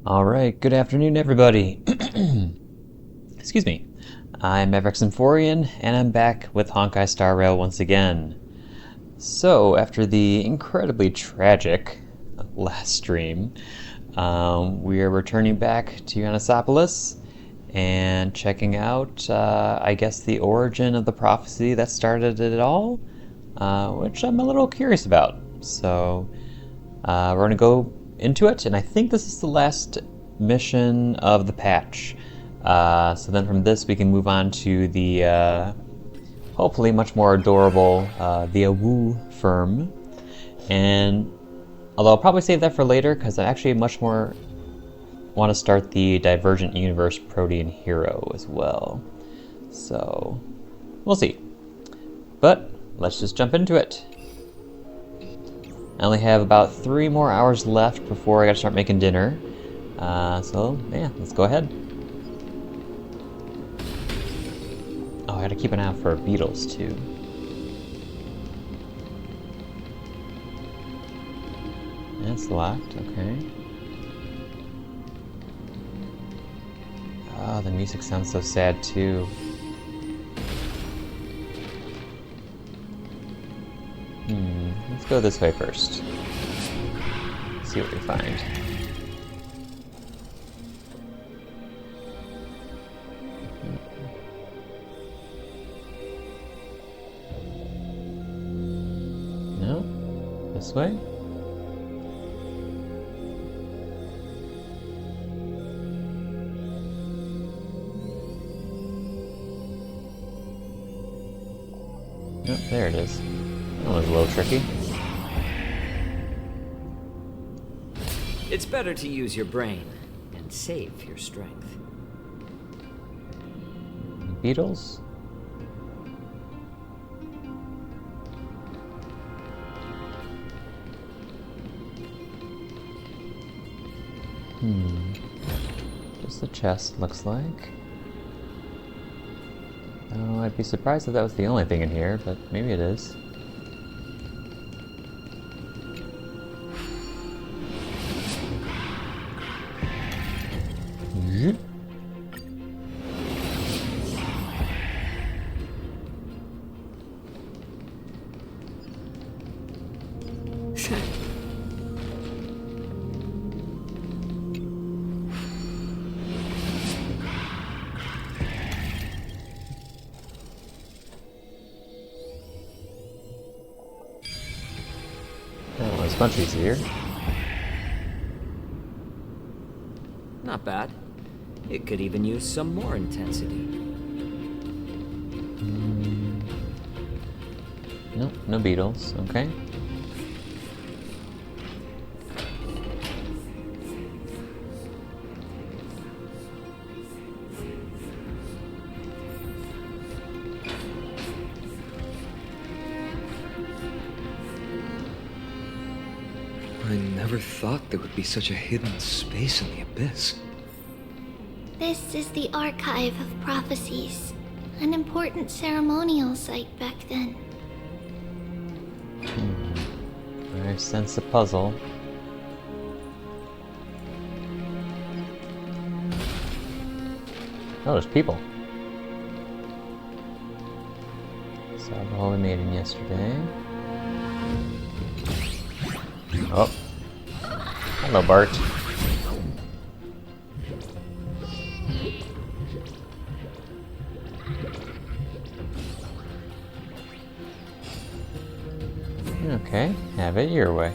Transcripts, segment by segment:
Alright, good afternoon everybody. Excuse me. I'm Amphoreus, and I'm back with Honkai Star Rail once again. So, after the incredibly tragic last stream, we are returning back to Janusopolis and checking out, I guess, the origin of the prophecy that started it all, which I'm a little curious about. So, we're going to go into it, and I think this is the last mission of the patch. So then from this we can move on to the hopefully much more adorable the Awu firm. And although I'll probably save that for later because I actually much more want to start the Divergent Universe Protean Hero as well. So we'll see. But let's just jump into it. I only have about 3 more hours left before I gotta start making dinner. So yeah, let's go ahead. Oh, I gotta keep an eye out for beetles too. That's locked, okay. Oh, the music sounds so sad too. Let's go this way first. See what we find. No? This way? Nope, there it is. That was a little tricky. It's better to use your brain and save your strength. Beetles? Just a chest, looks like. Oh, I'd be surprised if that was the only thing in here, but maybe it is. Oh, it's much easier. Not bad. It could even use some more intensity. Nope, no beetles, okay. I never thought there would be such a hidden space in the abyss. This is the Archive of Prophecies, an important ceremonial site back then. I sense a puzzle. Oh, there's people. Saw the Holy Maiden yesterday. Oh. Hello, Bart. Okay, have it your way.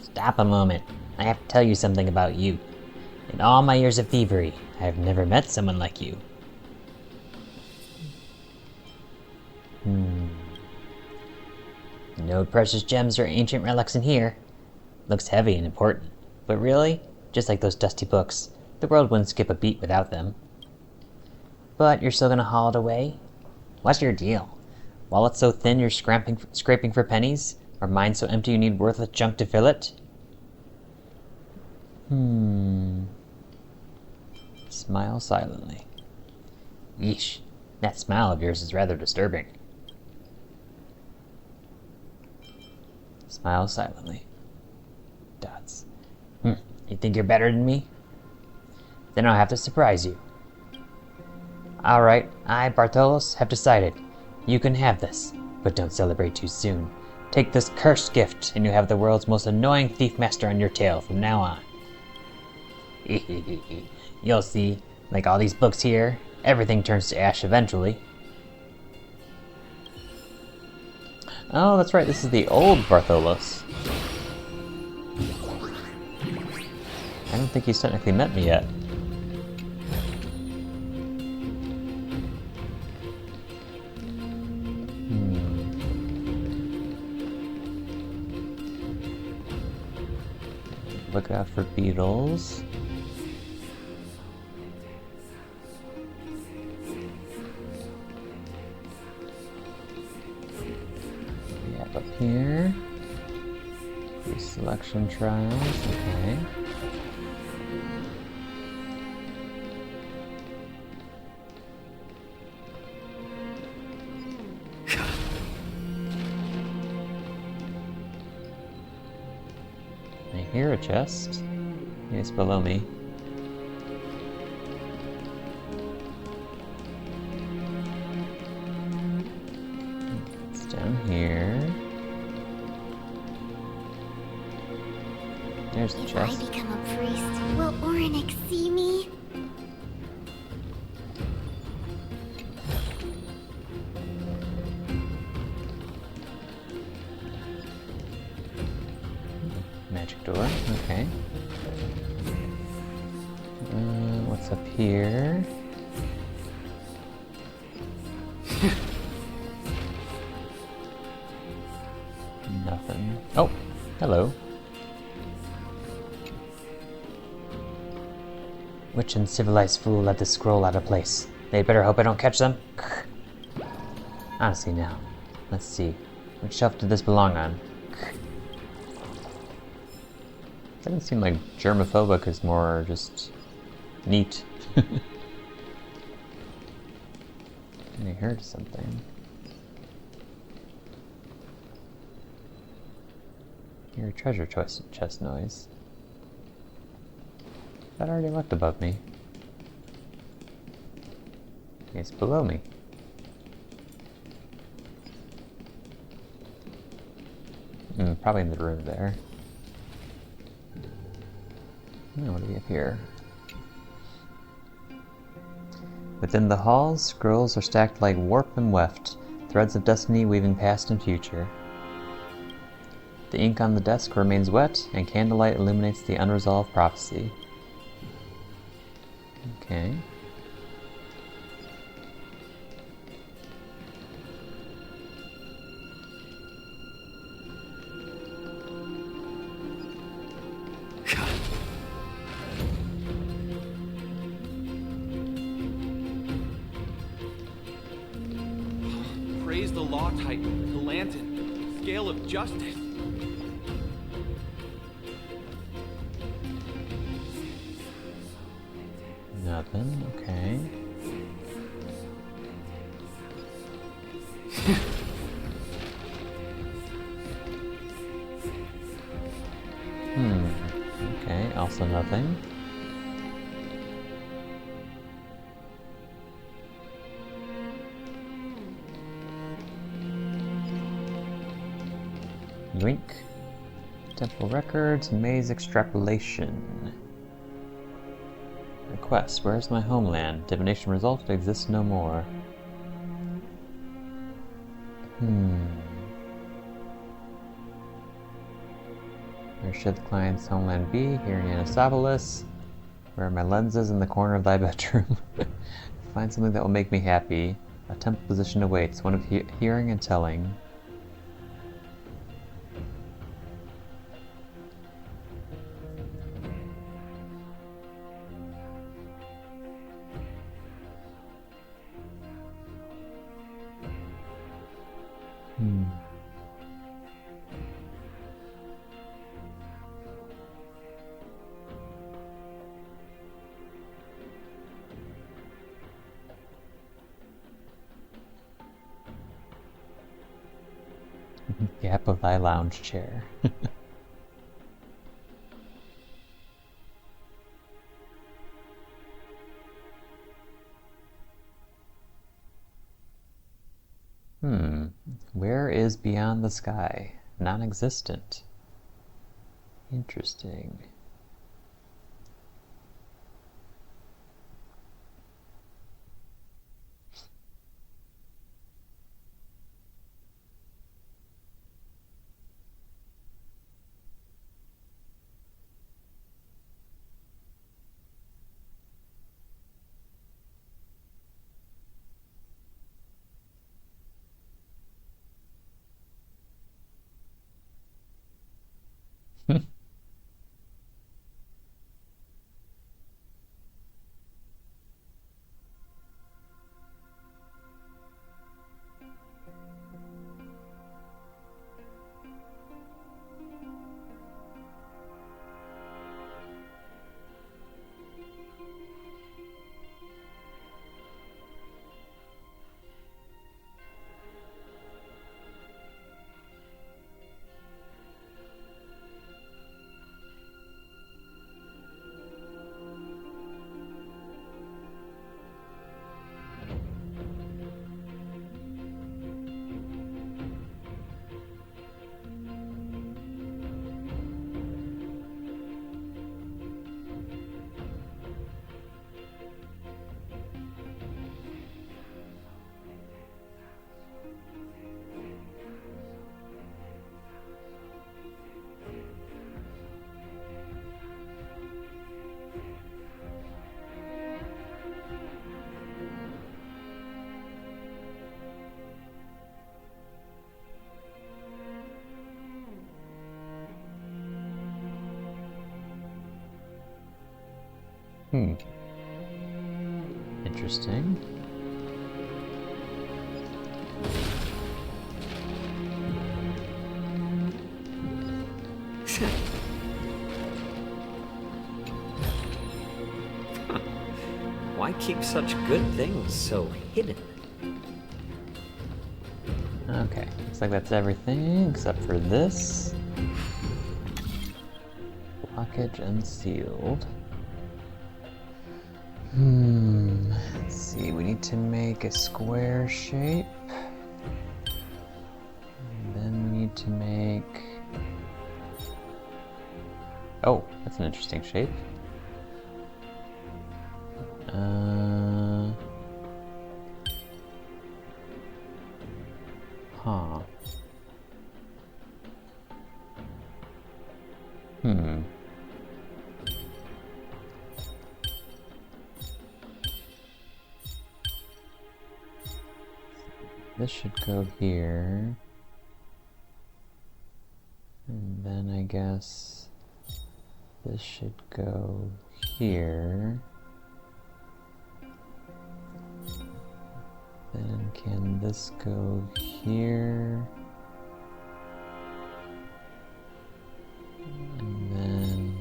Stop a moment. I have to tell you something about you. In all my years of thievery, I have never met someone like you. No precious gems or ancient relics in here. Looks heavy and important. But really, just like those dusty books, the world wouldn't skip a beat without them. But you're still gonna haul it away? What's your deal? Wallet so thin you're scraping for pennies? Are mine so empty you need worthless junk to fill it? Smile silently. Yeesh, that smile of yours is rather disturbing. Smile silently. Dots. You think you're better than me? Then I'll have to surprise you. Alright, I, Bartholos, have decided. You can have this, but don't celebrate too soon. Take this cursed gift, and you'll have the world's most annoying thief master on your tail from now on. You'll see, like all these books here, everything turns to ash eventually. Oh, that's right, this is the old Bartholos. I don't think he's technically met me yet. Look out for beetles. Yep, up here. Pre-selection trials, okay. I hear a chest. It's below me. It's down here. There's the If chest. I become a priest, will Orynyx see me? Magic door, okay. What's up here? Nothing. Oh, hello. Which uncivilized fool let this scroll out of place? They'd better hope I don't catch them. Honestly now, let's see. Which shelf did this belong on? Doesn't seem like germophobic is more just neat. I heard something. Hear a treasure chest noise. That already looked above me. It's below me. Probably in the room there. Oh, what do we have here? Within the halls, scrolls are stacked like warp and weft, threads of destiny weaving past and future. The ink on the desk remains wet, and candlelight illuminates the unresolved prophecy. Okay. Praise the Law Titan, the Lantern, Scale of Justice. Nothing, okay. Okay, also nothing. Yoink. Temple records, maze extrapolation. Request, where's my homeland? Divination result exists no more. Where should the client's homeland be? Here in Janusopolis. Where are my lenses in the corner of thy bedroom? Find something that will make me happy. A temple position awaits, one of hearing and telling. Gap of thy lounge chair. Where is beyond the sky? Non-existent. Interesting. Interesting. Why keep such good things so hidden? Okay, looks like that's everything except for this. Blockage unsealed. Let's see, we need to make a square shape. And then we need to make... Oh, that's an interesting shape. Huh. This should go here. And then I guess this should go here. Then can this go here? And then...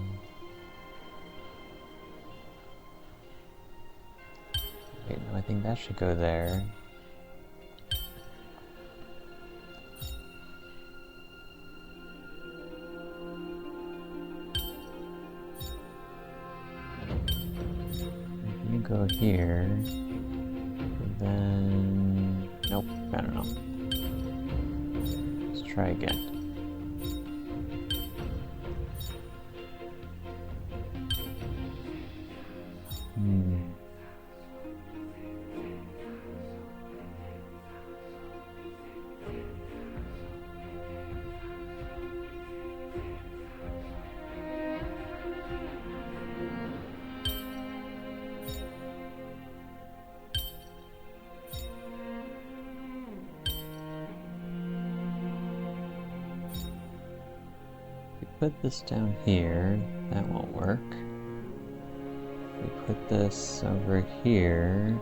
Wait, no, I think that should go there. You go here. And then... Nope, I don't know. Let's try again. Put this down here, that won't work. If we put this over here,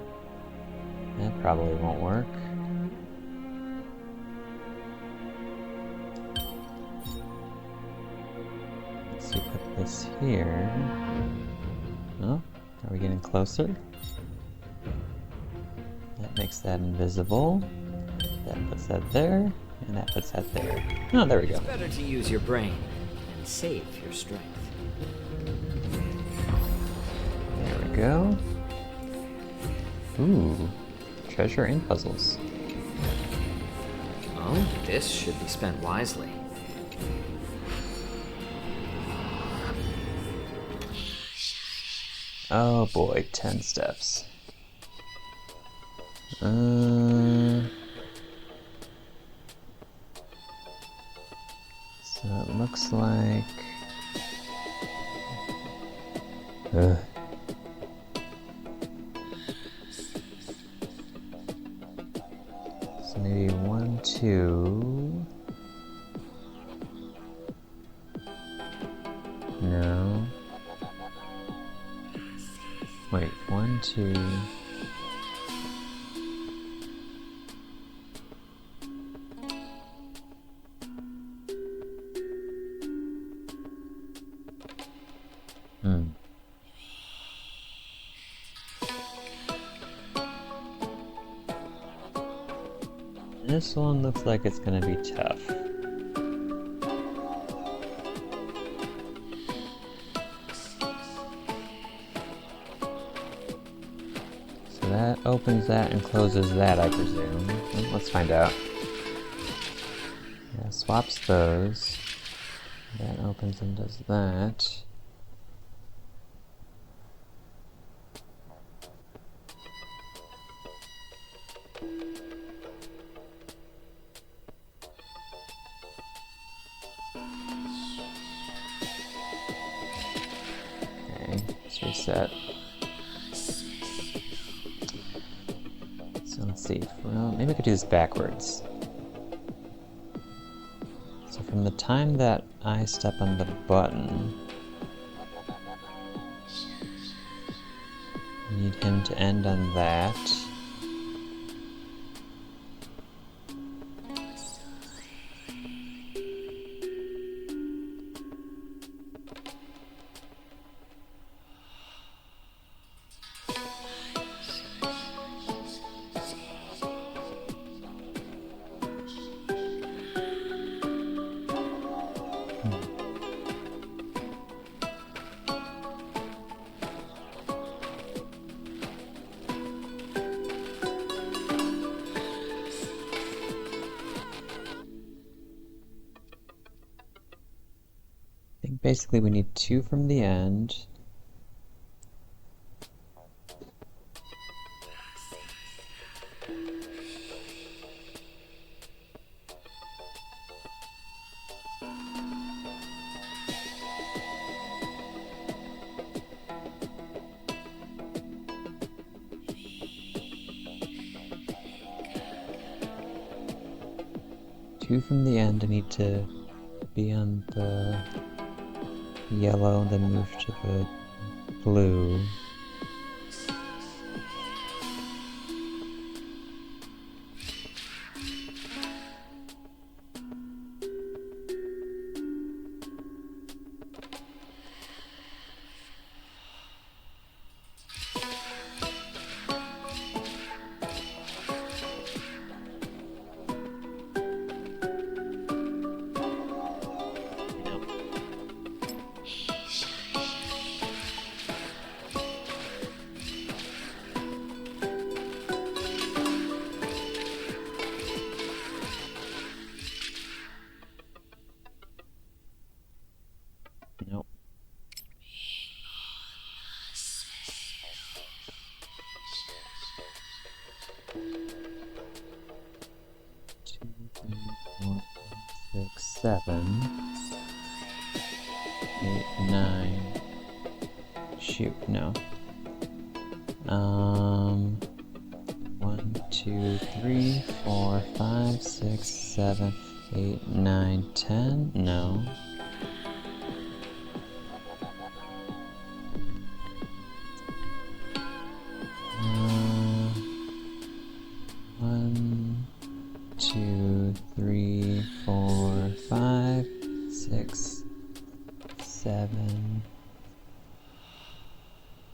that probably won't work. Let's see, put this here. Oh, are we getting closer? That makes that invisible. That puts that there. And that puts that there. Oh, there we go. It's better to use your brain and save your strength. There we go. Ooh, treasure and puzzles. Oh, this should be spent wisely. Oh boy, 10 steps. So it looks like... So maybe 1, 2... No. Wait, 1, 2... This one looks like it's gonna be tough. So that opens that and closes that, I presume. Well, let's find out. Yeah, swaps those. That opens and does that. Let's reset. So let's see. Well, maybe I could do this backwards. So from the time that I step on the button, I need him to end on that. I think basically we need 2 from the end. Two from the end, I need to be on the yellow, then move to the blue. Nope. Two, three, four, five, 6, 7, 8, 9. Shoot, no. 1, 2, 3, 4, 5, 6, 7, 8, 9, 10. No. One, 2, 3, 4, 5, 6, 7,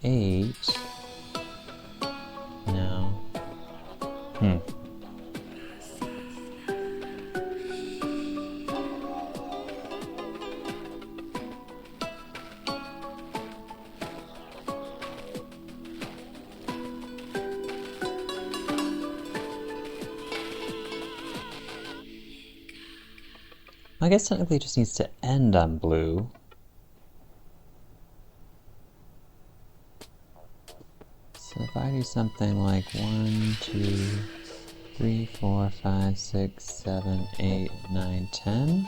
8. No. I guess technically it just needs to end on blue. So if I do something like 1, 2, 3, 4, 5, 6, 7, 8, 9, 10.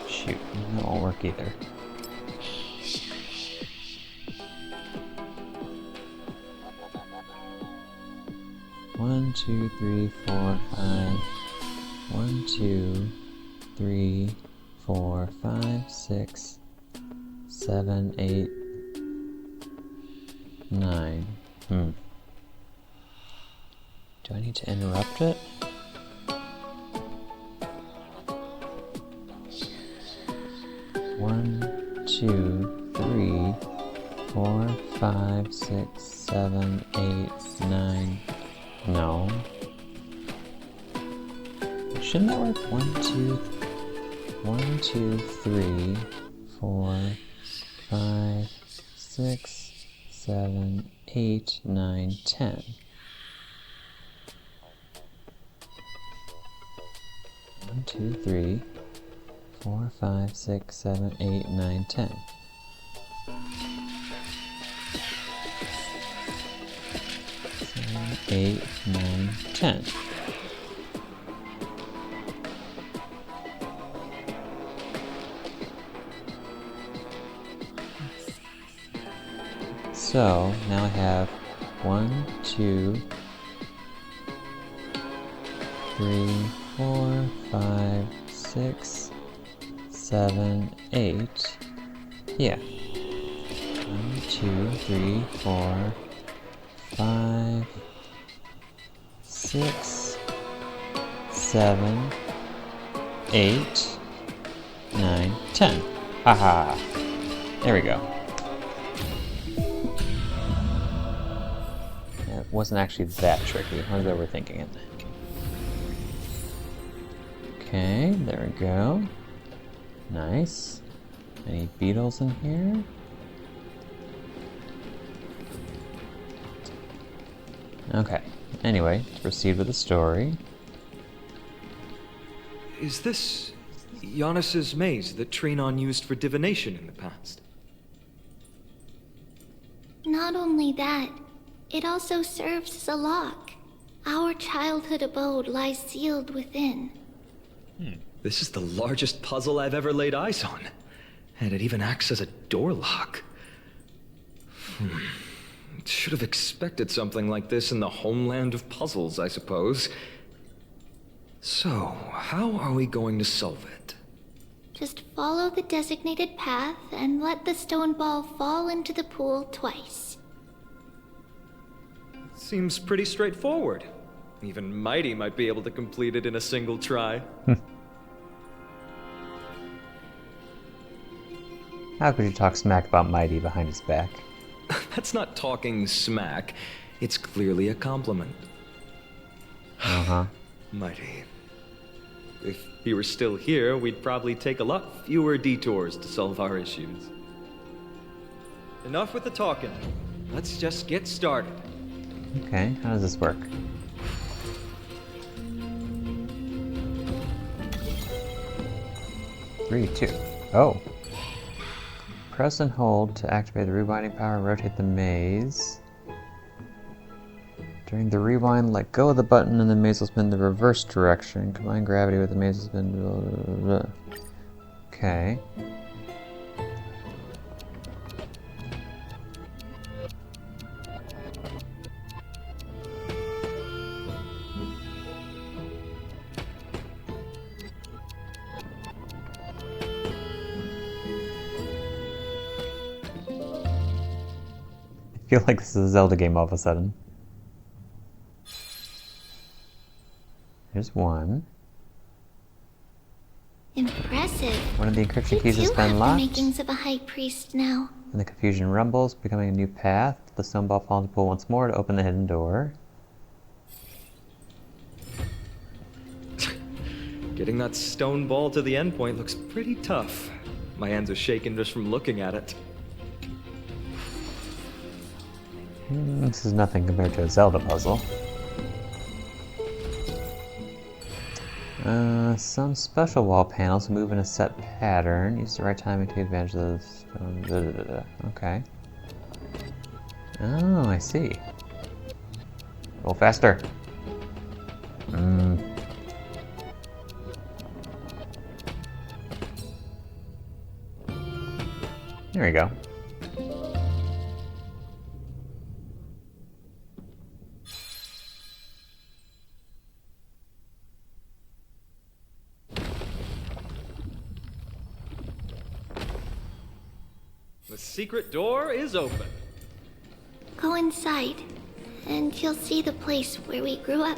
Shoot, that won't work either. One, two, three, four, five. 1, 2, 3, 4, 5, 6, 7, 8, 9. Do I need to interrupt it? One, 2, 3, 4, 5, 6, 7, 8, 9. No. Shouldn't that work? 1, 2, 3, 4, 5, 6, 7, 8, 9, 10. One, 2, 3, 4, 5, 6, 7, 8, 9, 10. 7, 8, 9, 10. So now I have 1, 2, 3, 4, 5, 6, 7, 8. Yeah. 1, 2, 3, 4, 5, 6, 7, 8, 9, 10. Haha. There we go. It wasn't actually that tricky. I was overthinking it. Okay, there we go. Nice. Any beetles in here? Okay. Anyway, to proceed with the story. Is this Janus's maze that Trinon used for divination in the past? Not only that, it also serves as a lock. Our childhood abode lies sealed within. This is the largest puzzle I've ever laid eyes on. And it even acts as a door lock. Should have expected something like this in the homeland of puzzles, I suppose. So, how are we going to solve it? Just follow the designated path and let the stone ball fall into the pool twice. Seems pretty straightforward. Even Mighty might be able to complete it in a single try. How could you talk smack about Mighty behind his back? That's not talking smack. It's clearly a compliment. Uh-huh. Mighty. If he were still here, we'd probably take a lot fewer detours to solve our issues. Enough with the talking. Let's just get started. Okay, how does this work? Three, two. Oh. Press and hold to activate the rewinding power and rotate the maze. During the rewind, let go of the button and the maze will spin the reverse direction. Combine gravity with the maze will spin. Blah, blah, blah. Okay. I feel like this is a Zelda game all of a sudden. There's one. Impressive. One of the encryption You keys has do been have the locked. makings of a high priest now. And the confusion rumbles, becoming a new path. The stone ball falls into the pool once more to open the hidden door. Getting that stone ball to the endpoint looks pretty tough. My hands are shaking just from looking at it. This is nothing compared to a Zelda puzzle. Some special wall panels move in a set pattern. Use the right timing to take advantage of the... Okay. Oh, I see. Go faster. There we go. The secret door is open. Go inside, and you'll see the place where we grew up.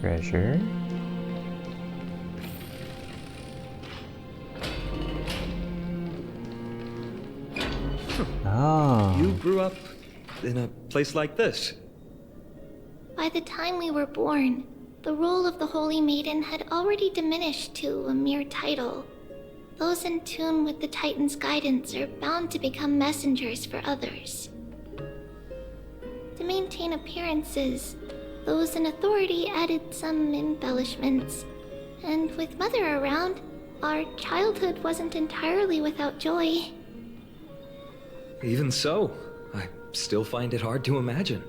Treasure. Oh. You grew up in a place like this. By the time we were born, the role of the Holy Maiden had already diminished to a mere title. Those in tune with the Titan's guidance are bound to become messengers for others. To maintain appearances, those in authority added some embellishments. And with Mother around, our childhood wasn't entirely without joy. Even so, I still find it hard to imagine.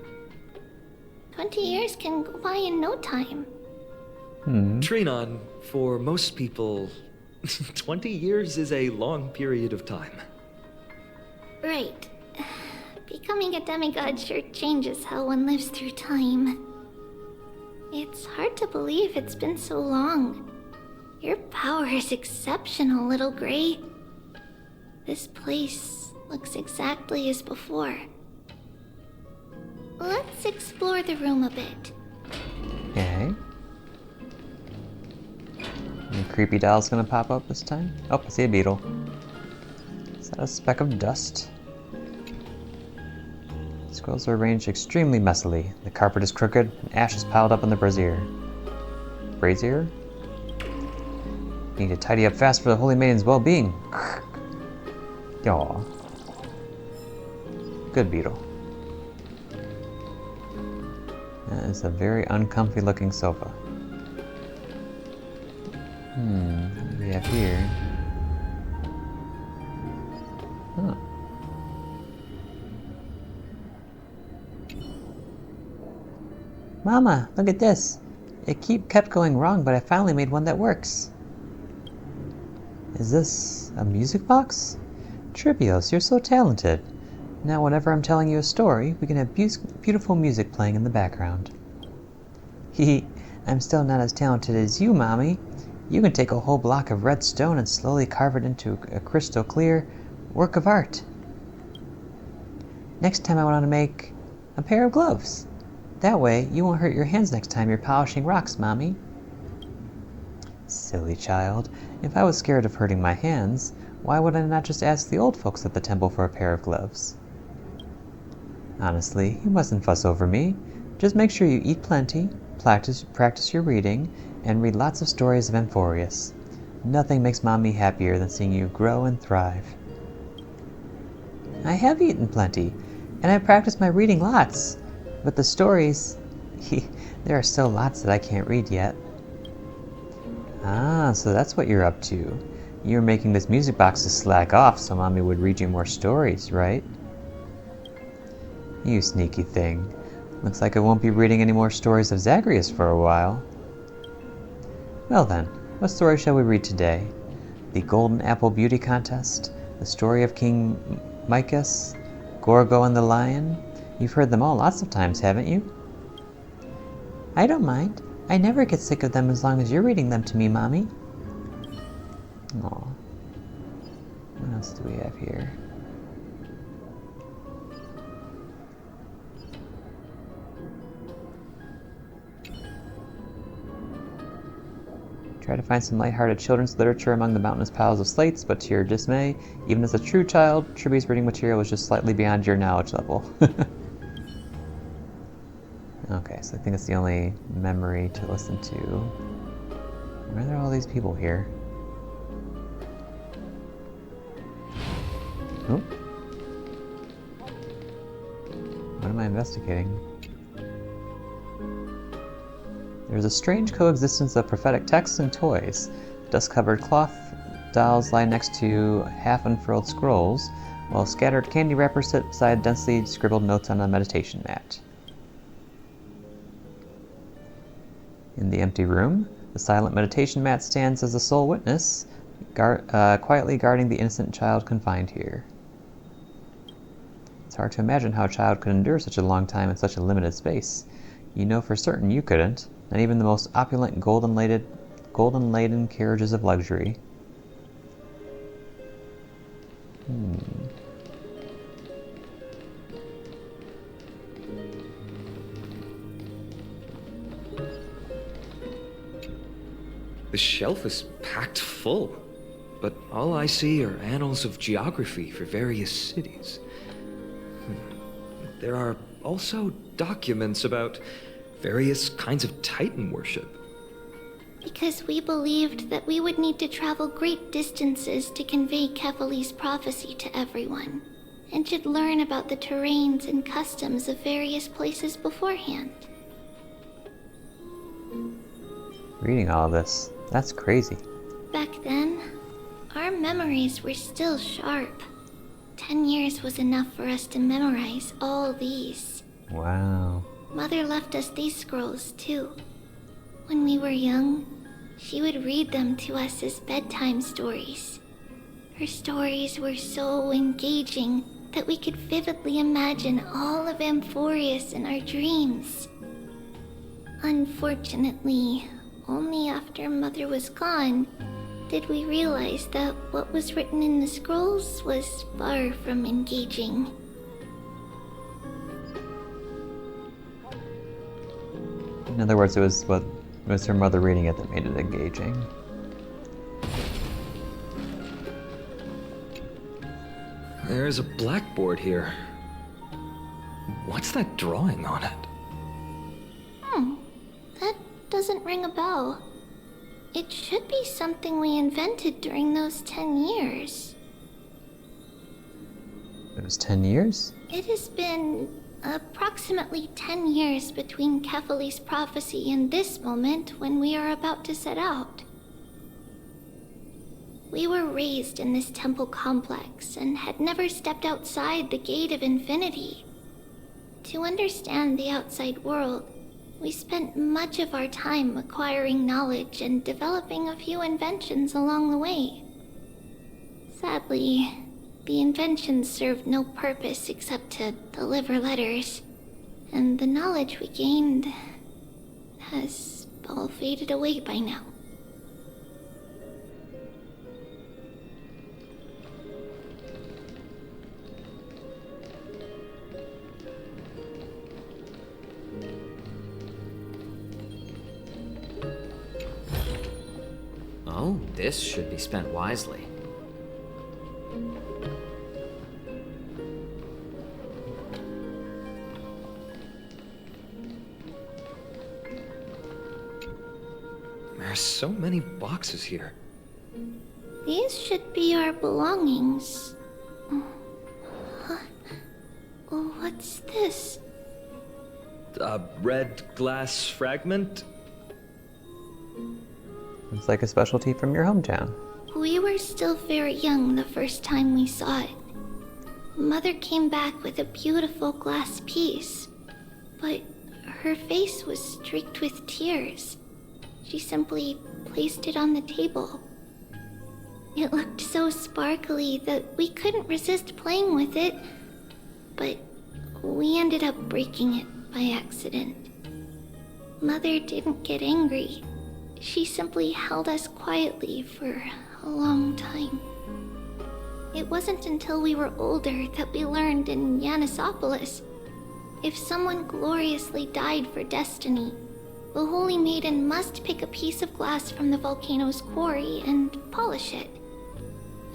20 years can go by in no time. Trinon, for most people, 20 years is a long period of time. Right. Becoming a demigod sure changes how one lives through time. It's hard to believe it's been so long. Your power is exceptional, little Gray. This place looks exactly as before. Let's explore the room a bit. Okay. Any creepy doll's gonna pop up this time? Oh, I see a beetle. Is that a speck of dust? Scrolls are arranged extremely messily. The carpet is crooked, and ash is piled up on the brazier. Brazier? Need to tidy up fast for the Holy Maiden's well-being. Aw. Good beetle. That is a very uncomfy looking sofa. What do we have here? Huh. Mama, look at this. It kept going wrong, but I finally made one that works. Is this a music box? Tribios, you're so talented. Now whenever I'm telling you a story, we can have beautiful music playing in the background. Hee, I'm still not as talented as you, Mommy. You can take a whole block of red stone and slowly carve it into a crystal clear work of art. Next time I want to make a pair of gloves. That way, you won't hurt your hands next time you're polishing rocks, Mommy. Silly child. If I was scared of hurting my hands, why would I not just ask the old folks at the temple for a pair of gloves? Honestly, you mustn't fuss over me. Just make sure you eat plenty, practice your reading, and read lots of stories of Amphoreus. Nothing makes Mommy happier than seeing you grow and thrive. I have eaten plenty, and I've practiced my reading lots. But the stories, there are still lots that I can't read yet. Ah, so that's what you're up to. You're making this music box to slack off so Mommy would read you more stories, right? You sneaky thing. Looks like I won't be reading any more stories of Zagreus for a while. Well then, what story shall we read today? The Golden Apple Beauty Contest? The story of King Micus? Gorgo and the Lion? You've heard them all lots of times, haven't you? I don't mind. I never get sick of them as long as you're reading them to me, Mommy. Aw. What else do we have here? Try to find some lighthearted children's literature among the mountainous piles of slates, but to your dismay, even as a true child, Tribi's reading material was just slightly beyond your knowledge level. Okay, so I think it's the only memory to listen to. Why are there all these people here? Oh. What am I investigating? There's a strange coexistence of prophetic texts and toys. Dust-covered cloth dolls lie next to half-unfurled scrolls, while scattered candy wrappers sit beside densely scribbled notes on a meditation mat. In the empty room, the silent meditation mat stands as the sole witness, quietly guarding the innocent child confined here. It's hard to imagine how a child could endure such a long time in such a limited space. You know for certain you couldn't, not even the most opulent golden-laden carriages of luxury. The shelf is packed full, but all I see are annals of geography for various cities. There are also documents about various kinds of Titan worship. Because we believed that we would need to travel great distances to convey Kefali's prophecy to everyone, and should learn about the terrains and customs of various places beforehand. Reading all of this, that's crazy. Back then, our memories were still sharp. 10 years was enough for us to memorize all these. Wow. Mother left us these scrolls, too. When we were young, she would read them to us as bedtime stories. Her stories were so engaging that we could vividly imagine all of Amphoreus in our dreams. Unfortunately, only after Mother was gone did we realize that what was written in the scrolls was far from engaging. In other words, it was her mother reading it that made it engaging. There's a blackboard here. What's that drawing on it? That doesn't ring a bell. It should be something we invented during those 10 years. It was 10 years? It has been approximately 10 years between Kefali's prophecy and this moment when we are about to set out. We were raised in this temple complex and had never stepped outside the gate of infinity. To understand the outside world, we spent much of our time acquiring knowledge and developing a few inventions along the way. Sadly, the inventions served no purpose except to deliver letters, and the knowledge we gained has all faded away by now. Oh, this should be spent wisely. There's so many boxes here. These should be our belongings. What's this? A red glass fragment? It's like a specialty from your hometown. We were still very young the first time we saw it. Mother came back with a beautiful glass piece, but her face was streaked with tears. She simply placed it on the table. It looked so sparkly that we couldn't resist playing with it, but we ended up breaking it by accident. Mother didn't get angry. She simply held us quietly for a long time. It wasn't until we were older that we learned in Janusopolis, if someone gloriously died for destiny, the Holy Maiden must pick a piece of glass from the volcano's quarry and polish it,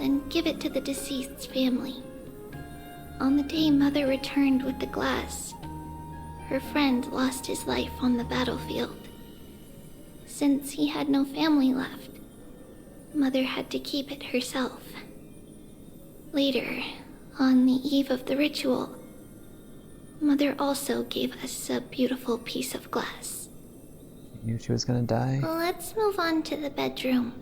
then give it to the deceased's family. On the day Mother returned with the glass, her friend lost his life on the battlefield. Since he had no family left, Mother had to keep it herself. Later, on the eve of the ritual, Mother also gave us a beautiful piece of glass. You knew she was gonna die? Let's move on to the bedroom.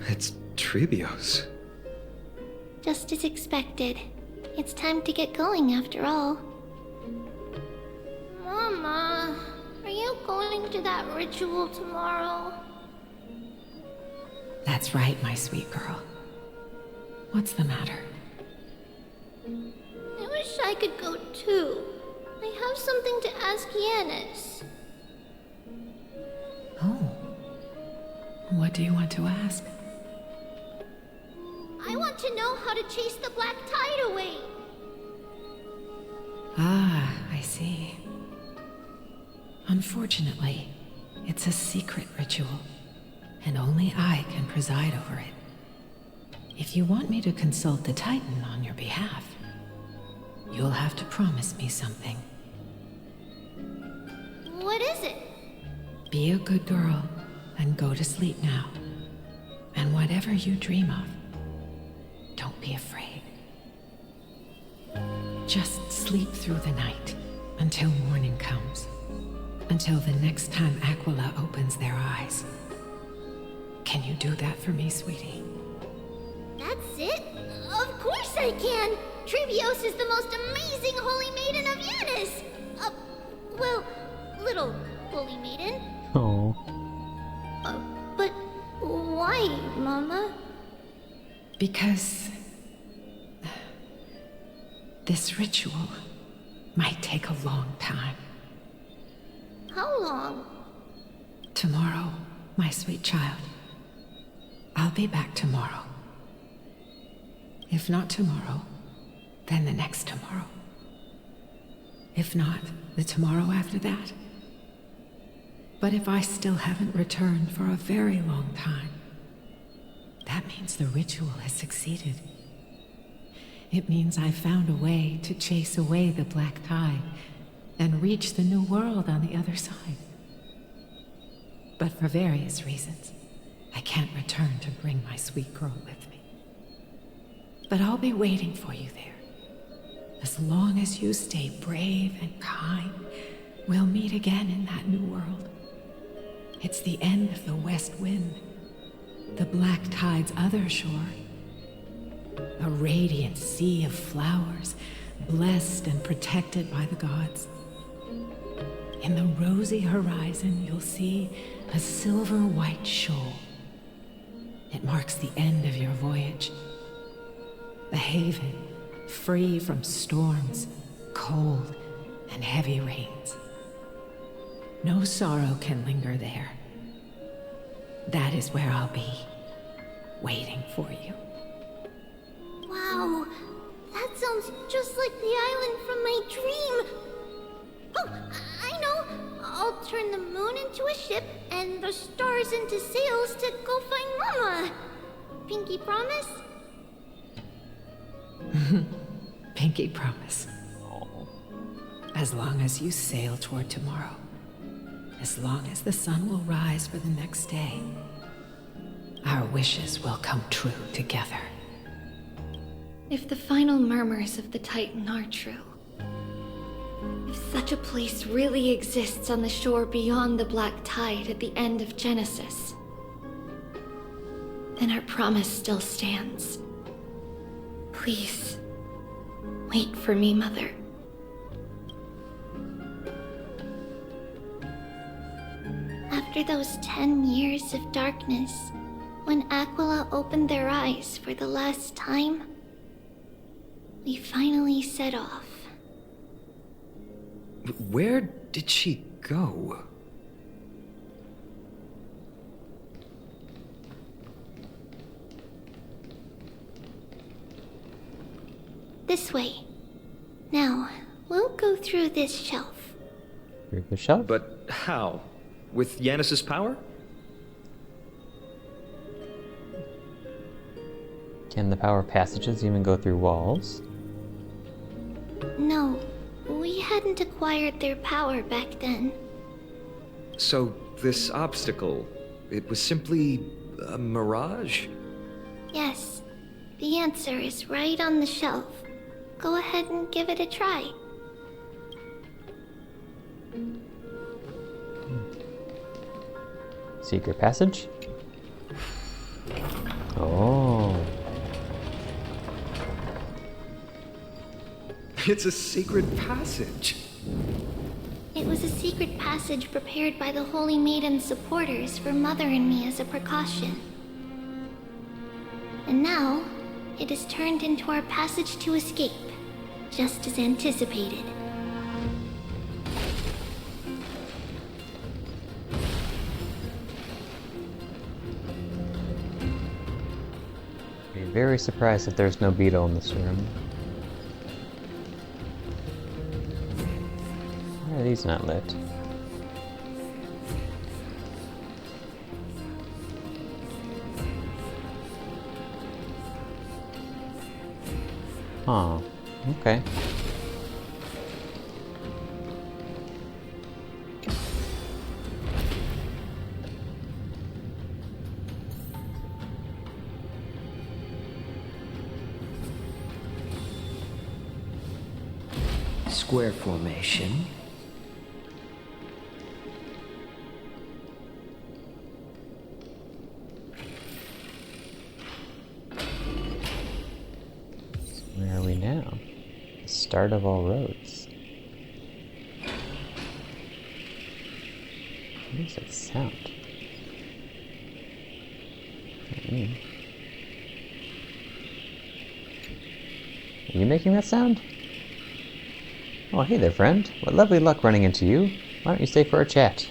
It's Tribios. Just as expected. It's time to get going after all. Mama, are you going to that ritual tomorrow? That's right, my sweet girl. What's the matter? I wish I could go too. I have something to ask Yanis. Oh. What do you want to ask? I want to know how to chase the black tide away. Ah, I see. Unfortunately, it's a secret ritual, and only I can preside over it. If you want me to consult the Titan on your behalf, you'll have to promise me something. What is it? Be a good girl and go to sleep now. And whatever you dream of, don't be afraid. Just sleep through the night until morning comes. Until the next time Aquila opens their eyes. Can you do that for me, sweetie? That's it? Of course I can! Tribios is the most amazing holy maiden of Yanis! Well, little holy maiden. Oh. But why, Mama? Because this ritual might take a long time. How long? Tomorrow, my sweet child. I'll be back tomorrow. If not tomorrow, then the next tomorrow. If not, the tomorrow after that. But if I still haven't returned for a very long time, that means the ritual has succeeded. It means I've found a way to chase away the black tide and reach the new world on the other side. But for various reasons, I can't return to bring my sweet girl with me. But I'll be waiting for you there. As long as you stay brave and kind, we'll meet again in that new world. It's the end of the west wind, the black tide's other shore. A radiant sea of flowers, blessed and protected by the gods. In the rosy horizon, you'll see a silver-white shoal. It marks the end of your voyage. A haven, free from storms, cold, and heavy rains. No sorrow can linger there. That is where I'll be, waiting for you. Wow, that sounds just like the island from my dream. Oh, I know. I'll turn the moon into a ship and the stars into sails to go find Mama. Pinky promise? Pinky promise. As long as you sail toward tomorrow, as long as the sun will rise for the next day, our wishes will come true together. If the final murmurs of the Titan are true, if such a place really exists on the shore beyond the black tide at the end of Genesis, then our promise still stands. Please, wait for me, Mother. After those 10 years of darkness, when Aquila opened their eyes for the last time, we finally set off. Where did she go? This way. Now, we'll go through this shelf. Through the shelf? But how? With Janus's power? Can the power passages even go through walls? No, we hadn't acquired their power back then. So, this obstacle, it was simply a mirage? Yes, the answer is right on the shelf. Go ahead and give it a try. Secret passage? Oh. It's a secret passage. It was a secret passage prepared by the Holy Maiden's supporters for Mother and me as a precaution. And now, it is turned into our passage to escape, just as anticipated. I'd be very surprised if there's no beetle in this room. Why are these not lit? Huh. Okay. Square formation. Where are we now? The start of all roads. What is that sound? Are you making that sound? Oh, hey there, friend. What lovely luck running into you. Why don't you stay for a chat?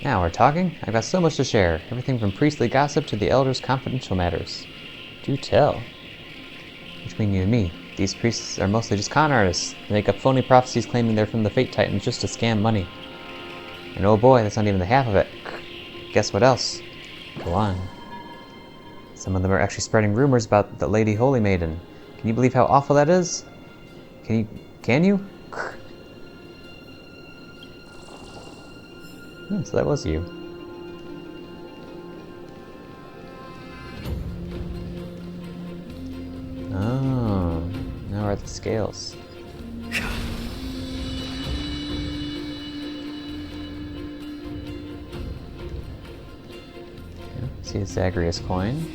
Now we're talking. I've got so much to share. Everything from priestly gossip to the elders' confidential matters. Do tell. Between you and me, these priests are mostly just con artists. They make up phony prophecies claiming they're from the Fate Titans just to scam money. And oh boy, that's not even the half of it. Guess what else? Go on. Some of them are actually spreading rumors about the Lady Holy Maiden. Can you believe how awful that is? Can you? So that was you. Oh, now we're at the scales. See a Zagreus coin.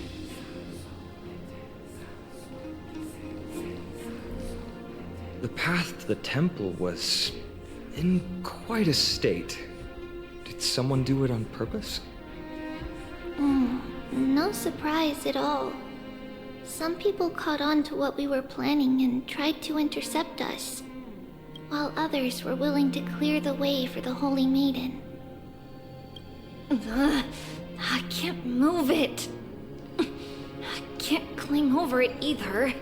The path to the temple was in quite a state. Did someone do it on purpose? No surprise at all. Some people caught on to what we were planning and tried to intercept us, while others were willing to clear the way for the Holy Maiden. I can't move it. I can't climb over it either.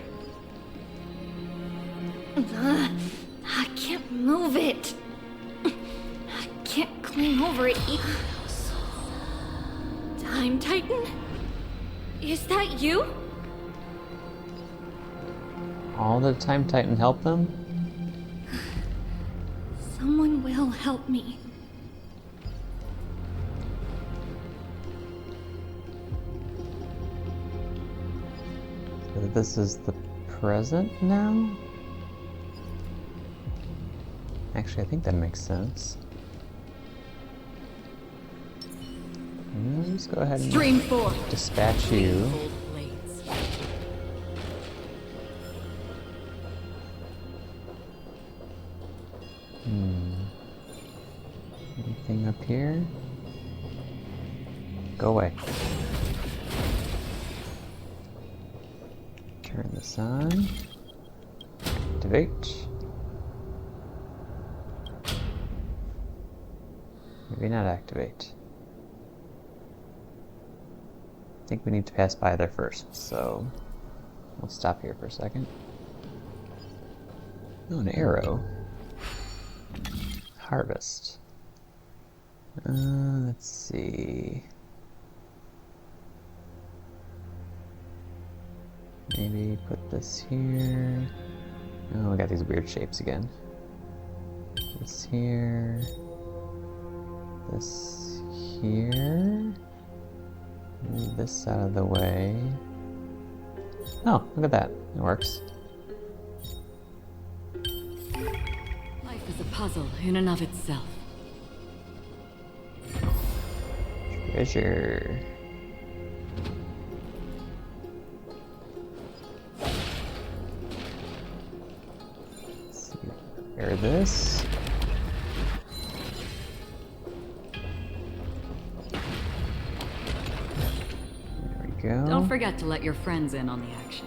I can't move it. I can't climb over it either. Time Titan? Is that you? All the Time Titan help them? Someone will help me. So this is the present now? Actually, I think that makes sense. Let's go ahead and Stream 4. dispatch you. Anything up here? Go away. Turn this on. Activate. Maybe not activate. I think we need to pass by there first, so we'll stop here for a second. Oh, an arrow. harvest. Let's see. Maybe put this here. Oh, we got these weird shapes again. This here. This here. Move this out of the way. Oh, look at that. It works. Life is a puzzle in and of itself. Treasure. Let's see. Repair this. There we go. Don't forget to let your friends in on the action.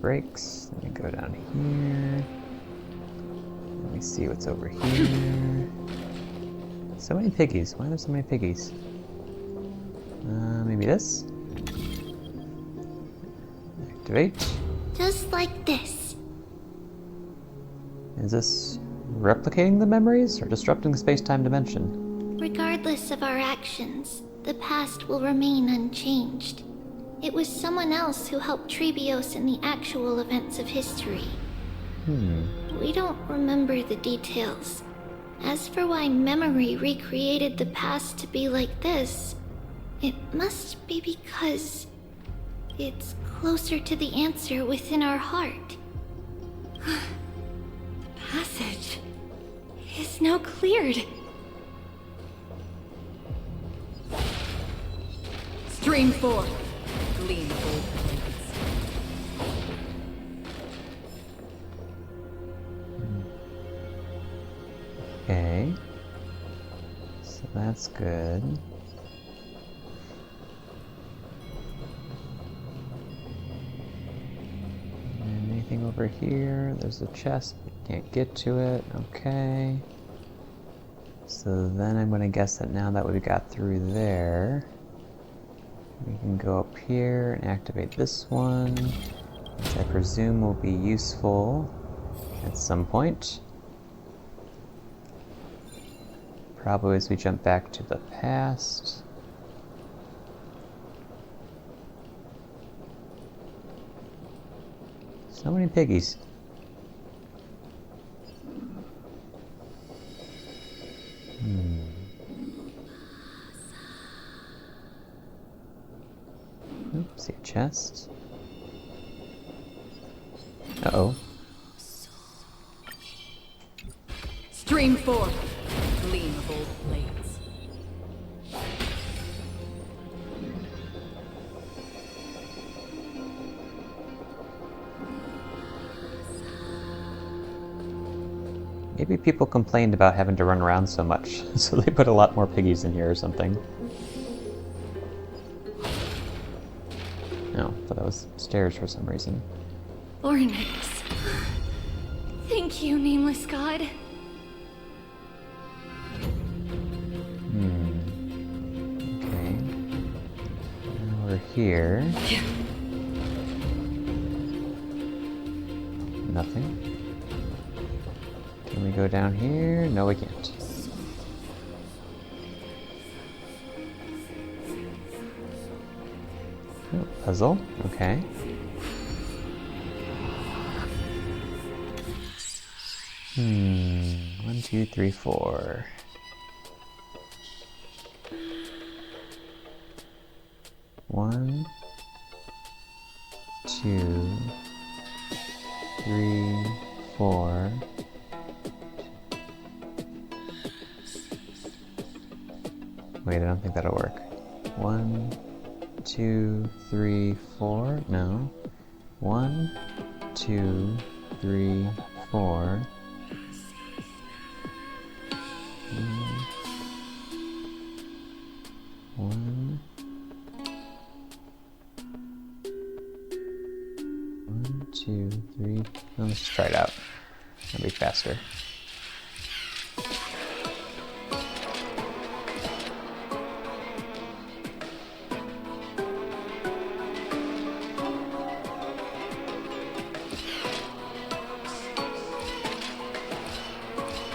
Breaks. Let me go down here. Let me see what's over here. So many piggies. Why are there so many piggies? Maybe this? Activate. Just like this. Is this replicating the memories or disrupting the space-time dimension? Regardless of our actions, the past will remain unchanged. It was someone else who helped Tribios in the actual events of history. We don't remember the details. As for why memory recreated the past to be like this, it must be because it's closer to the answer within our heart. The passage is now cleared. Stream 4. Gleam of old blades. Okay. So that's good. And anything over here? There's a chest, but can't get to it. Okay. So then I'm gonna guess that now that we've got through there, we can go up here and activate this one, which I presume will be useful at some point. Probably as we jump back to the past. So many piggies. Oops, see a chest. Uh-oh. Stream 4. Gleam of old blades. Maybe people complained about having to run around so much, so they put a lot more piggies in here or something. No, but that was stairs for some reason. Ornix. Thank you, nameless god. Okay. Now we're here. Nothing. Can we go down here? No, we can't. Oh, puzzle. Okay. One, two, three, four. One, two, three, four. Wait, I don't think that'll work. 1, 2, 3, 4. No. 1, 2, 3, 4. 1. 1, 2, 3. Let's just try it out. That'll be faster.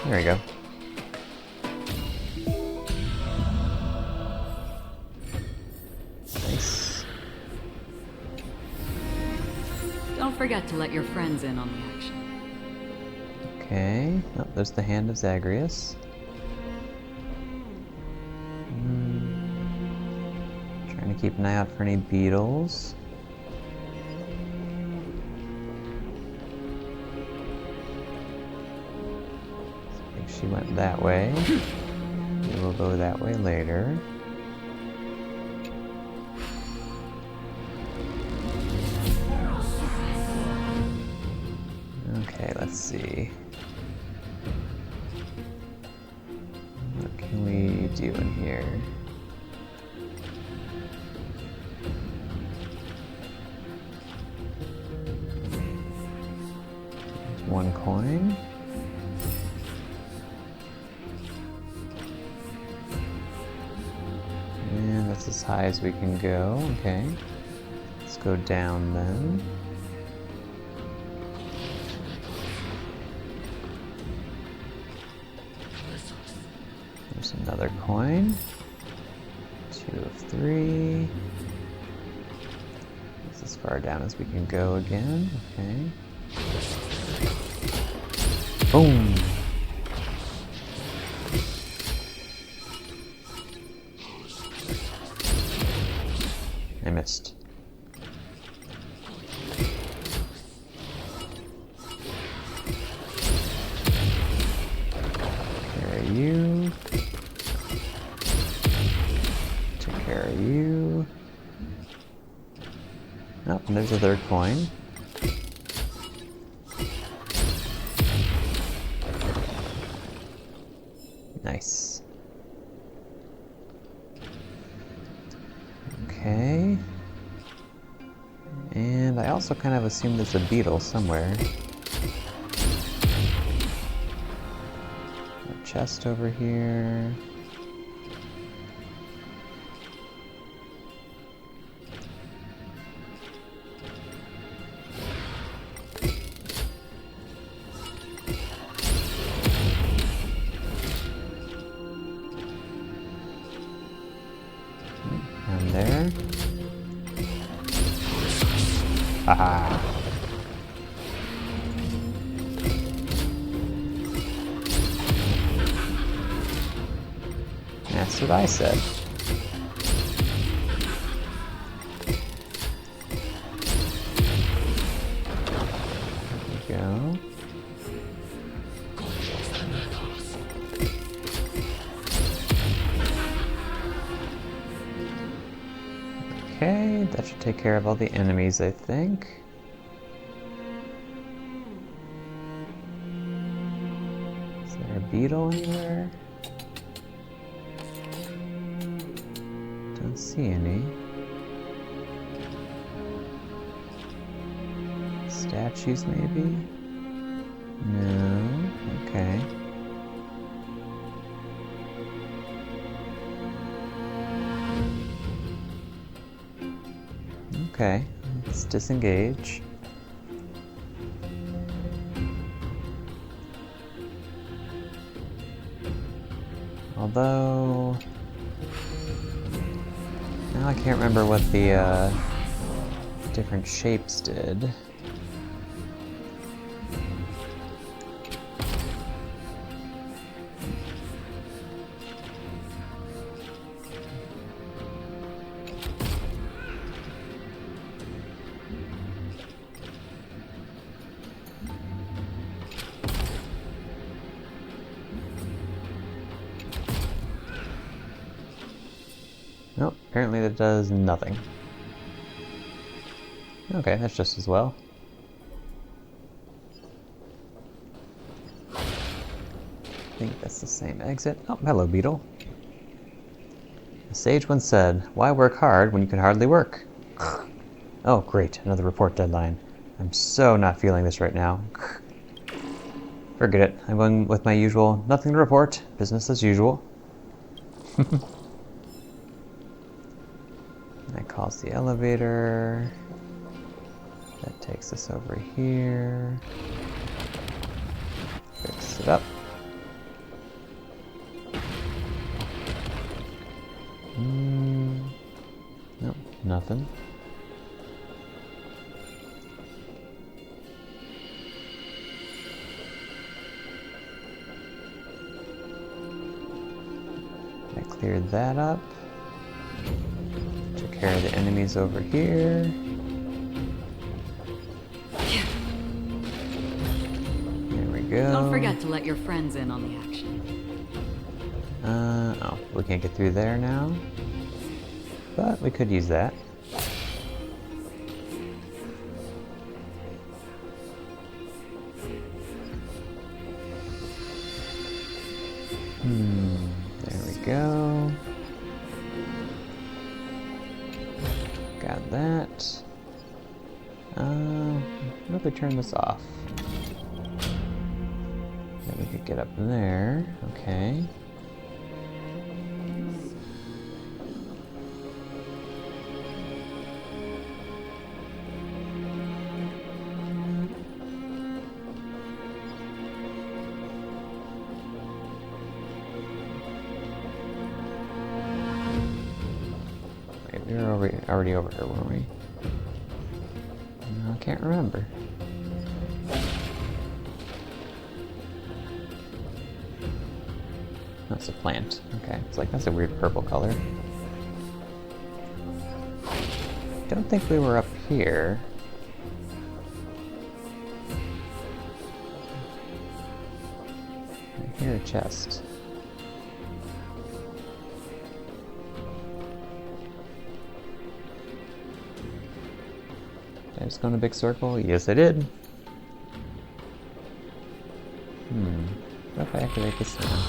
There we go. Nice. Don't forget to let your friends in on the action. Okay. Oh, there's the hand of Zagreus. Trying to keep an eye out for any beetles. I think she went that way. We will go that way later. Okay, let's see. What can we do in here? One coin. And that's as high as we can go. Okay. Let's go down then. There's another coin. 2 of 3. That's as far down as we can go again. Okay. Boom! I missed. Carry you. Take care of you. Oh, and there's a third coin. Nice. Okay. And I also kind of assume there's a beetle somewhere. A chest over here. And there. Haha. That's what I said. There we go. Okay, that should take care of all the enemies, I think. Is there a beetle anywhere? Don't see any. Statues, maybe? No. Okay. Okay, let's disengage. Although... now I can't remember what the different shapes did. Nope, apparently that does nothing. Okay, that's just as well. I think that's the same exit. Oh, hello, beetle. A sage once said, "Why work hard when you can hardly work?" Oh, great, another report deadline. I'm so not feeling this right now. Forget it. I'm going with my usual, nothing to report, business as usual. That calls the elevator. That takes us over here. Fix it up. nothing. I cleared that up. Took care of the enemies over here. There we go. Don't forget to let your friends in on the action. Oh, we can't get through there now. But we could use that. There we go. Got that. What if we turn this off? Then we could get up there. Okay. We were already over here, weren't we? No, I can't remember. That's a plant. Okay, it's like, that's a weird purple color. Don't think we were up here. I hear a chest. Did I just go in a big circle? Yes, I did. What if I activate this now?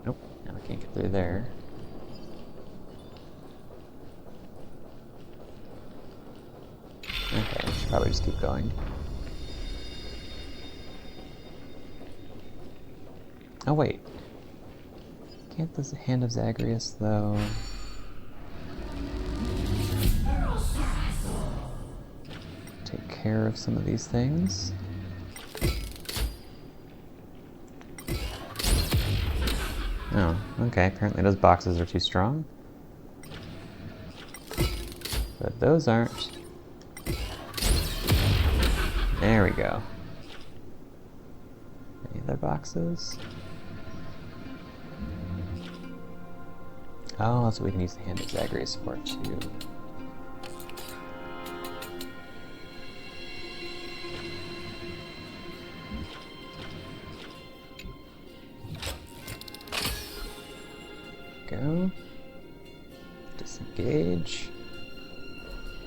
Nope, now I can't get through there. Okay, I should probably just keep going. Oh wait. Can't this Hand of Zagreus though? Take care of some of these things. Oh, okay, apparently those boxes are too strong. But those aren't. There we go. Any other boxes? Oh, so we can use the Hand of Zagreus for it too. Go. Disengage.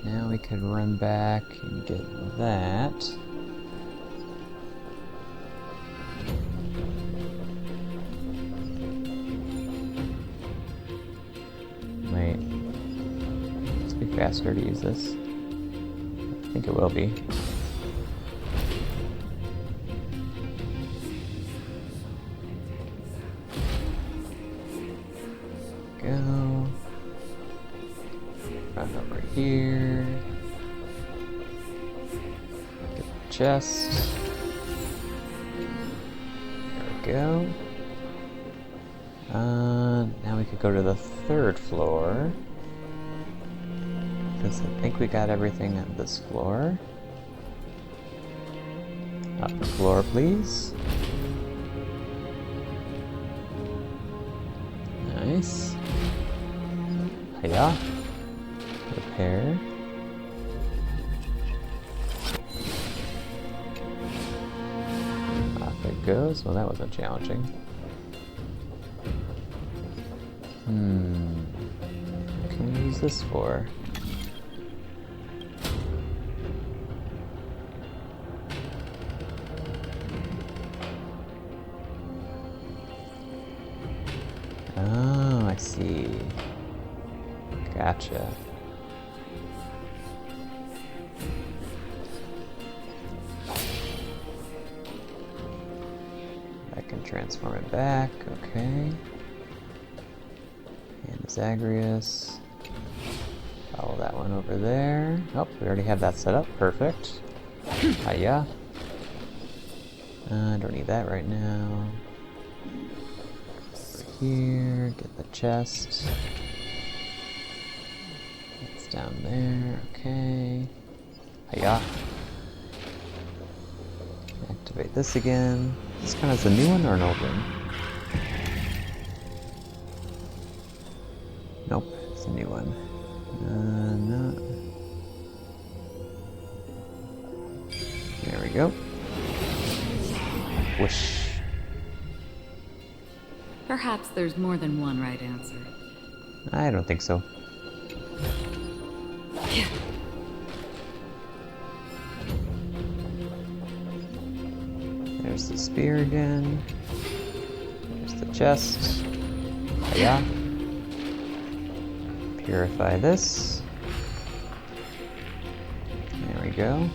Now we could run back and get that. Wait. It's be faster to use this. I think it will be. Go. Run over here. Get the chest. There we go. Now we could go to the third floor. Because I think we got everything on this floor. Up the floor, please. Nice. Hiya. Repair. Off it goes. Well, that wasn't challenging. What can we use this for? Oh, I see. Gotcha. I can transform it back, okay. And Zagreus. Follow that one over there. Oh, we already have that set up. Perfect. Hiya. I don't need that right now. Over here, get the chest. It's down there, okay. Hiya. Activate this again. This kind of is a new one or an old one? Nope, it's a new one. No. There we go. Whoosh. Perhaps there's more than one right answer. I don't think so. There's the spear again. There's the chest. Yeah. Purify this. There we go.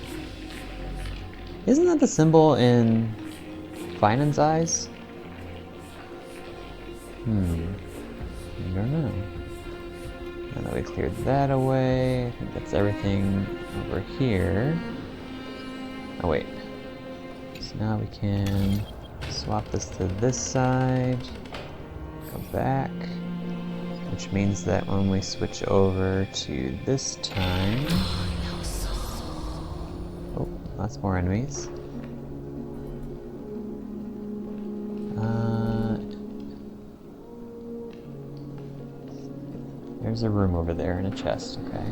Isn't that the symbol in Vinen's eyes? I don't know. Now that we cleared that away, I think that's everything over here. Oh wait. So now we can swap this to this side, go back, which means that when we switch over to this time... Oh, lots more enemies. There's a room over there and a chest, okay.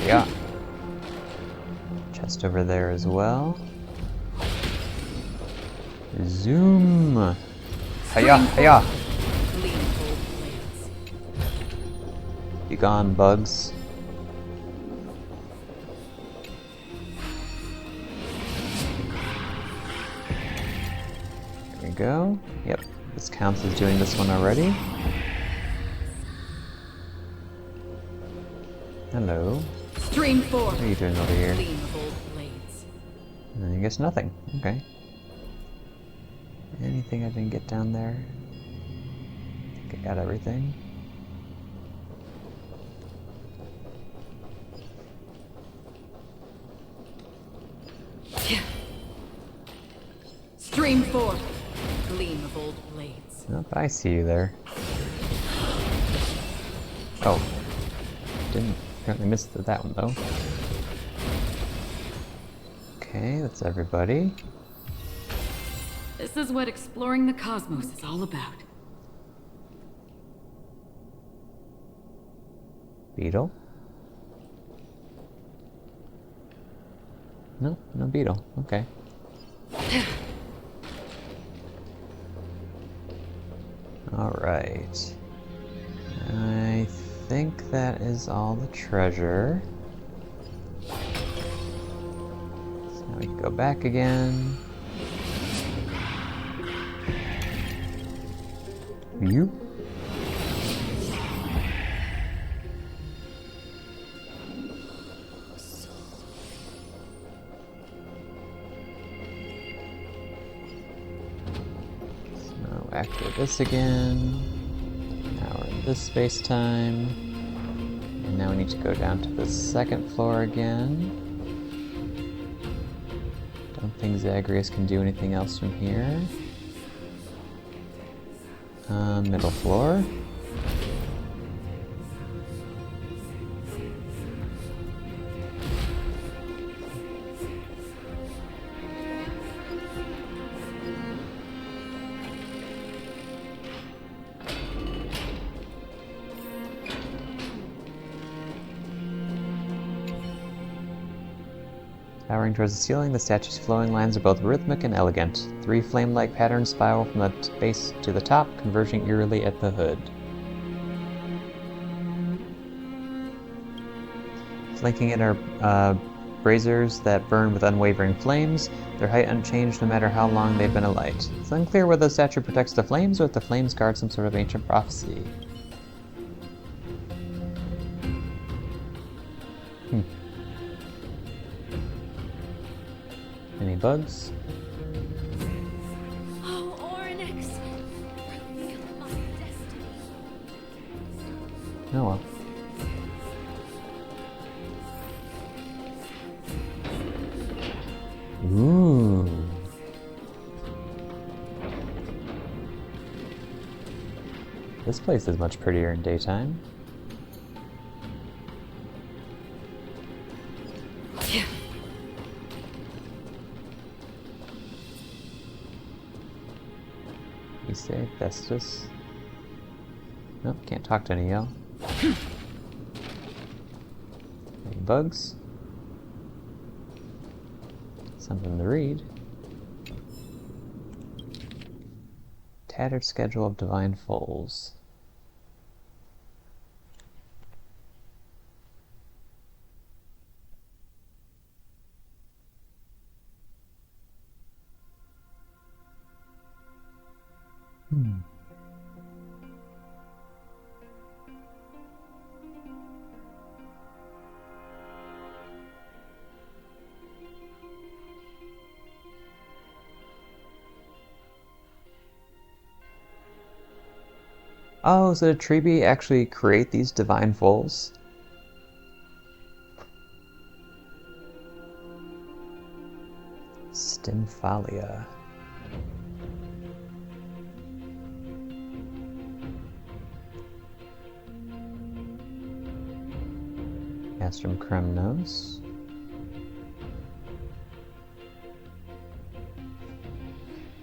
Yeah. Chest over there as well. Zoom! Hiya! Hiya! Be gone, bugs. There we go. Yep, this counts as doing this one already. Hello. Stream 4. What are you doing over here? Gleam of old blades. I guess nothing. Okay. Anything I didn't get down there? I think I got everything. Stream 4. Gleam of old blades. Nope, I see you there. Oh. Didn't apparently miss that one though. Okay, that's everybody. This is what exploring the cosmos is all about. Beetle? No, no beetle. Okay. Alright. I think that is all the treasure. So now we can go back again. You? So activate this again. Now we're in this space-time. And now we need to go down to the second floor again. Don't think Zagreus can do anything else from here. Middle floor. Towering towards the ceiling, the statue's flowing lines are both rhythmic and elegant. 3 flame-like patterns spiral from the base to the top, converging eerily at the hood. Flanking it are braziers that burn with unwavering flames, their height unchanged no matter how long they've been alight. It's unclear whether the statue protects the flames or if the flames guard some sort of ancient prophecy. Any bugs? Oh, Oryx. Reveal my destiny. Oh well. This place is much prettier in daytime. You say Festus? Nope, can't talk to any y'all. Any bugs? Something to read. Tattered schedule of divine foals. Oh, so did Tribi actually create these divine foals? Stymphalia. Castrum Kremnos.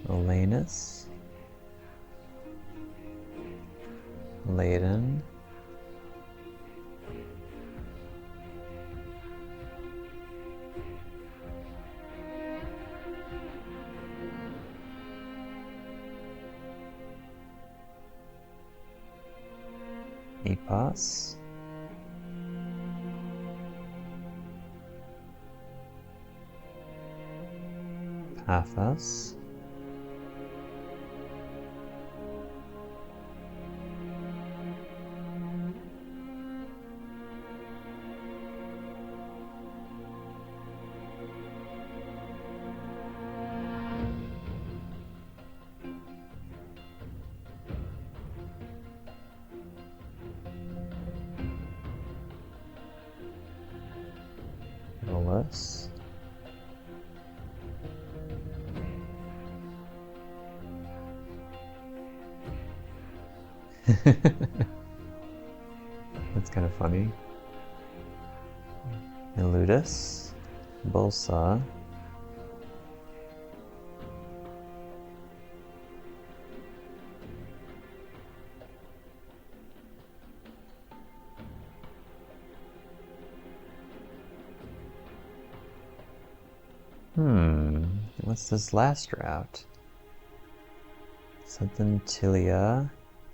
Olanus. Laden. Epos. Paphos. Olus. That's kind of funny. Eludus. Bulsa. What's this last route? Something Tilia.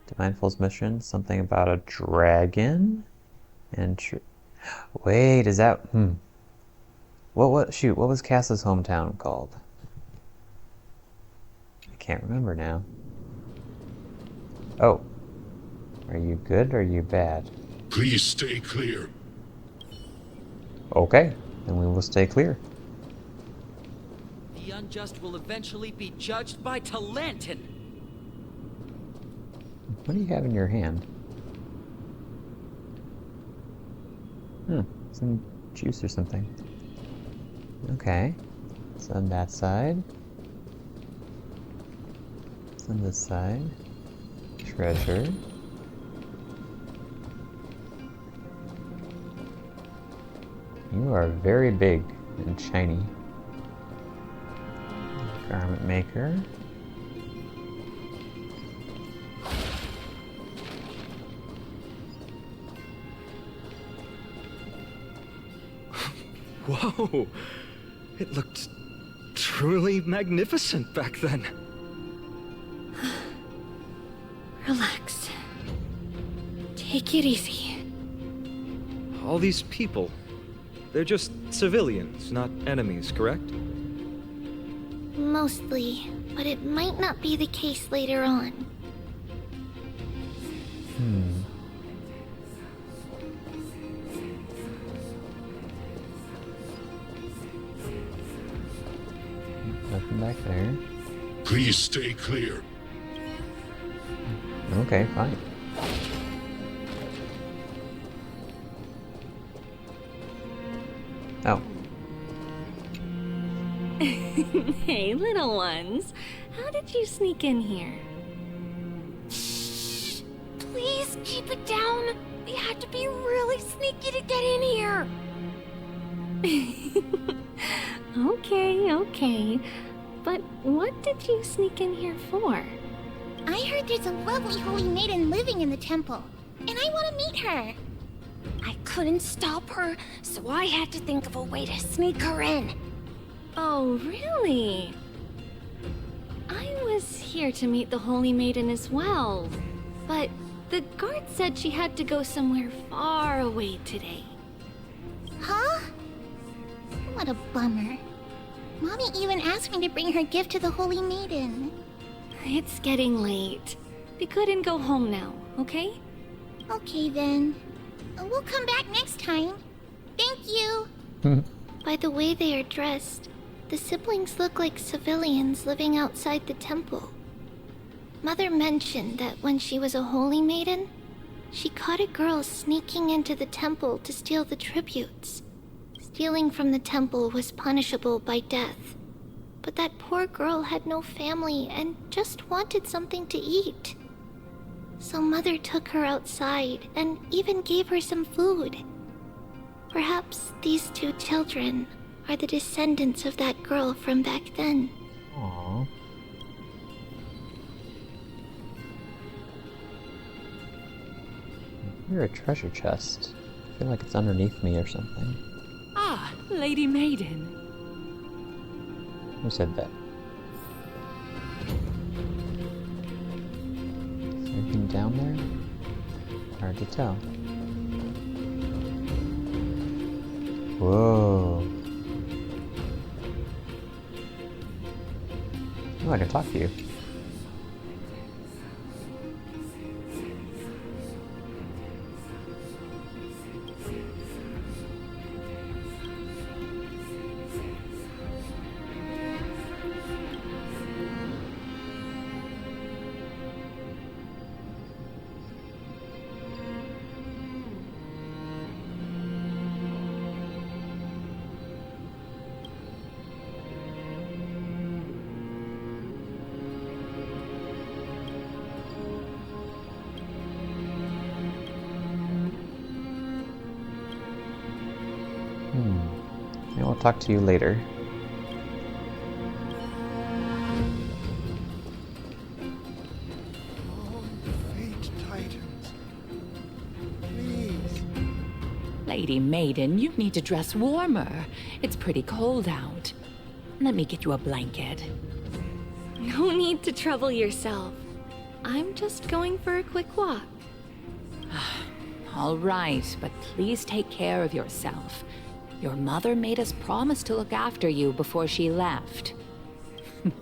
Divine Fool's mission. Something about a dragon. And wait, is that what was Cass's hometown called? I can't remember now. Oh. Are you good or are you bad? Please stay clear. Okay, then we will stay clear. The unjust will eventually be judged by Talantin. What do you have in your hand? Some juice or something. Okay. It's on that side. It's on this side. Treasure. You are very big and shiny. Garment maker. Whoa! It looked truly magnificent back then. Relax. Take it easy. All these people, they're just civilians, not enemies, correct? Mostly, but it might not be the case later on. Nothing back there. Please stay clear. Okay, fine. Oh. Hey, little ones. How did you sneak in here? keep it down. We had to be really sneaky to get in here. Okay. But what did you sneak in here for? I heard there's a lovely holy maiden living in the temple, and I want to meet her. I couldn't stop her, so I had to think of a way to sneak her in. Oh, really? I was here to meet the Holy Maiden as well, but the guard said she had to go somewhere far away today. Huh? What a bummer. Mommy even asked me to bring her gift to the Holy Maiden. It's getting late. We couldn't go home now, okay? Okay then. We'll come back next time. Thank you. By the way they are dressed, the siblings look like civilians living outside the temple. Mother mentioned that when she was a holy maiden, she caught a girl sneaking into the temple to steal the tributes. Stealing from the temple was punishable by death. But that poor girl had no family and just wanted something to eat. So Mother took her outside and even gave her some food. Perhaps these two children are the descendants of that girl from back then. Aww. I hear a treasure chest. I feel like it's underneath me or something. Ah, Lady Maiden. Who said that? Is there anything down there? Hard to tell. Whoa. Oh, I can talk to you. Maybe I'll talk to you later. Fate Titans. Please. Lady Maiden, you need to dress warmer. It's pretty cold out. Let me get you a blanket. No need to trouble yourself. I'm just going for a quick walk. All right, but please take care of yourself. Your mother made us promise to look after you before she left.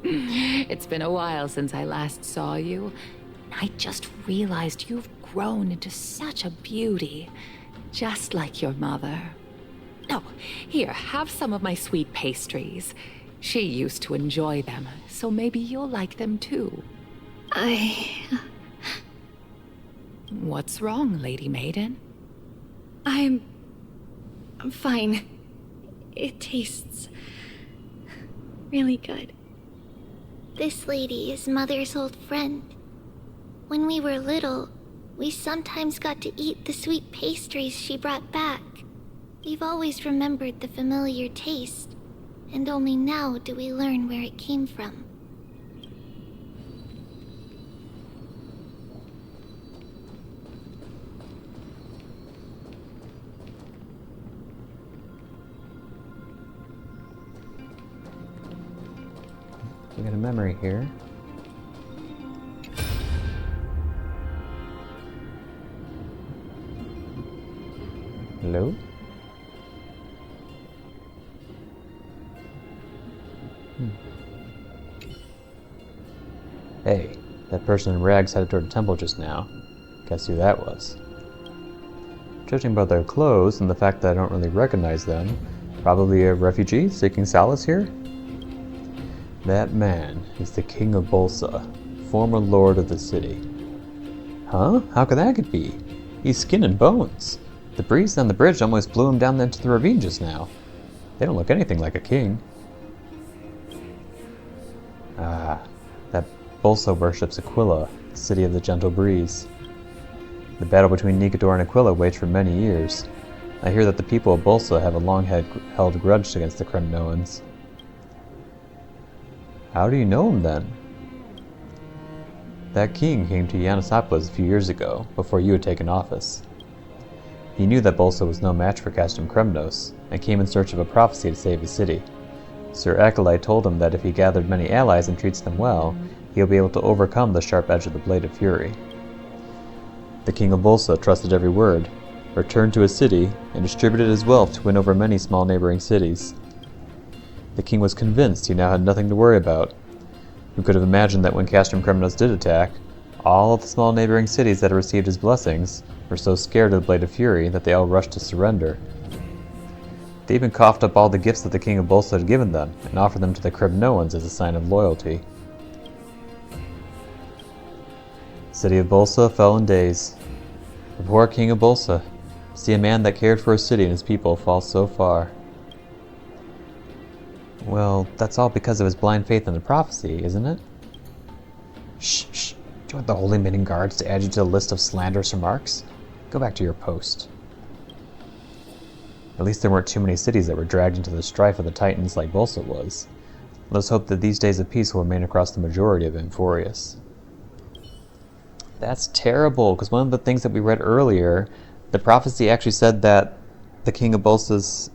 It's been a while since I last saw you. I just realized you've grown into such a beauty, just like your mother. Oh, here, have some of my sweet pastries. She used to enjoy them, so maybe you'll like them too. What's wrong, Lady Maiden? I'm fine. It tastes really good. This lady is Mother's old friend. When we were little, we sometimes got to eat the sweet pastries she brought back. We've always remembered the familiar taste, and only now do we learn where it came from. We got a memory here. Hello? Hey, that person in rags headed toward the temple just now. Guess who that was? Judging by their clothes and the fact that I don't really recognize them, probably a refugee seeking solace here? That man is the King of Bolsa, former lord of the city. Huh? How could that be? He's skin and bones. The breeze on the bridge almost blew him down into the ravine just now. They don't look anything like a king. Ah, that Bolsa worships Aquila, the city of the gentle breeze. The battle between Nicator and Aquila waged for many years. I hear that the people of Bolsa have a long-held grudge against the Kremnoans. How do you know him, then? That king came to Janusopolis a few years ago, before you had taken office. He knew that Bolsa was no match for Castrum Kremnos, and came in search of a prophecy to save his city. Sir Acolyte told him that if he gathered many allies and treats them well, he'll be able to overcome the sharp edge of the Blade of Fury. The king of Bolsa trusted every word, returned to his city, and distributed his wealth to win over many small neighboring cities. The king was convinced he now had nothing to worry about. Who could have imagined that when Castrum Kremnos did attack, all of the small neighboring cities that had received his blessings were so scared of the Blade of Fury that they all rushed to surrender. They even coughed up all the gifts that the king of Bolsa had given them, and offered them to the Kremnoans as a sign of loyalty. The city of Bolsa fell in days. The poor king of Bolsa, to see a man that cared for his city and his people fall so far. Well, that's all because of his blind faith in the prophecy, isn't it? Shh, shh. Do you want the Holy Maiden Guards to add you to the list of slanderous remarks? Go back to your post. At least there weren't too many cities that were dragged into the strife of the Titans like Bolsa was. Let us hope that these days of peace will remain across the majority of Amphoreus. That's terrible, because one of the things that we read earlier, the prophecy actually said that the king of Bolsa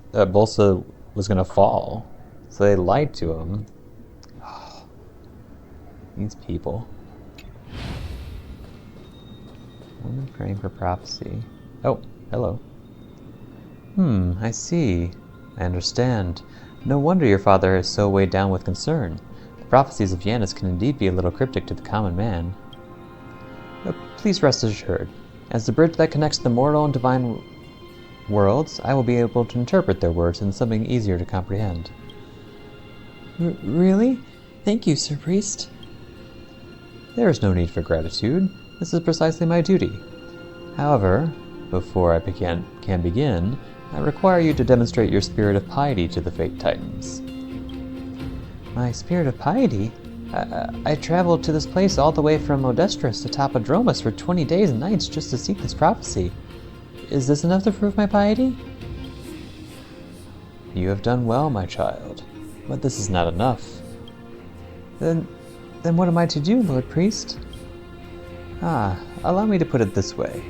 was going to fall. So they lied to him. Oh, these people. Woman praying for prophecy. Oh, hello. I see. I understand. No wonder your father is so weighed down with concern. The prophecies of Janus can indeed be a little cryptic to the common man. Please rest assured. As the bridge that connects the mortal and divine worlds, I will be able to interpret their words into something easier to comprehend. Really? Thank you, Sir Priest. There is no need for gratitude. This is precisely my duty. However, before I can begin, I require you to demonstrate your spirit of piety to the Fate Titans. My spirit of piety? I traveled to this place all the way from Odestris to Topodromus for 20 days and nights just to seek this prophecy. Is this enough to prove my piety? You have done well, my child, but this is not enough. Then what am I to do, Lord Priest? Allow me to put it this way.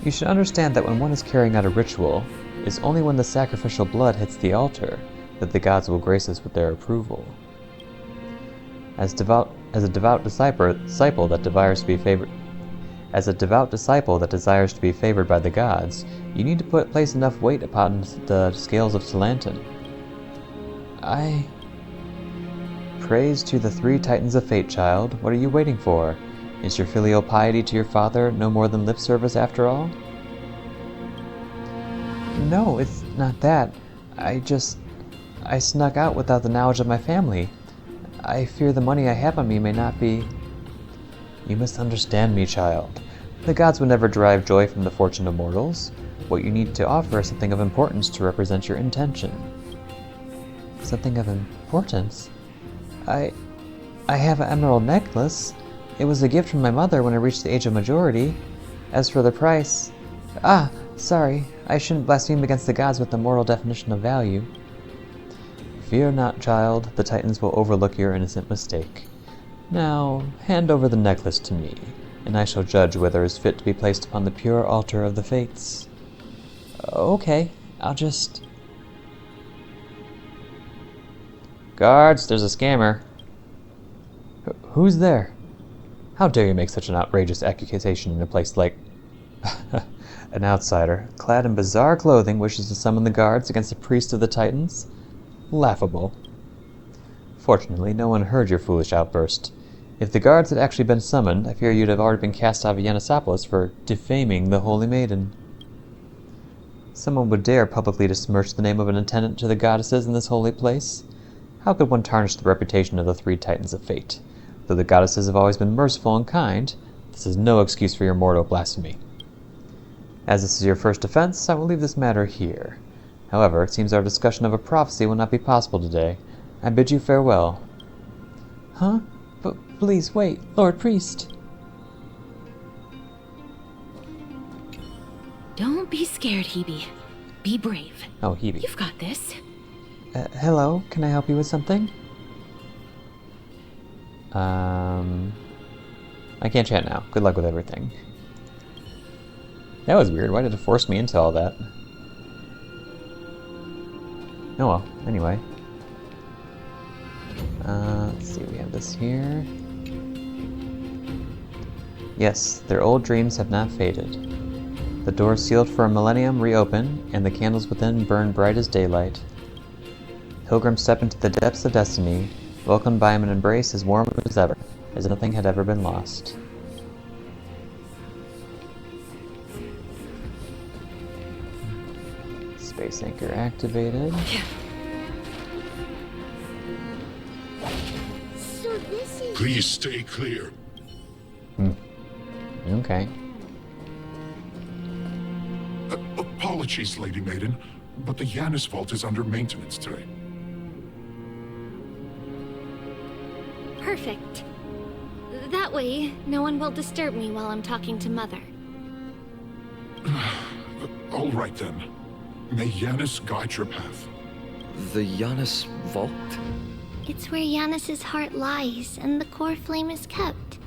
You should understand that when one is carrying out a ritual, it's only when the sacrificial blood hits the altar that the gods will grace us with their approval. As a devout disciple that desires to be favored by the gods, you need to place enough weight upon the scales of Salantin. Praise to the 3 Titans of Fate, child. What are you waiting for? Is your filial piety to your father no more than lip service after all? No, it's not that. I snuck out without the knowledge of my family. I fear the money I have on me may not be... You misunderstand me, child. The gods would never derive joy from the fortune of mortals. What you need to offer is something of importance to represent your intention. Something of importance? I have an emerald necklace. It was a gift from my mother when I reached the age of majority. As for the price... sorry. I shouldn't blaspheme against the gods with the mortal definition of value. Fear not, child. The Titans will overlook your innocent mistake. Now, hand over the necklace to me, and I shall judge whether it is fit to be placed upon the pure altar of the Fates. Okay, I'll just... Guards, there's a scammer. Who's there? How dare you make such an outrageous accusation in a place like... An outsider, clad in bizarre clothing, wishes to summon the guards against a priest of the Titans? Laughable. Fortunately, no one heard your foolish outburst. If the guards had actually been summoned, I fear you'd have already been cast out of Janusopolis for defaming the Holy Maiden. Someone would dare publicly besmirch the name of an attendant to the goddesses in this holy place? How could one tarnish the reputation of the 3 Titans of Fate? Though the goddesses have always been merciful and kind, this is no excuse for your mortal blasphemy. As this is your first offense, I will leave this matter here. However, it seems our discussion of a prophecy will not be possible today. I bid you farewell. Huh? But please wait, Lord Priest. Don't be scared, Hebe. Be brave. Oh, Hebe. You've got this. Hello, can I help you with something? I can't chat now. Good luck with everything. That was weird. Why did it force me into all that? Oh well, anyway. Let's see, we have this here. Yes, their old dreams have not faded. The doors sealed for a millennium reopen, and the candles within burn bright as daylight. Pilgrims step into the depths of destiny, welcomed by an embrace as warm as ever, as if nothing had ever been lost. Space anchor activated. So this is... Please stay clear. Okay. Apologies, Lady Maiden, but the Janus vault is under maintenance today. Perfect. That way, no one will disturb me while I'm talking to Mother. All right then. May Janus guide your path. The Janus vault? It's where Janus's heart lies, and the core flame is kept.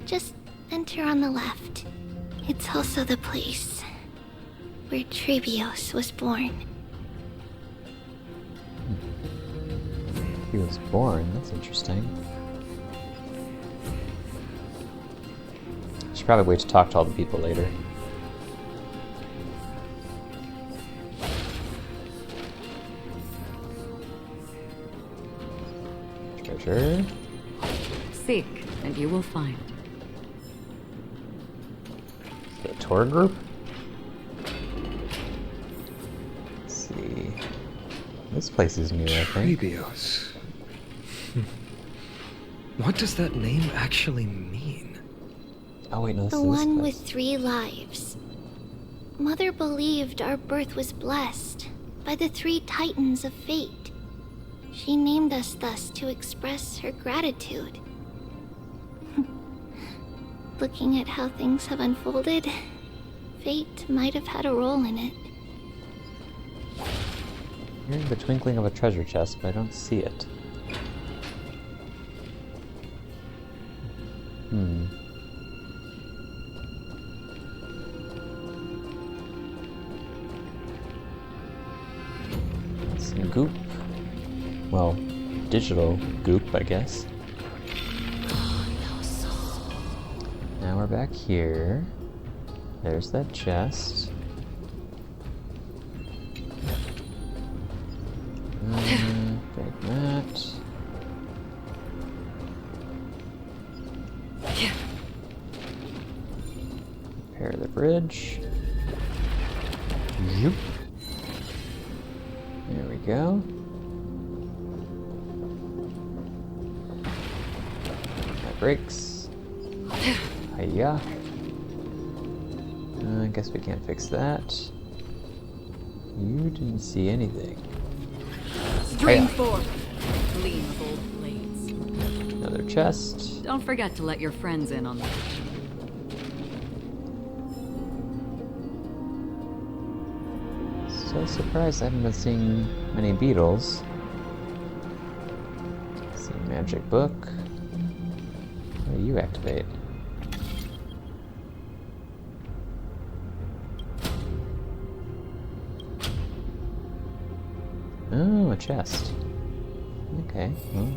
Just enter on the left. It's also the place where Tribios was born. He was born. That's interesting. Should probably wait to talk to all the people later. Treasure. Seek, and you will find. The tour group? Let's see. This place is new, I think. Tribios. What does that name actually mean? Oh wait, no, this The is this one place. with 3 lives. Mother believed our birth was blessed by the 3 titans of fate. She named us thus to express her gratitude. Looking at how things have unfolded, fate might have had a role in it. Hearing the twinkling of a treasure chest, but I don't see it. Some goop. Well, digital goop, I guess. Now we're back here. There's that chest. Break that. Repair the bridge. Zoop. There we go. That breaks. Hiya. I guess we can't fix that. You didn't see anything. Stream forth, gleam of old blades. Another chest. Don't forget to let your friends in on that. So surprised I haven't been seeing many beetles. Let's see, magic book. How do you activate? Oh, a chest. Okay, well,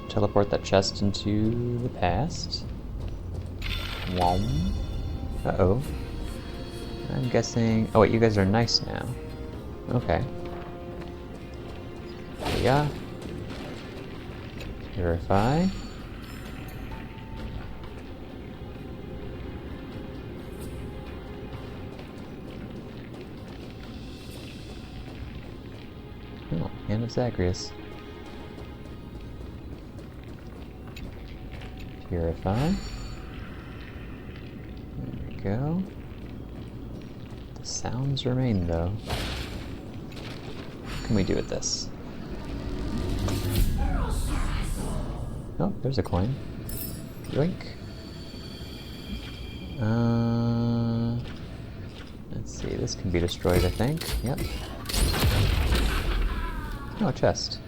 teleport that chest into the past. Wom. Uh-oh. I'm guessing... Oh wait, you guys are nice now. Okay. Yeah. Purify. Oh, Hand of Zagreus. Purify. There we go. The sounds remain though. What can we do with this? Oh, there's a coin. Yoink. Let's see, this can be destroyed, I think. Yep. Oh, a chest.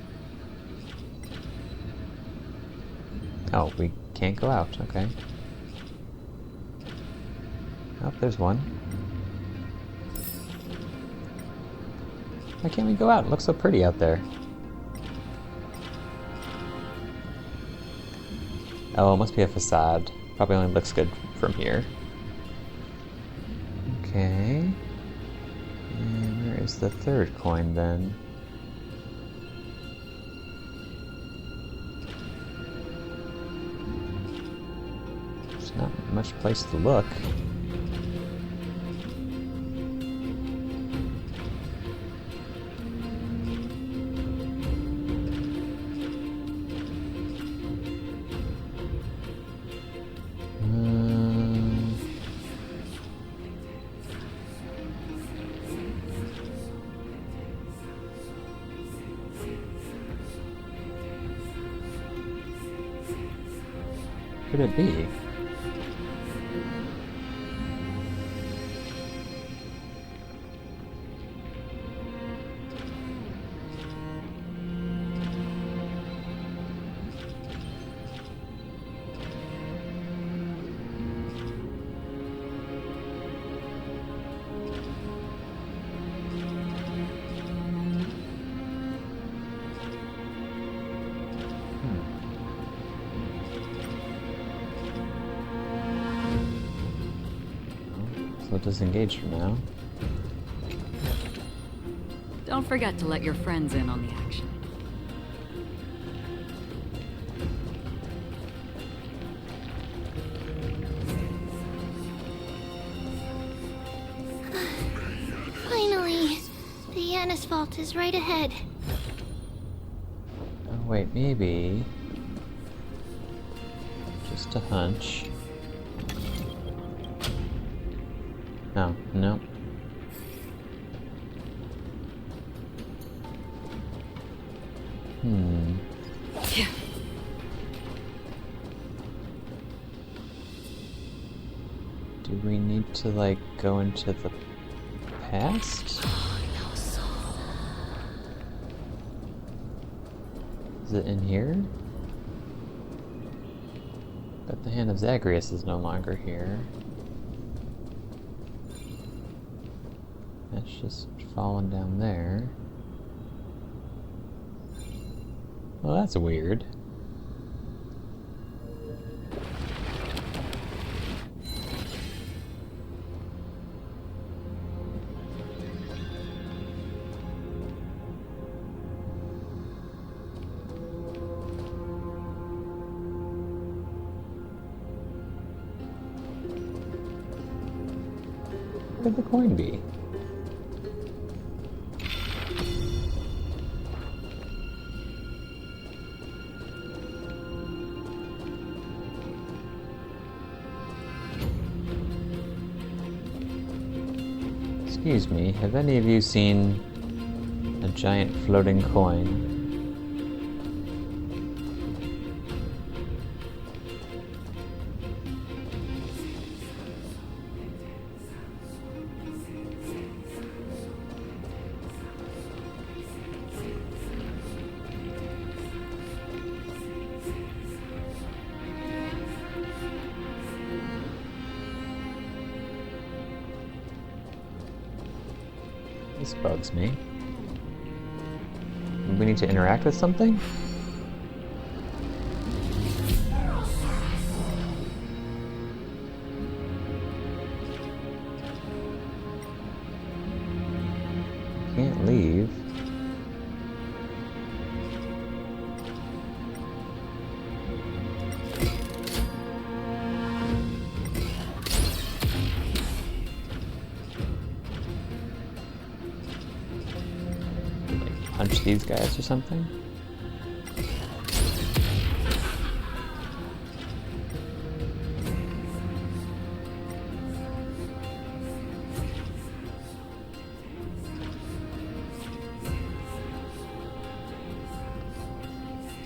Oh, we can't go out. Okay. Oh, there's one. Why can't we go out? It looks so pretty out there. Oh, it must be a facade. Probably only looks good from here. Okay. And where is the third coin then? There's not much place to look. Could it be? So disengage for now. Don't forget to let your friends in on the action. Finally! The Janus Vault is right ahead. Oh wait, maybe... just a hunch. Oh, no. Do we need to, like, go into the past? Is it in here? But the Hand of Zagreus is no longer here. That's just fallen down there. Well, that's weird. Where could the coin be? Excuse me, have any of you seen a giant floating coin? This bugs me. We need to interact with something? Can't leave. Punch these guys or something?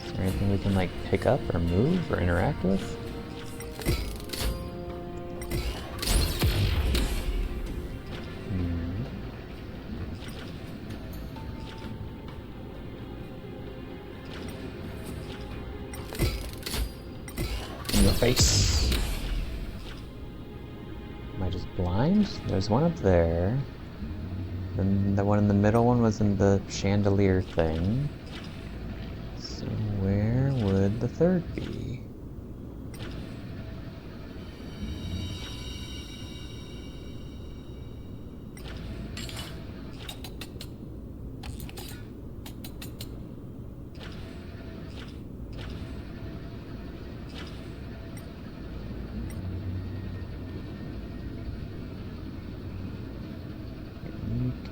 Is there anything we can like pick up or move or interact with? Hmm. face. Am I just blind? There's one up there. Then the one in the middle one was in the chandelier thing. So where would the third be?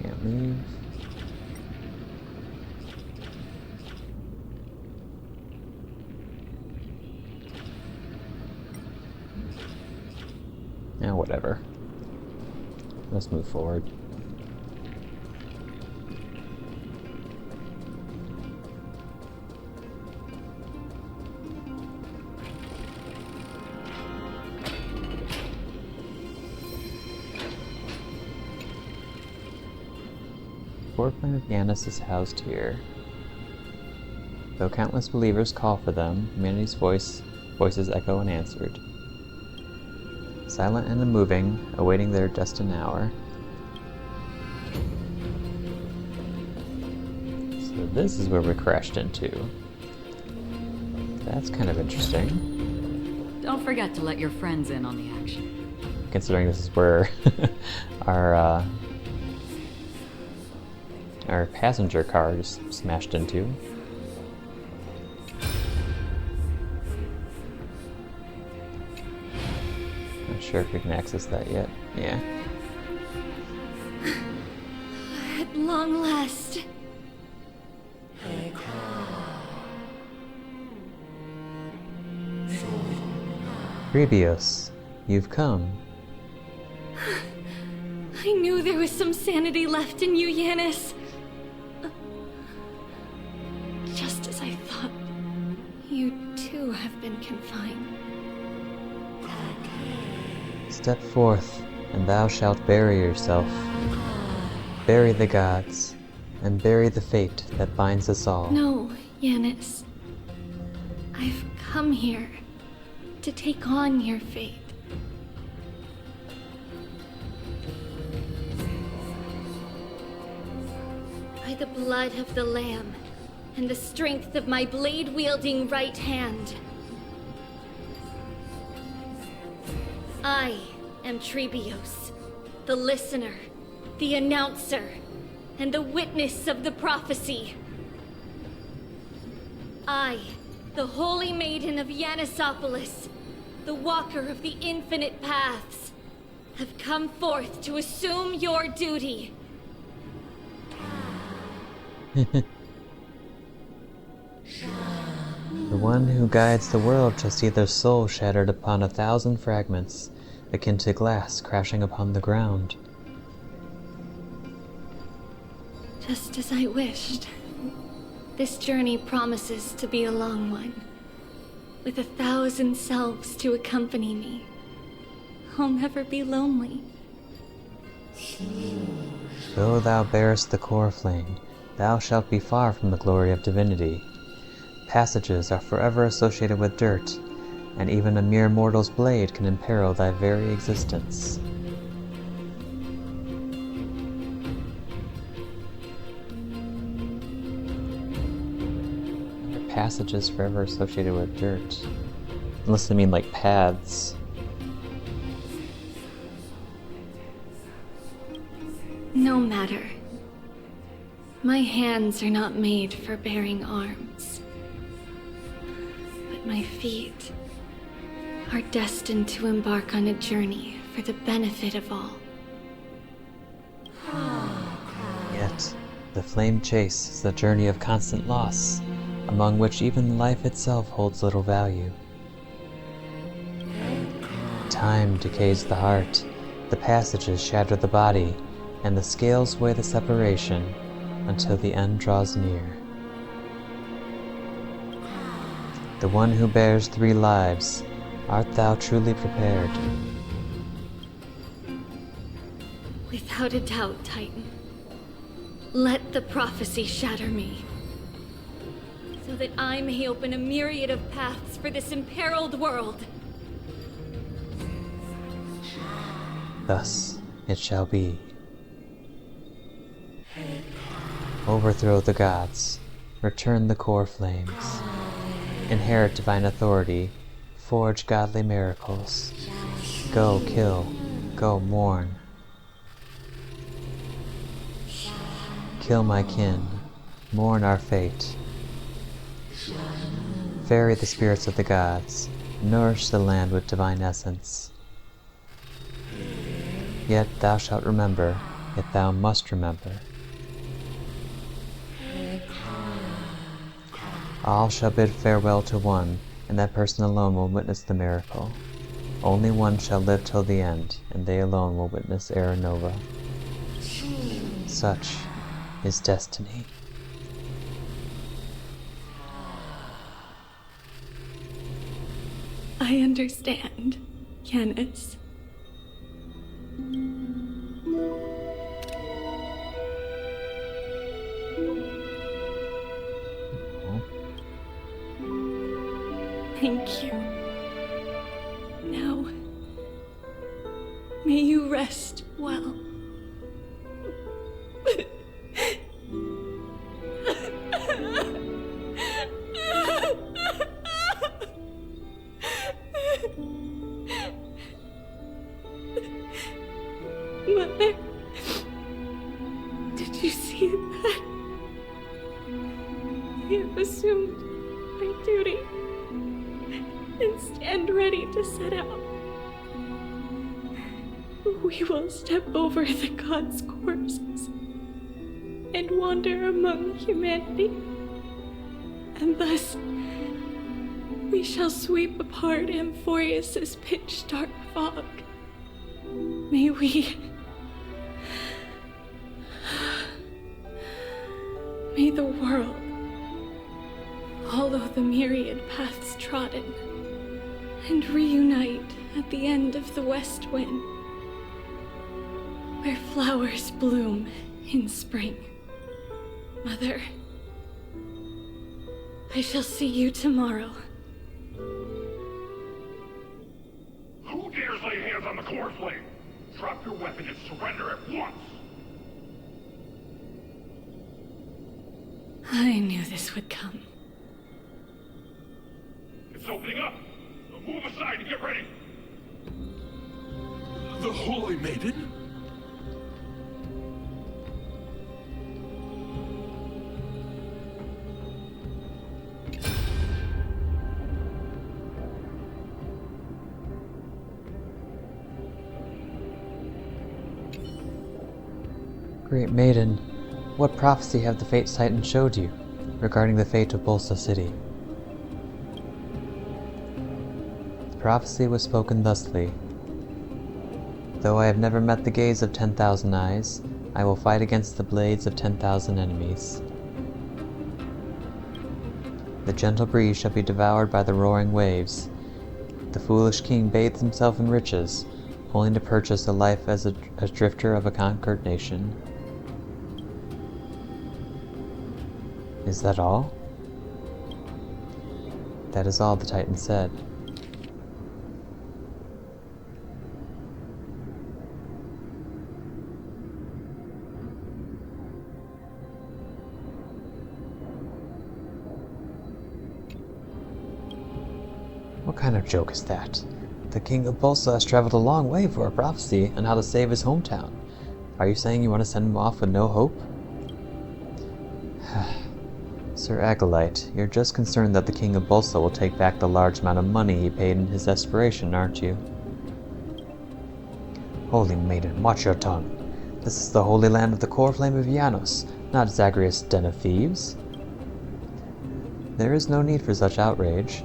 Can't leave. Yeah, whatever. Let's move forward. Foreplane of Janus is housed here. Though countless believers call for them, humanity's voices echo unanswered. Silent and unmoving, awaiting their destined hour. So this is where we crashed into. That's kind of interesting. Don't forget to let your friends in on the action. Considering this is where our passenger car just smashed into. Not sure if we can access that yet. Yeah. At long last. Tribios, you've come. I knew there was some sanity left in you, Janus. Just as I thought, you too have been confined. Step forth, and thou shalt bury yourself. Bury the gods, and bury the fate that binds us all. No, Janus. I've come here to take on your fate. By the blood of the Lamb, and the strength of my blade-wielding right hand, I am Tribios, the listener, the announcer, and the witness of the prophecy. I, the Holy Maiden of Janusopolis, the walker of the infinite paths, have come forth to assume your duty. The one who guides the world shall see their soul shattered upon 1,000 fragments, akin to glass crashing upon the ground. Just as I wished. This journey promises to be a long one, with 1,000 selves to accompany me. I'll never be lonely. Though thou bearest the core flame, thou shalt be far from the glory of divinity. Passages are forever associated with dirt, and even a mere mortal's blade can imperil thy very existence. Passages forever associated with dirt. Unless they mean like paths. No matter. My hands are not made for bearing arms. But my feet are destined to embark on a journey for the benefit of all. Yet, the flame chase is a journey of constant loss, among which even life itself holds little value. Time decays the heart, the passages shatter the body, and the scales weigh the separation until the end draws near. The one who bears 3 lives, art thou truly prepared? Without a doubt, Titan. Let the prophecy shatter me, so that I may open a myriad of paths for this imperiled world. Thus it shall be. Overthrow the gods, return the core flames, inherit divine authority, forge godly miracles. Go kill, go mourn. Kill my kin, mourn our fate. Ferry the spirits of the gods, nourish the land with divine essence. Yet thou shalt remember, yet thou must remember. All shall bid farewell to one, and that person alone will witness the miracle. Only one shall live till the end, and they alone will witness Era Nova. Such is destiny. I understand, Janus. Thank you. Now, may you rest well. Mother, did you see that? I have assumed my duty and stand ready to set out. We will step over the gods' corpses and wander among humanity, and thus we shall sweep apart Amphoreus' pitch-dark fog. May the world follow the myriad paths trodden and reunite at the end of the west wind, where flowers bloom in spring. Mother, I shall see you tomorrow. Who dares lay hands on the core flame? Drop your weapon and surrender at once! I knew this would come. It's opening up! Now move aside and get ready! The Holy Maiden? Great Maiden, what prophecy have the Fate Titan showed you regarding the fate of Bolsa City? The prophecy was spoken thusly. Though I have never met the gaze of 10,000 eyes, I will fight against the blades of 10,000 enemies. The gentle breeze shall be devoured by the roaring waves. The foolish king bathes himself in riches, only to purchase a life as a drifter of a conquered nation. Is that all? That is all the Titan said. What kind of joke is that? The king of Bolsa has traveled a long way for a prophecy on how to save his hometown. Are you saying you want to send him off with no hope? Sir Acolyte, you're just concerned that the king of Bolsa will take back the large amount of money he paid in his desperation, aren't you? Holy Maiden, watch your tongue. This is the holy land of the core flame of Janos, not Zagreus' den of thieves. There is no need for such outrage.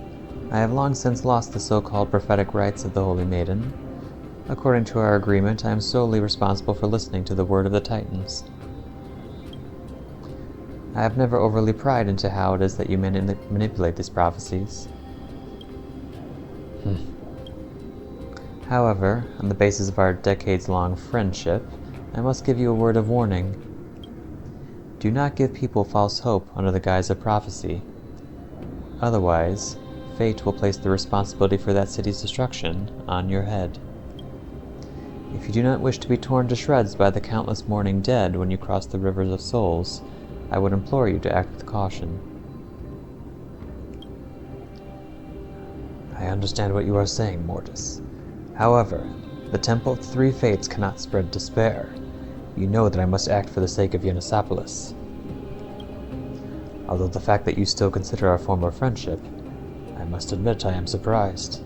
I have long since lost the so-called prophetic rights of the Holy Maiden. According to our agreement, I am solely responsible for listening to the word of the Titans. I have never overly pried into how it is that you manipulate these prophecies. However, on the basis of our decades-long friendship, I must give you a word of warning. Do not give people false hope under the guise of prophecy. Otherwise, fate will place the responsibility for that city's destruction on your head. If you do not wish to be torn to shreds by the countless mourning dead when you cross the rivers of souls, I would implore you to act with caution. I understand what you are saying, Mortis. However, the Temple of the Three Fates cannot spread despair. You know that I must act for the sake of Janusopolis. Although the fact that you still consider our former friendship, I must admit I am surprised.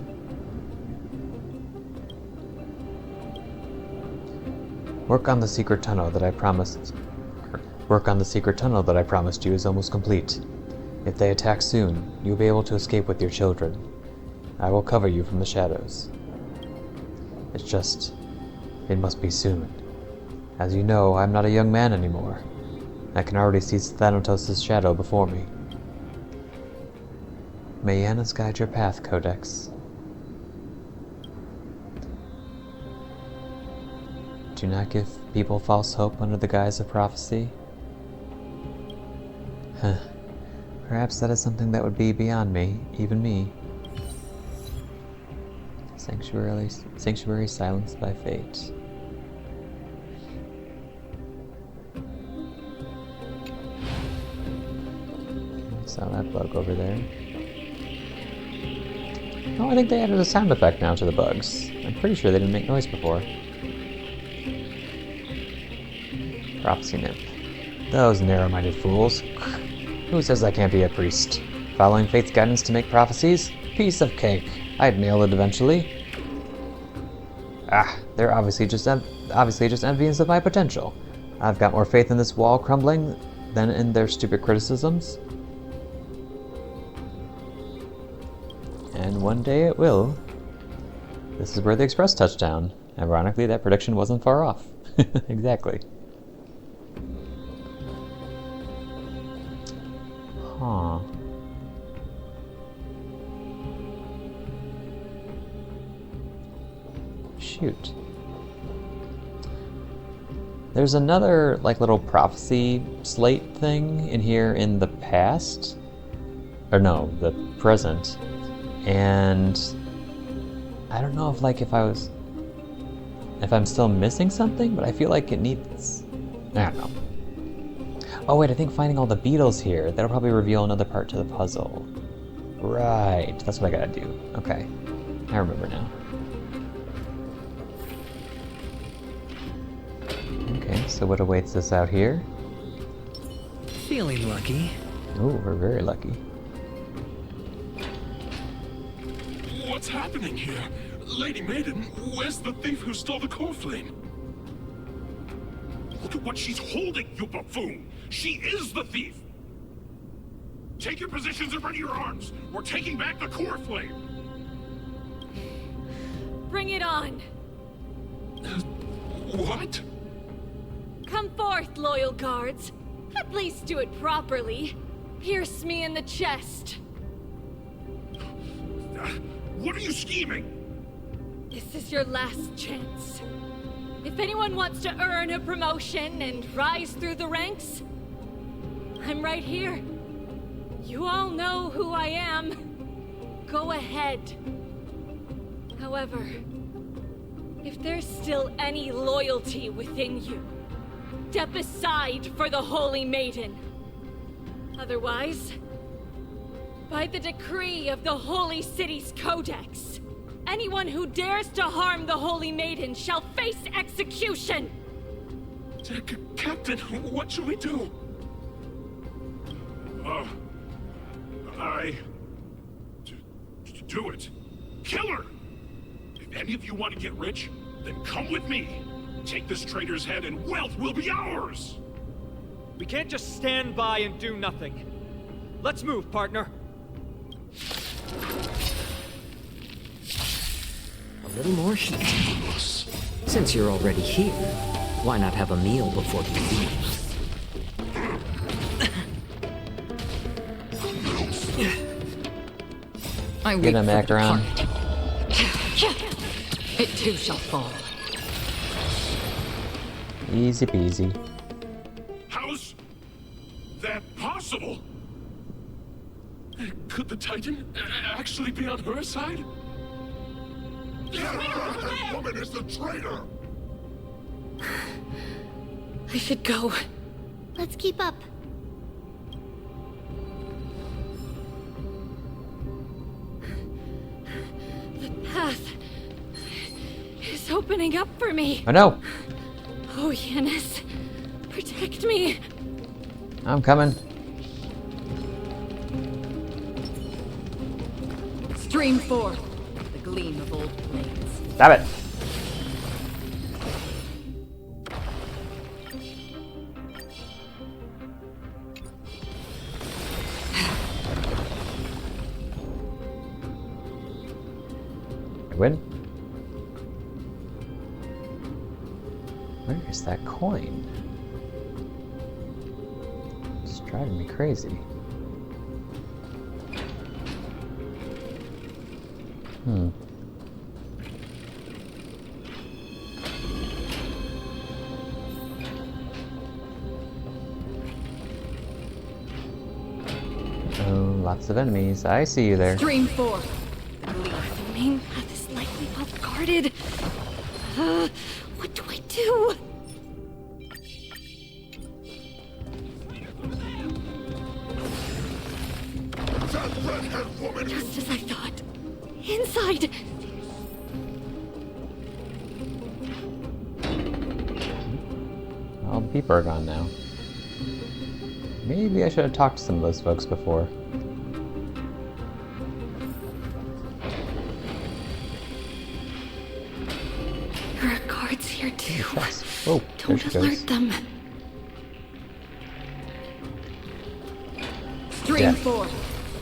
Work on the secret tunnel that I promised you is almost complete. If they attack soon, you'll be able to escape with your children. I will cover you from the shadows. It's just, it must be soon. As you know, I'm not a young man anymore. I can already see Thanatos' shadow before me. May Janus guide your path, Codex. Do not give people false hope under the guise of prophecy. Huh. Perhaps that is something that would be beyond me, even me. Sanctuary silenced by fate. Saw that bug over there. Oh, I think they added a sound effect now to the bugs. I'm pretty sure they didn't make noise before. Prophecy nymph. Those narrow-minded fools. Who says I can't be a priest? Following fate's guidance to make prophecies? Piece of cake. I'd nail it eventually. Ah, they're obviously just envious of my potential. I've got more faith in this wall crumbling than in their stupid criticisms. And one day it will. This is where the Express touched down. Ironically, that prediction wasn't far off. Exactly. Huh. Shoot. There's another, like, little prophecy slate thing in here in the past. Or no, the present. And I don't know if I'm still missing something, but I feel like it needs, I don't know. Oh wait, I think finding all the beetles here, that'll probably reveal another part to the puzzle. Right, that's what I gotta do. Okay, I remember now. Okay, so what awaits us out here? Feeling lucky. Ooh, we're very lucky. What's happening here? Lady Maiden, where's the thief who stole the core flame? Look at what she's holding, you buffoon! She is the thief! Take your positions and ready your arms! We're taking back the core flame! Bring it on! What? Come forth, loyal guards. At least do it properly. Pierce me in the chest. What are you scheming? This is your last chance. If anyone wants to earn a promotion and rise through the ranks, I'm right here. You all know who I am. Go ahead. However, if there's still any loyalty within you, step aside for the Holy Maiden. Otherwise, by the decree of the Holy City's Codex, anyone who dares to harm the Holy Maiden shall face execution! Captain, what should we do? Do it. Kill her! If any of you want to get rich, then come with me. Take this traitor's head and wealth will be ours! We can't just stand by and do nothing. Let's move, partner. A little more heat. Since you're already here, why not have a meal before you leave? I Get him back around. It too shall fall. Easy peasy. How's that possible? Could the Titan actually be on her side? That woman is the traitor! I should go. Let's keep up. The path is opening up for me. Oh no! Oh, Janus, protect me. I'm coming. Stream 4. The gleam of old blades. Stop it! I win. Where is that coin? It's driving me crazy. Oh, lots of enemies. I see you there. Stream 4. The main path is likely well guarded. What do I do? That redhead woman! Just as I thought. Inside! All the people are gone now. Maybe I should have talked to some of those folks before. There are guards here too. Oh, there she Don't goes. alert them. Stream Death. 4.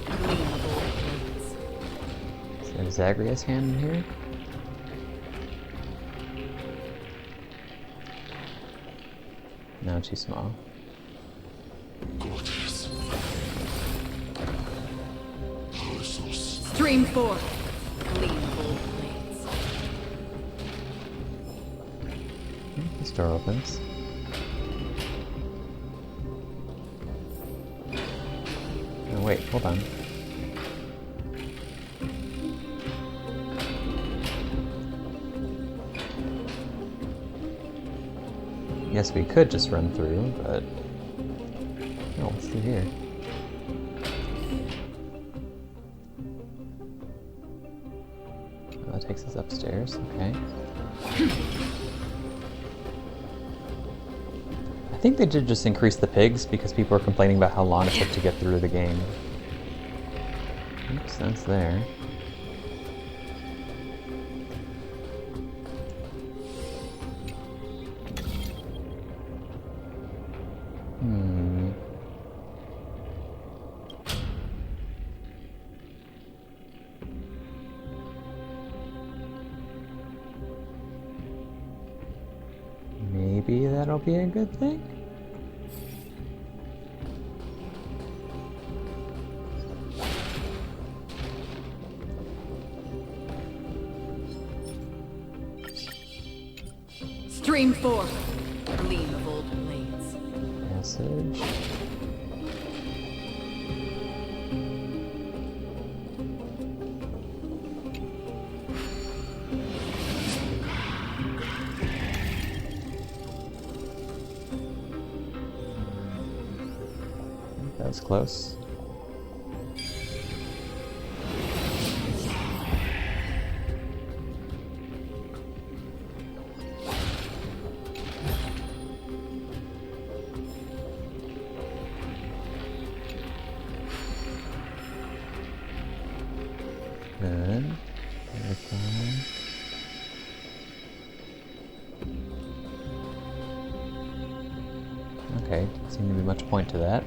Gleam of old blades. Is there Zagreus hand in here? No, too small. Stream 4. Gleam of old blades. This door opens. Oh wait, hold on. Yes, we could just run through, but... Oh, what's through here? Oh, that takes us upstairs, okay. I think they did just increase the pigs because people are complaining about how long it took to get through the game. Makes sense there. Maybe that'll be a good thing? Stream 4. Gleam of old blades. Passage. That was close. Good. Verify. Okay, doesn't seem to be much point to that.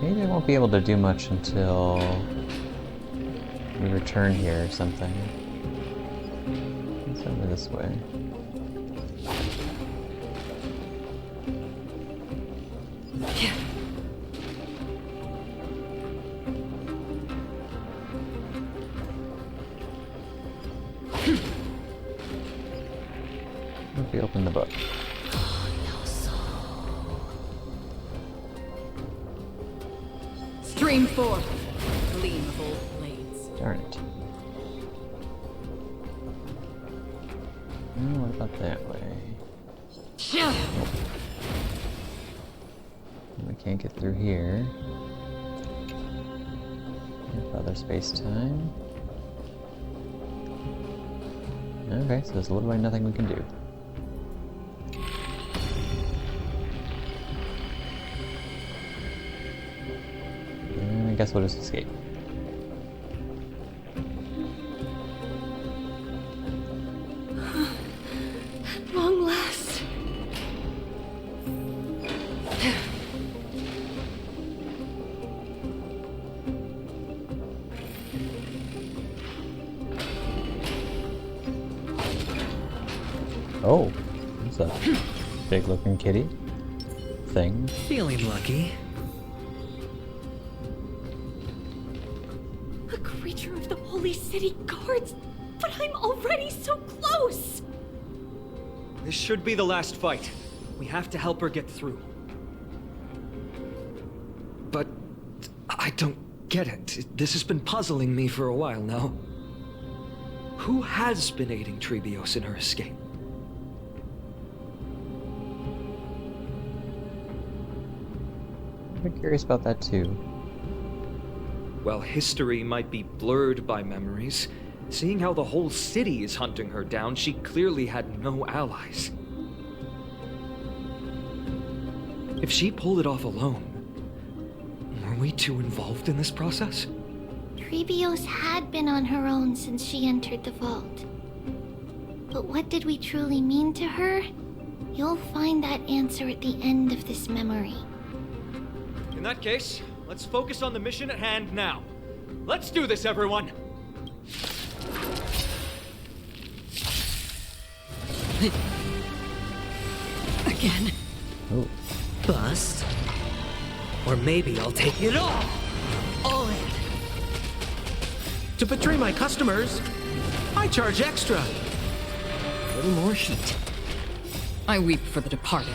Maybe I won't be able to do much until we return here or something. It's over this way. Maybe open the book. Stream forth. Gleam of old blades. Darn it. What about that way? Oh. We can't get through here. Other space-time. Okay, so there's literally nothing we can do. And I guess we'll just escape. At long last. Oh, that's a big-looking kitty thing. Feeling lucky. A creature of the Holy City Guards, but I'm already so close! This should be the last fight. We have to help her get through. But I don't get it. This has been puzzling me for a while now. Who has been aiding Tribios in her escape? I'm curious about that too. Well, history might be blurred by memories. Seeing how the whole city is hunting her down, she clearly had no allies. If she pulled it off alone, were we too involved in this process? Tribios had been on her own since she entered the vault. But what did we truly mean to her? You'll find that answer at the end of this memory. In that case, let's focus on the mission at hand now. Let's do this, everyone! Again. Oh. Bust. Or maybe I'll take it all. All in. To betray my customers, I charge extra. A little more heat. I weep for the departed.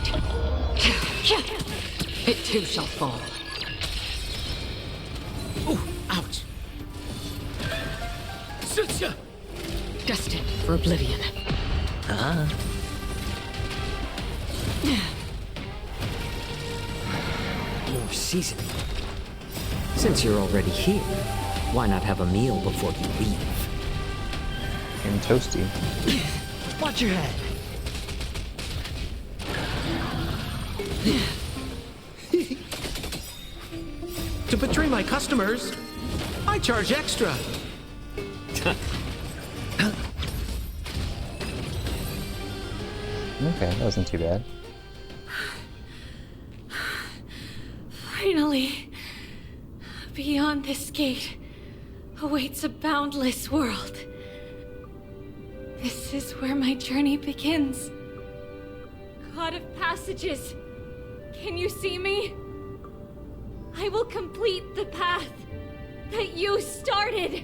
It too shall fall. Ooh, ouch. Sucha! Destined for oblivion. More seasoning. Since you're already here, why not have a meal before you leave? And toasty. Watch your head. To betray my customers, I charge extra. Okay, that wasn't too bad. Finally, beyond this gate awaits a boundless world. This is where my journey begins. God of Passages, can you see me? I will complete the path that you started.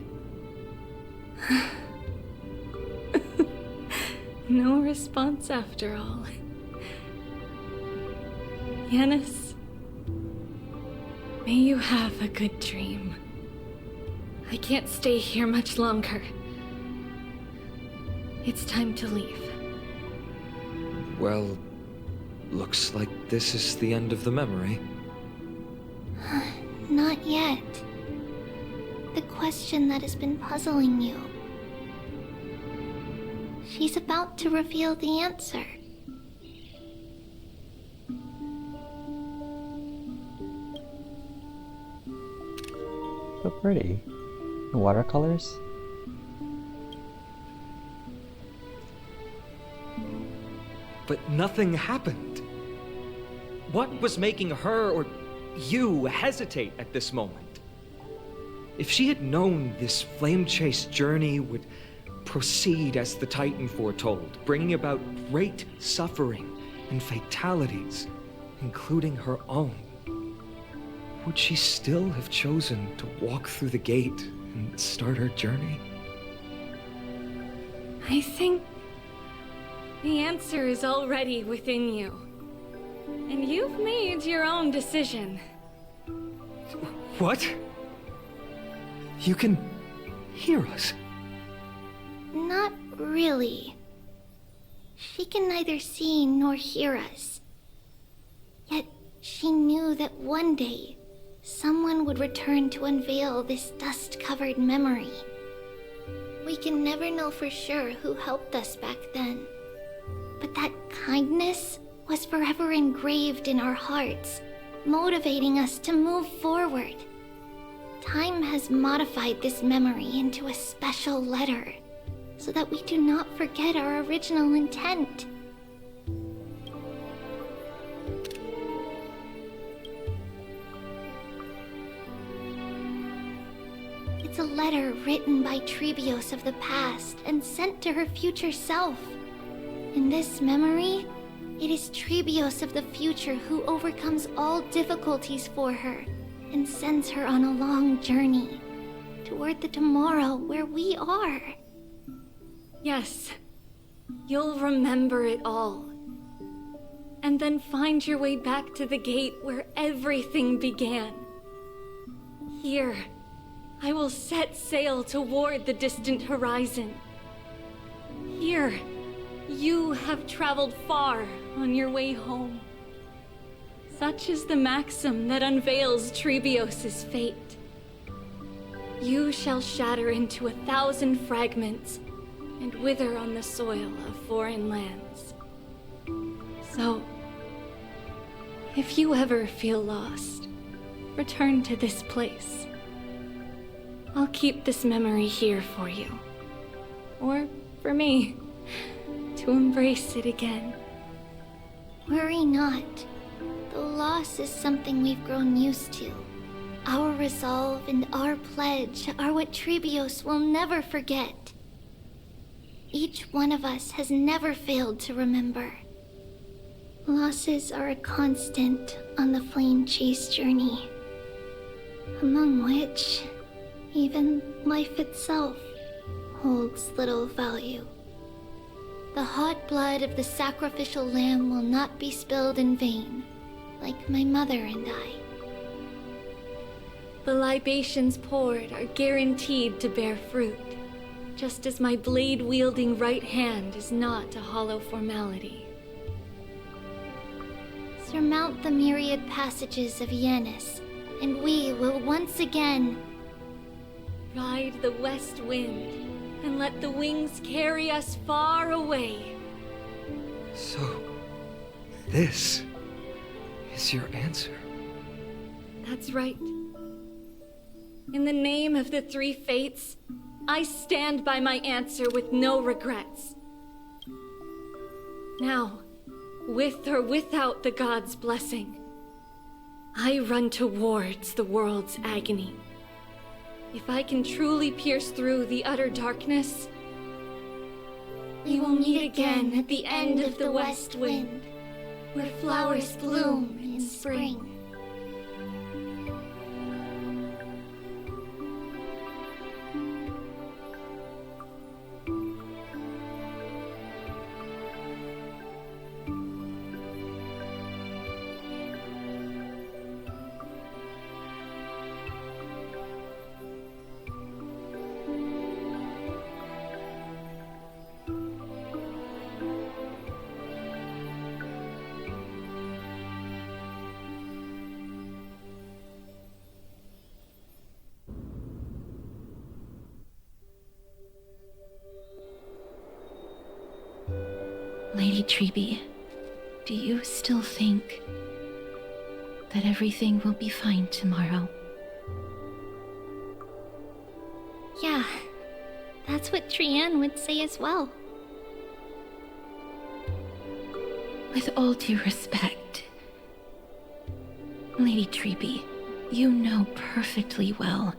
No response after all. Janus, may you have a good dream. I can't stay here much longer. It's time to leave. Well, looks like this is the end of the memory. Not yet. The question that has been puzzling you. She's about to reveal the answer. So pretty. Watercolors? But nothing happened. What was making her or you hesitate at this moment? If she had known this flame chase journey would proceed as the Titan foretold, bringing about great suffering and fatalities, including her own, would she still have chosen to walk through the gate and start her journey? I think the answer is already within you. And you've made your own decision. What? You can hear us? Not really. She can neither see nor hear us. Yet she knew that one day, someone would return to unveil this dust-covered memory. We can never know for sure who helped us back then. But that kindness was forever engraved in our hearts, motivating us to move forward. Time has modified this memory into a special letter, so that we do not forget our original intent. It's a letter written by Tribios of the past and sent to her future self. In this memory, it is Tribios of the future who overcomes all difficulties for her and sends her on a long journey toward the tomorrow where we are. Yes, you'll remember it all. And then find your way back to the gate where everything began. Here, I will set sail toward the distant horizon. Here, you have traveled far on your way home. Such is the maxim that unveils Tribios' fate. You shall shatter into 1,000 fragments and wither on the soil of foreign lands. So, if you ever feel lost, return to this place. I'll keep this memory here for you. Or for me, to embrace it again. Worry not. The loss is something we've grown used to. Our resolve and our pledge are what Tribios will never forget. Each one of us has never failed to remember. Losses are a constant on the flame chase journey, among which even life itself holds little value. The hot blood of the sacrificial lamb will not be spilled in vain, like my mother and I. The libations poured are guaranteed to bear fruit, just as my blade-wielding right hand is not a hollow formality. Surmount the myriad passages of Janus, and we will once again ride the west wind and let the wings carry us far away. So, this is your answer? That's right. In the name of the three fates, I stand by my answer with no regrets. Now, with or without the gods' blessing, I run towards the world's agony. If I can truly pierce through the utter darkness, we will meet again at the end of the west wind, where flowers bloom in spring. Lady Tribi, do you still think that everything will be fine tomorrow? Yeah, that's what Trianne would say as well. With all due respect, Lady Tribi, you know perfectly well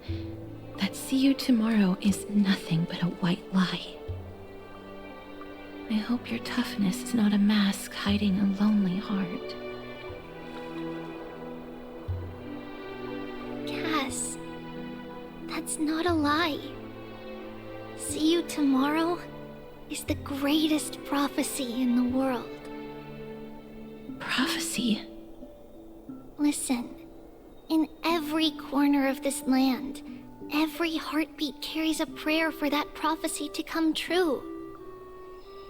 that see you tomorrow is nothing but a white lie. I hope your toughness is not a mask hiding a lonely heart. Cass, that's not a lie. See you tomorrow is the greatest prophecy in the world. Prophecy? Listen, In every corner of this land, every heartbeat carries a prayer for that prophecy to come true.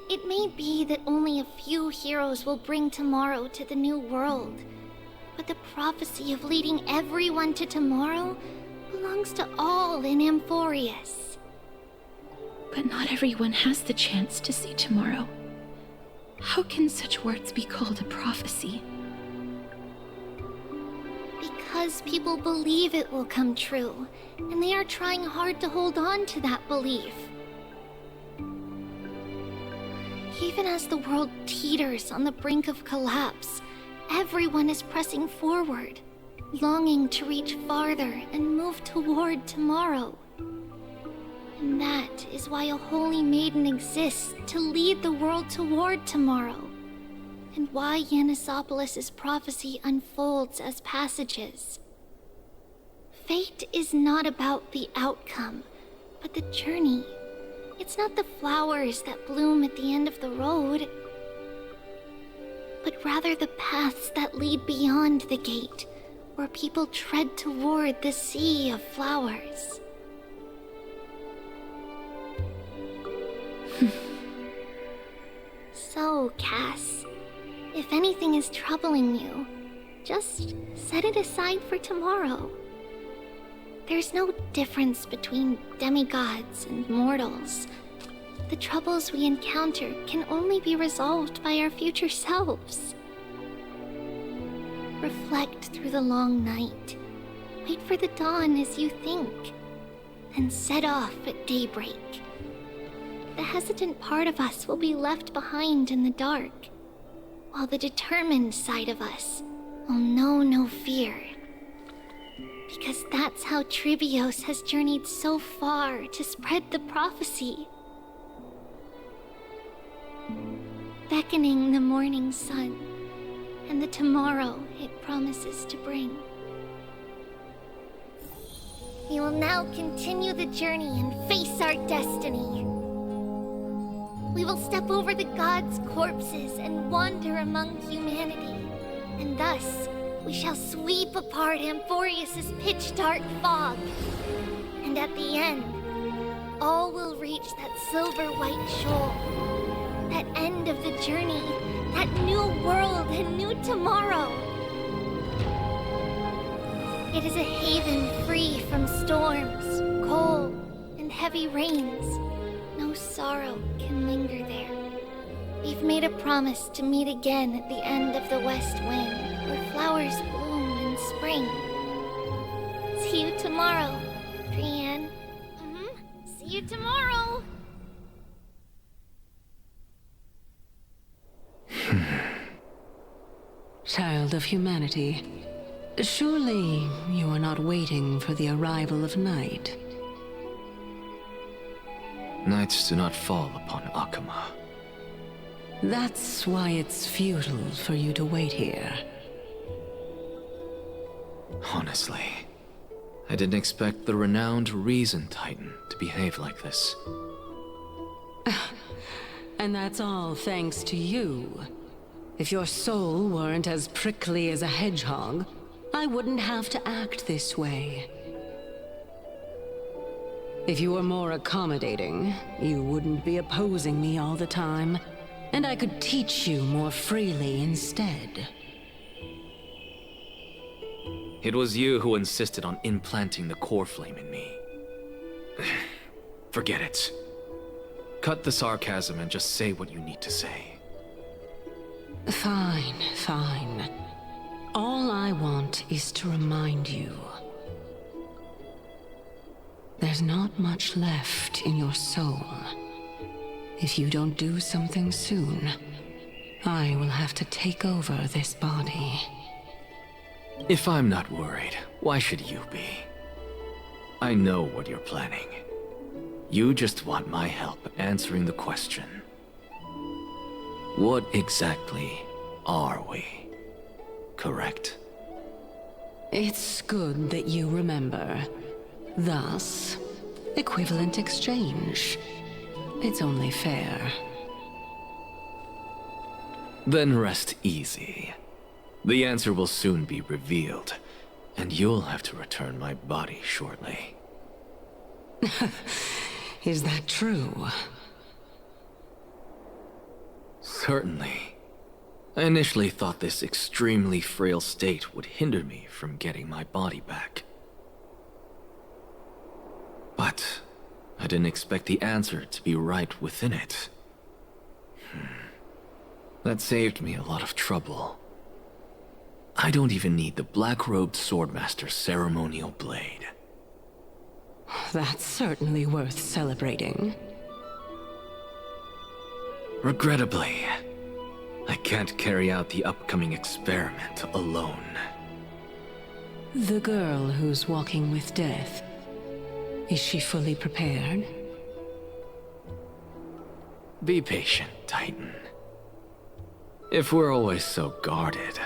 It may be that only a few heroes will bring tomorrow to the new world, but the prophecy of leading everyone to tomorrow belongs to all in Amphoreus. But not everyone has the chance to see tomorrow. How can such words be called a prophecy? Because people believe it will come true, and they are trying hard to hold on to that belief. Even as the world teeters on the brink of collapse, everyone is pressing forward, longing to reach farther and move toward tomorrow. And that is why a holy maiden exists to lead the world toward tomorrow, and why Janusopolis' prophecy unfolds as passages. Fate is not about the outcome, but the journey. It's not the flowers that bloom at the end of the road, but rather the paths that lead beyond the gate, where people tread toward the sea of flowers. So, Cass, if anything is troubling you, just set it aside for tomorrow. There's no difference between demigods and mortals. The troubles we encounter can only be resolved by our future selves. Reflect through the long night. Wait for the dawn as you think, then set off at daybreak. The hesitant part of us will be left behind in the dark, while the determined side of us will know no fear. Because that's how Tribios has journeyed so far to spread the prophecy. Beckoning the morning sun, and the tomorrow it promises to bring. We will now continue the journey and face our destiny. We will step over the gods' corpses and wander among humanity, and thus we shall sweep apart Amphoreus' pitch-dark fog. And at the end, all will reach that silver-white shoal. That end of the journey, that new world and new tomorrow. It is a haven free from storms, cold, and heavy rains. No sorrow can linger there. We've made a promise to meet again at the end of the west wind, where flowers bloom in spring. See you tomorrow, Brienne. See you tomorrow! Child of humanity, surely you are not waiting for the arrival of night. Nights do not fall upon Akama. That's why it's futile for you to wait here. Honestly, I didn't expect the renowned Reason Titan to behave like this. And that's all thanks to you. If your soul weren't as prickly as a hedgehog, I wouldn't have to act this way. If you were more accommodating, you wouldn't be opposing me all the time, and I could teach you more freely instead. It was you who insisted on implanting the core flame in me. Forget it. Cut the sarcasm and just say what you need to say. Fine, fine. All I want is to remind you. There's not much left in your soul. If you don't do something soon, I will have to take over this body. If I'm not worried, why should you be? I know what you're planning. You just want my help answering the question. What exactly are we? Correct? It's good that you remember. Thus, equivalent exchange. It's only fair. Then rest easy. The answer will soon be revealed, And you'll have to return my body shortly. Is that true? Certainly. I initially thought this extremely frail state would hinder me from getting my body back. But I didn't expect the answer to be right within it. That saved me a lot of trouble. I don't even need the black-robed swordmaster's ceremonial blade. That's certainly worth celebrating. Regrettably, I can't carry out the upcoming experiment alone. The girl who's walking with death, is she fully prepared? Be patient, Titan. If we're always so guarded,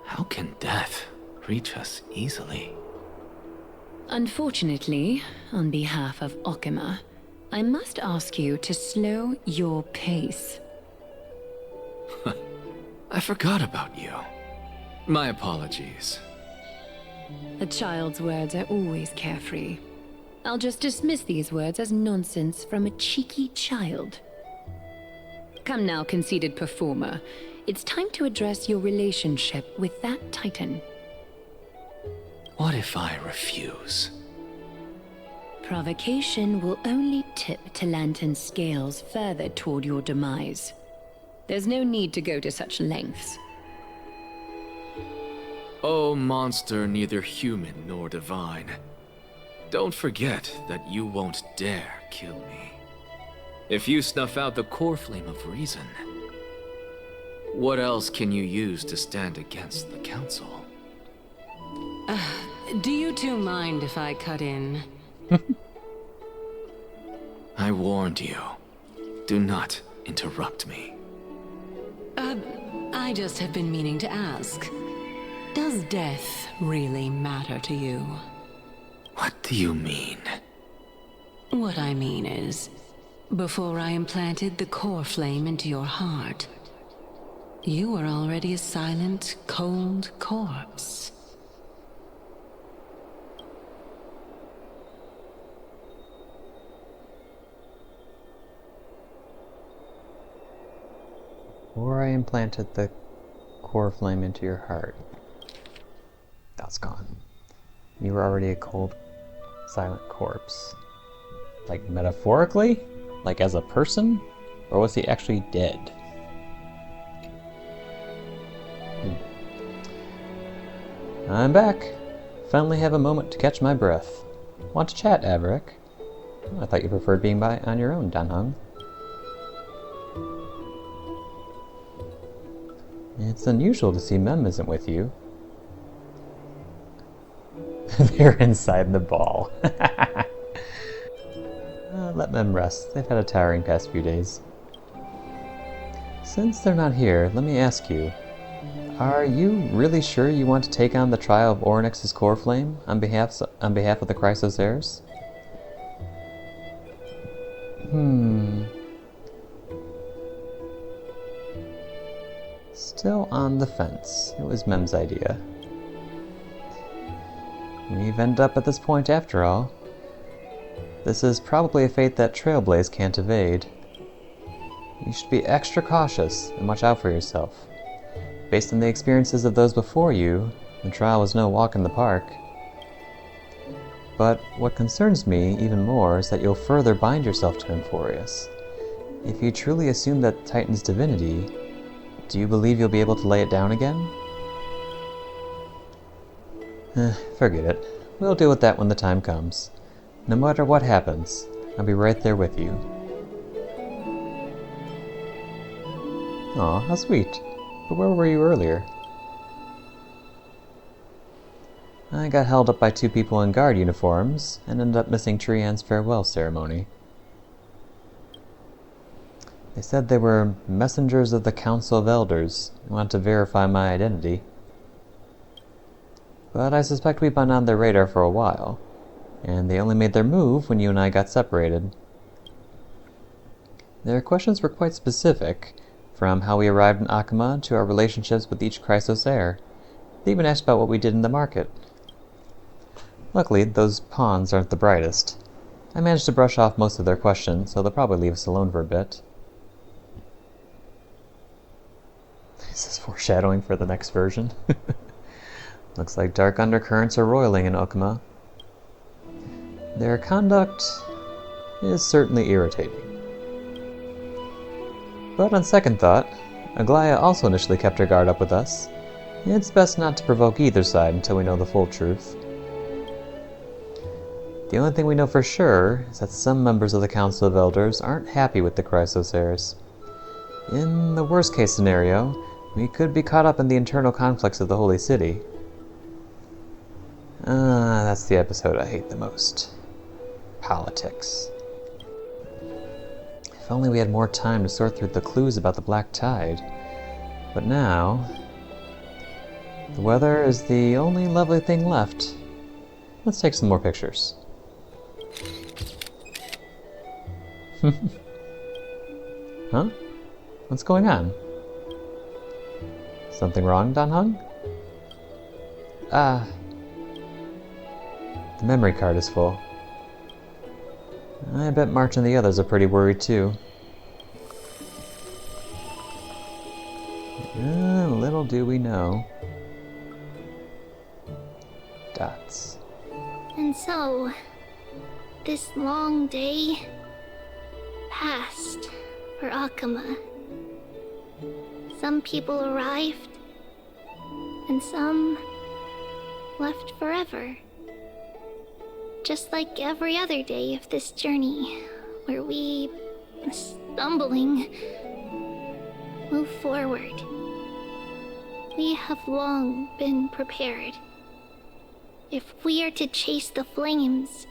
how can death reach us easily? Unfortunately, on behalf of Okima, I must ask you to slow your pace. I forgot about you. My apologies. A child's words are always carefree. I'll just dismiss these words as nonsense from a cheeky child. Come now, conceited performer. It's time to address your relationship with that Titan. What if I refuse? Provocation will only tip Talantan's scales further toward your demise. There's no need to go to such lengths. Oh, monster neither human nor divine. Don't forget that you won't dare kill me. If you snuff out the core flame of reason, what else can you use to stand against the Council? Do you two mind if I cut in? I warned you. Do not interrupt me. I just have been meaning to ask. Does death really matter to you? What do you mean? What I mean is, before I implanted the core flame into your heart, you were already a silent, cold corpse. Before I implanted the core flame into your heart, that's gone. You were already a cold, silent corpse. Like metaphorically? Like as a person? Or was he actually dead? I'm back. Finally have a moment to catch my breath. Want to chat, Averick? I thought you preferred being on your own, Danhung. It's unusual to see Mem isn't with you. They're inside the ball. Let Mem rest. They've had a tiring past few days. Since they're not here, let me ask you. Are you really sure you want to take on the trial of Ornyx's core flame on behalf of the Chrysos heirs? Still on the fence. It was Mem's idea. We've ended up at this point after all. This is probably a fate that Trailblaze can't evade. You should be extra cautious and watch out for yourself. Based on the experiences of those before you, the trial was no walk in the park. But what concerns me even more is that you'll further bind yourself to Amphoreus. If you truly assume that Titan's divinity, do you believe you'll be able to lay it down again? Forget it. We'll deal with that when the time comes. No matter what happens, I'll be right there with you. Aw, how sweet. But where were you earlier? I got held up by two people in guard uniforms, and ended up missing Trian's farewell ceremony. They said they were messengers of the Council of Elders, and wanted to verify my identity. But I suspect we've been on their radar for a while, and they only made their move when you and I got separated. Their questions were quite specific, from how we arrived in Akima to our relationships with each Chrysos heir. They even asked about what we did in the market. Luckily, those pawns aren't the brightest. I managed to brush off most of their questions, so they'll probably leave us alone for a bit. Is this foreshadowing for the next version? Looks like dark undercurrents are roiling in Okuma. Their conduct is certainly irritating. But on second thought, Aglaya also initially kept her guard up with us. It's best not to provoke either side until we know the full truth. The only thing we know for sure is that some members of the Council of Elders aren't happy with the Chrysos heirs. In the worst case scenario, we could be caught up in the internal conflicts of the Holy City. That's the episode I hate the most. Politics. If only we had more time to sort through the clues about the Black Tide. But now, the weather is the only lovely thing left. Let's take some more pictures. Huh? What's going on? Something wrong, Dan Hung? The memory card is full. I bet March and the others are pretty worried too. Little do we know. Dots. And so, this long day passed for Akuma. Some people arrived, and some left forever. Just like every other day of this journey, where we, stumbling, move forward. We have long been prepared. If we are to chase the flames,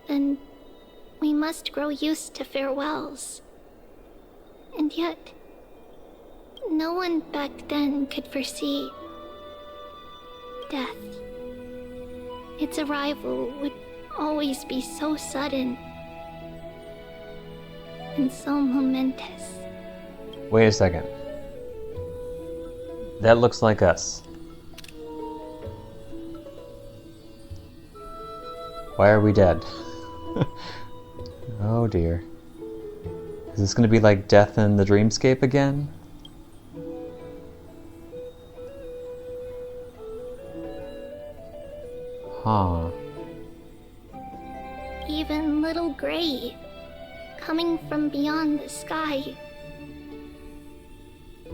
then we must grow used to farewells. And yet, no one back then could foresee death. Its arrival would always be so sudden and so momentous. Wait a second. That looks like us. Why are we dead? Oh dear. Is this gonna be like Death in the Dreamscape again? Huh. Even little Gray, coming from beyond the sky,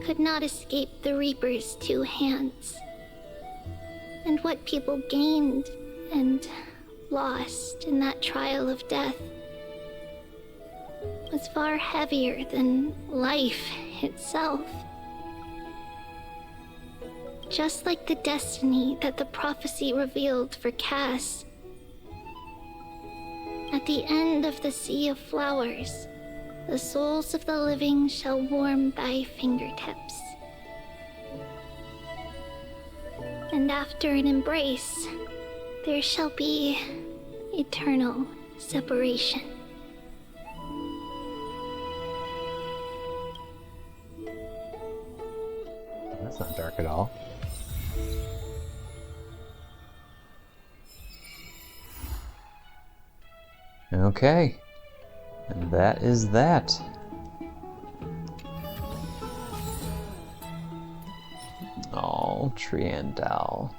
could not escape the Reaper's two hands. And what people gained and lost in that trial of death was far heavier than life itself. Just like the destiny that the prophecy revealed for Cass. At the end of the Sea of Flowers, the souls of the living shall warm thy fingertips. And after an embrace, there shall be eternal separation. That's not dark at all. Okay. And that is that. Oh, Triandal.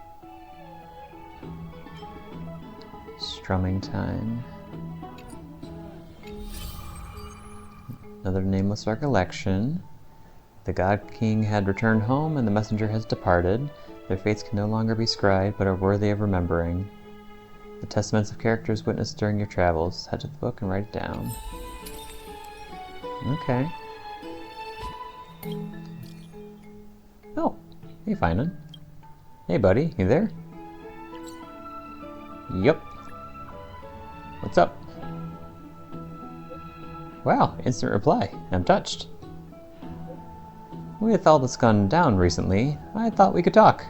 Strumming time. Another nameless recollection. The God King had returned home and the messenger has departed. Their fates can no longer be scribed, but are worthy of remembering. The testaments of characters witnessed during your travels. Head to the book and write it down. Okay. Oh, hey Finan. Hey buddy, you there? Yup. What's up? Wow, instant reply. I'm touched. With all that's gone down recently, I thought we could talk.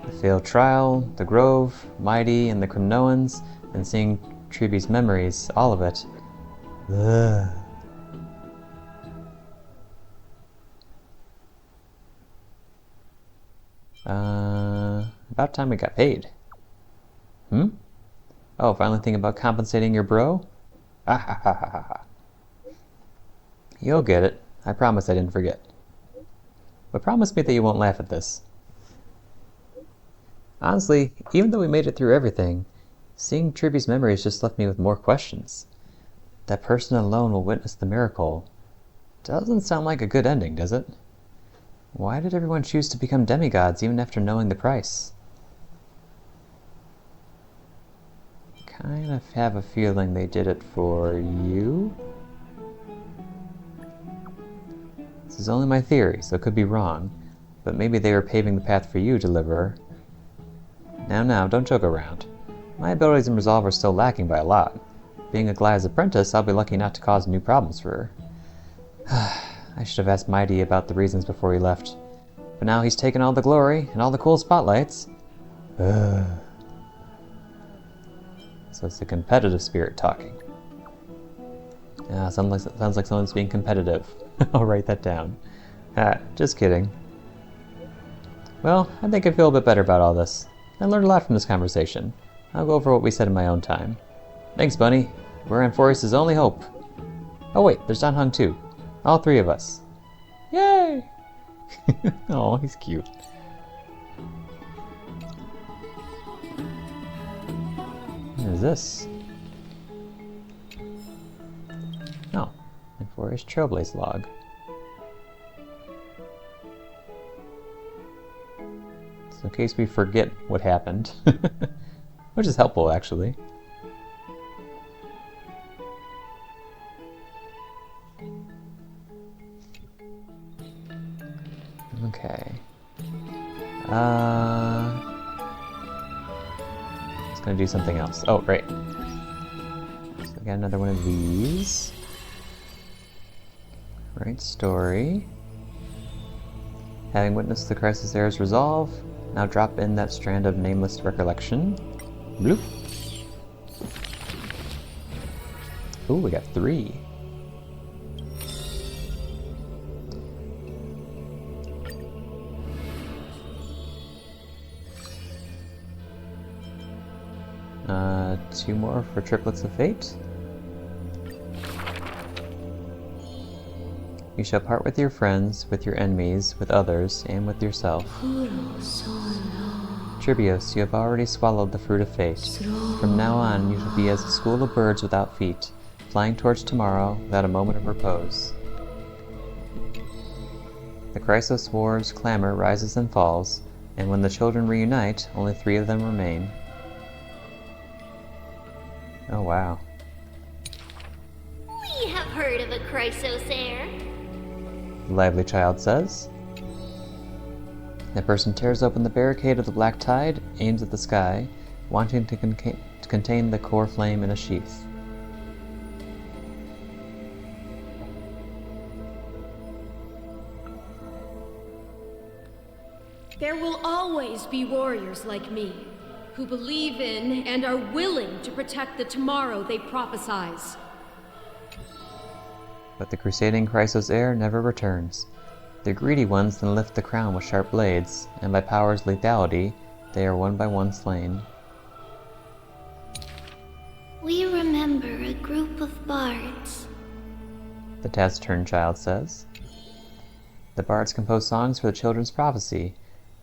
The failed trial, the Grove, Mighty, and the Cremnoans, and seeing Tribios' memories, all of it. Ugh. About time we got paid. Hmm? Oh, finally thinking about compensating your bro? Ah ha ha ha ha ha. You'll get it. I promise I didn't forget. But promise me that you won't laugh at this. Honestly, even though we made it through everything, seeing Tribios' memories just left me with more questions. That person alone will witness the miracle. Doesn't sound like a good ending, does it? Why did everyone choose to become demigods even after knowing the price? Kind of have a feeling they did it for you? This is only my theory, so it could be wrong, but maybe they were paving the path for you, Deliverer. Now, don't joke around. My abilities in Resolve are still lacking by a lot. Being a Goliath's apprentice, I'll be lucky not to cause new problems for her. I should have asked Mighty about the reasons before he left. But now he's taken all the glory and all the cool spotlights. So it's the competitive spirit talking. Sounds like someone's being competitive. I'll write that down. Just kidding. Well, I think I feel a bit better about all this. I learned a lot from this conversation. I'll go over what we said in my own time. Thanks, Bunny. We're Amphoreus' only hope. Oh wait, there's Dan Heng too. All three of us. Yay! Oh, he's cute. What is this? Oh, Amphoreus Trailblaze log. So in case we forget what happened. Which is helpful, actually. Okay. Just gonna do something else. Oh, right. So I got another one of these. Right, story. Having witnessed the crisis errors resolve, now drop in that strand of nameless recollection. Bloop. Ooh, we got 3. Two more for Triplets of Fate. You shall part with your friends, with your enemies, with others, and with yourself. Tribios, you have already swallowed the fruit of fate. From now on, you shall be as a school of birds without feet, flying towards tomorrow without a moment of repose. The Chrysos War's clamor rises and falls, and when the children reunite, only 3 of them remain. Oh, wow. We have heard of a Chrysos heir. The lively child says. That person tears open the barricade of the black tide, aims at the sky, wanting to contain the core flame in a sheath. There will always be warriors like me, who believe in and are willing to protect the tomorrow they prophesize. But the crusading Chrysos heir never returns. The greedy ones then lift the crown with sharp blades, and by power's lethality, they are one by one slain. We remember a group of bards. The taciturn child says. The bards compose songs for the children's prophecy,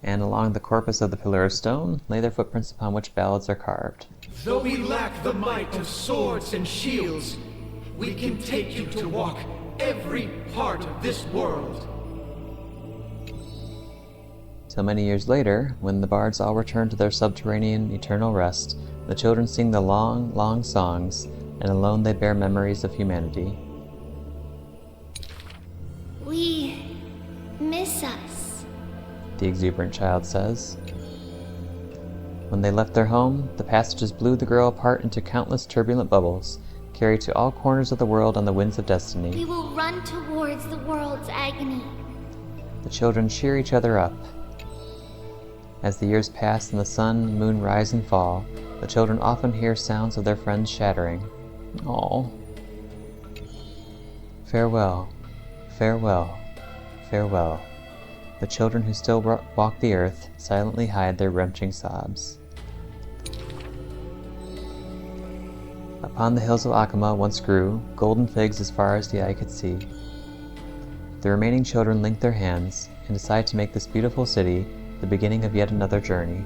and along the corpus of the pillar of stone lay their footprints upon which ballads are carved. Though we lack the might of swords and shields, we can take you to walk every part of this world. Till many years later, when the bards all return to their subterranean eternal rest, the children sing the long, long songs, and alone they bear memories of humanity. We miss us, the exuberant child says. When they left their home, the passages blew the girl apart into countless turbulent bubbles, carried to all corners of the world on the winds of destiny. We will run towards the world's agony. The children cheer each other up. As the years pass and the sun and moon rise and fall, the children often hear sounds of their friends shattering. Aww. Farewell, farewell, farewell. The children who still walk the earth silently hide their wrenching sobs. Upon the hills of Akama once grew golden figs as far as the eye could see. The remaining children link their hands and decide to make this beautiful city the beginning of yet another journey.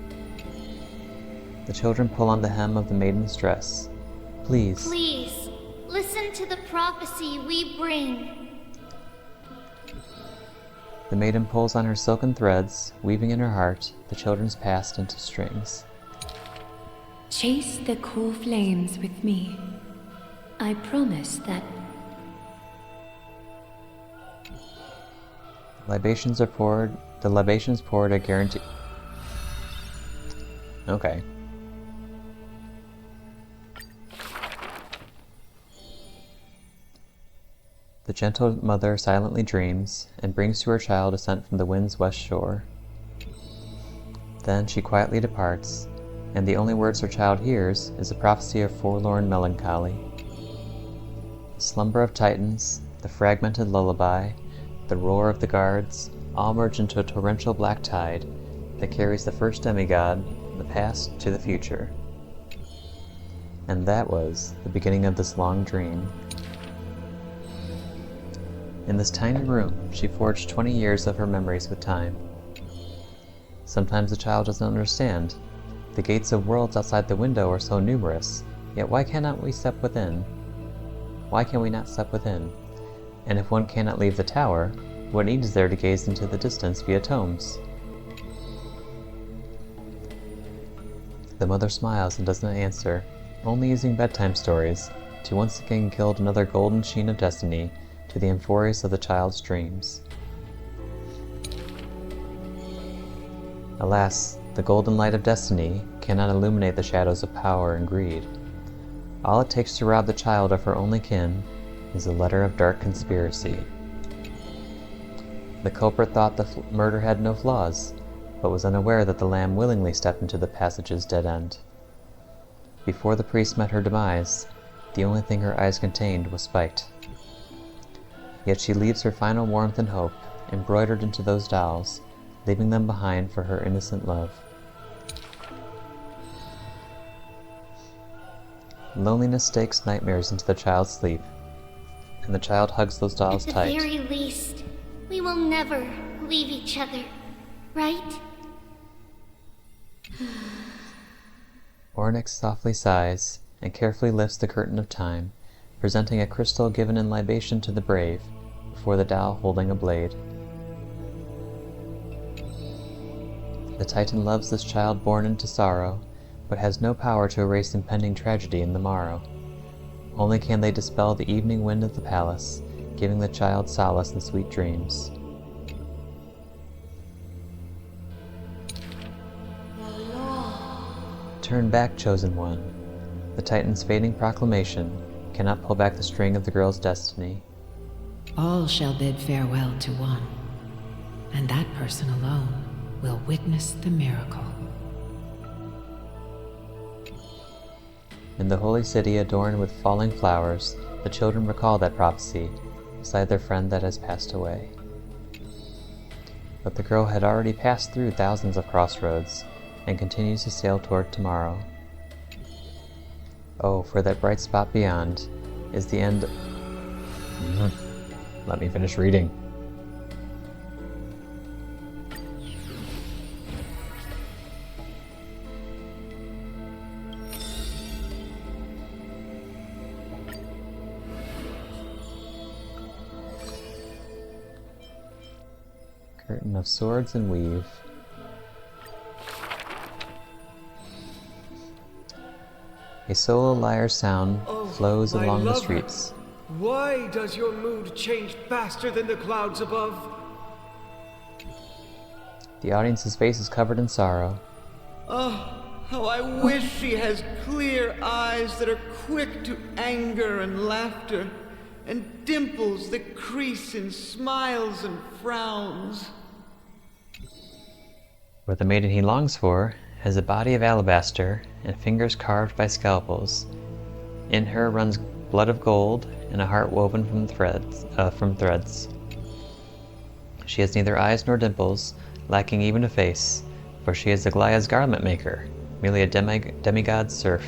The children pull on the hem of the maiden's dress. Please. Please, listen to the prophecy we bring. The maiden pulls on her silken threads, weaving in her heart the children's past into strings. Chase the cool flames with me. I promise that The libations poured a guarantee. Okay. The gentle mother silently dreams and brings to her child a scent from the wind's west shore. Then she quietly departs, and the only words her child hears is a prophecy of forlorn melancholy. The slumber of titans, the fragmented lullaby, the roar of the guards, all merge into a torrential black tide that carries the first demigod from the past to the future. And that was the beginning of this long dream. In this tiny room, she forged 20 years of her memories with time. Sometimes the child doesn't understand. The gates of worlds outside the window are so numerous, yet why cannot we step within? Why can we not step within? And if one cannot leave the tower, what need is there to gaze into the distance via tomes? The mother smiles and does not answer, only using bedtime stories to once again gild another golden sheen of destiny to the Amphoreus of the child's dreams. Alas, the golden light of destiny cannot illuminate the shadows of power and greed. All it takes to rob the child of her only kin is a letter of dark conspiracy. The culprit thought the murder had no flaws, but was unaware that the lamb willingly stepped into the passage's dead end. Before the priest met her demise, the only thing her eyes contained was spite. Yet she leaves her final warmth and hope embroidered into those dolls, leaving them behind for her innocent love. Loneliness stakes nightmares into the child's sleep, and the child hugs those dolls tight. At the very least, we will never leave each other, right? Ornyx softly sighs and carefully lifts the curtain of time, presenting a crystal given in libation to the brave, before the doll holding a blade. The Titan loves this child born into sorrow, but has no power to erase impending tragedy in the morrow. Only can they dispel the evening wind of the palace, giving the child solace and sweet dreams. Turn back, chosen one. The Titan's fading proclamation cannot pull back the string of the girl's destiny. All shall bid farewell to one, and that person alone will witness the miracle. In the holy city adorned with falling flowers, the children recall that prophecy beside their friend that has passed away. But the girl had already passed through thousands of crossroads and continues to sail toward tomorrow. Oh, for that bright spot beyond is the end. Let me finish reading. Curtain of swords and weave. A solo lyre sound flows along the streets. Why does your mood change faster than the clouds above? The audience's face is covered in sorrow. Oh, how I wish she has clear eyes that are quick to anger and laughter, and dimples that crease in smiles and frowns. Where the maiden he longs for has a body of alabaster and fingers carved by scalpels. In her runs blood of gold and a heart woven from threads. She has neither eyes nor dimples, lacking even a face, for she is Aglaya's garment maker, merely a demigod's serf.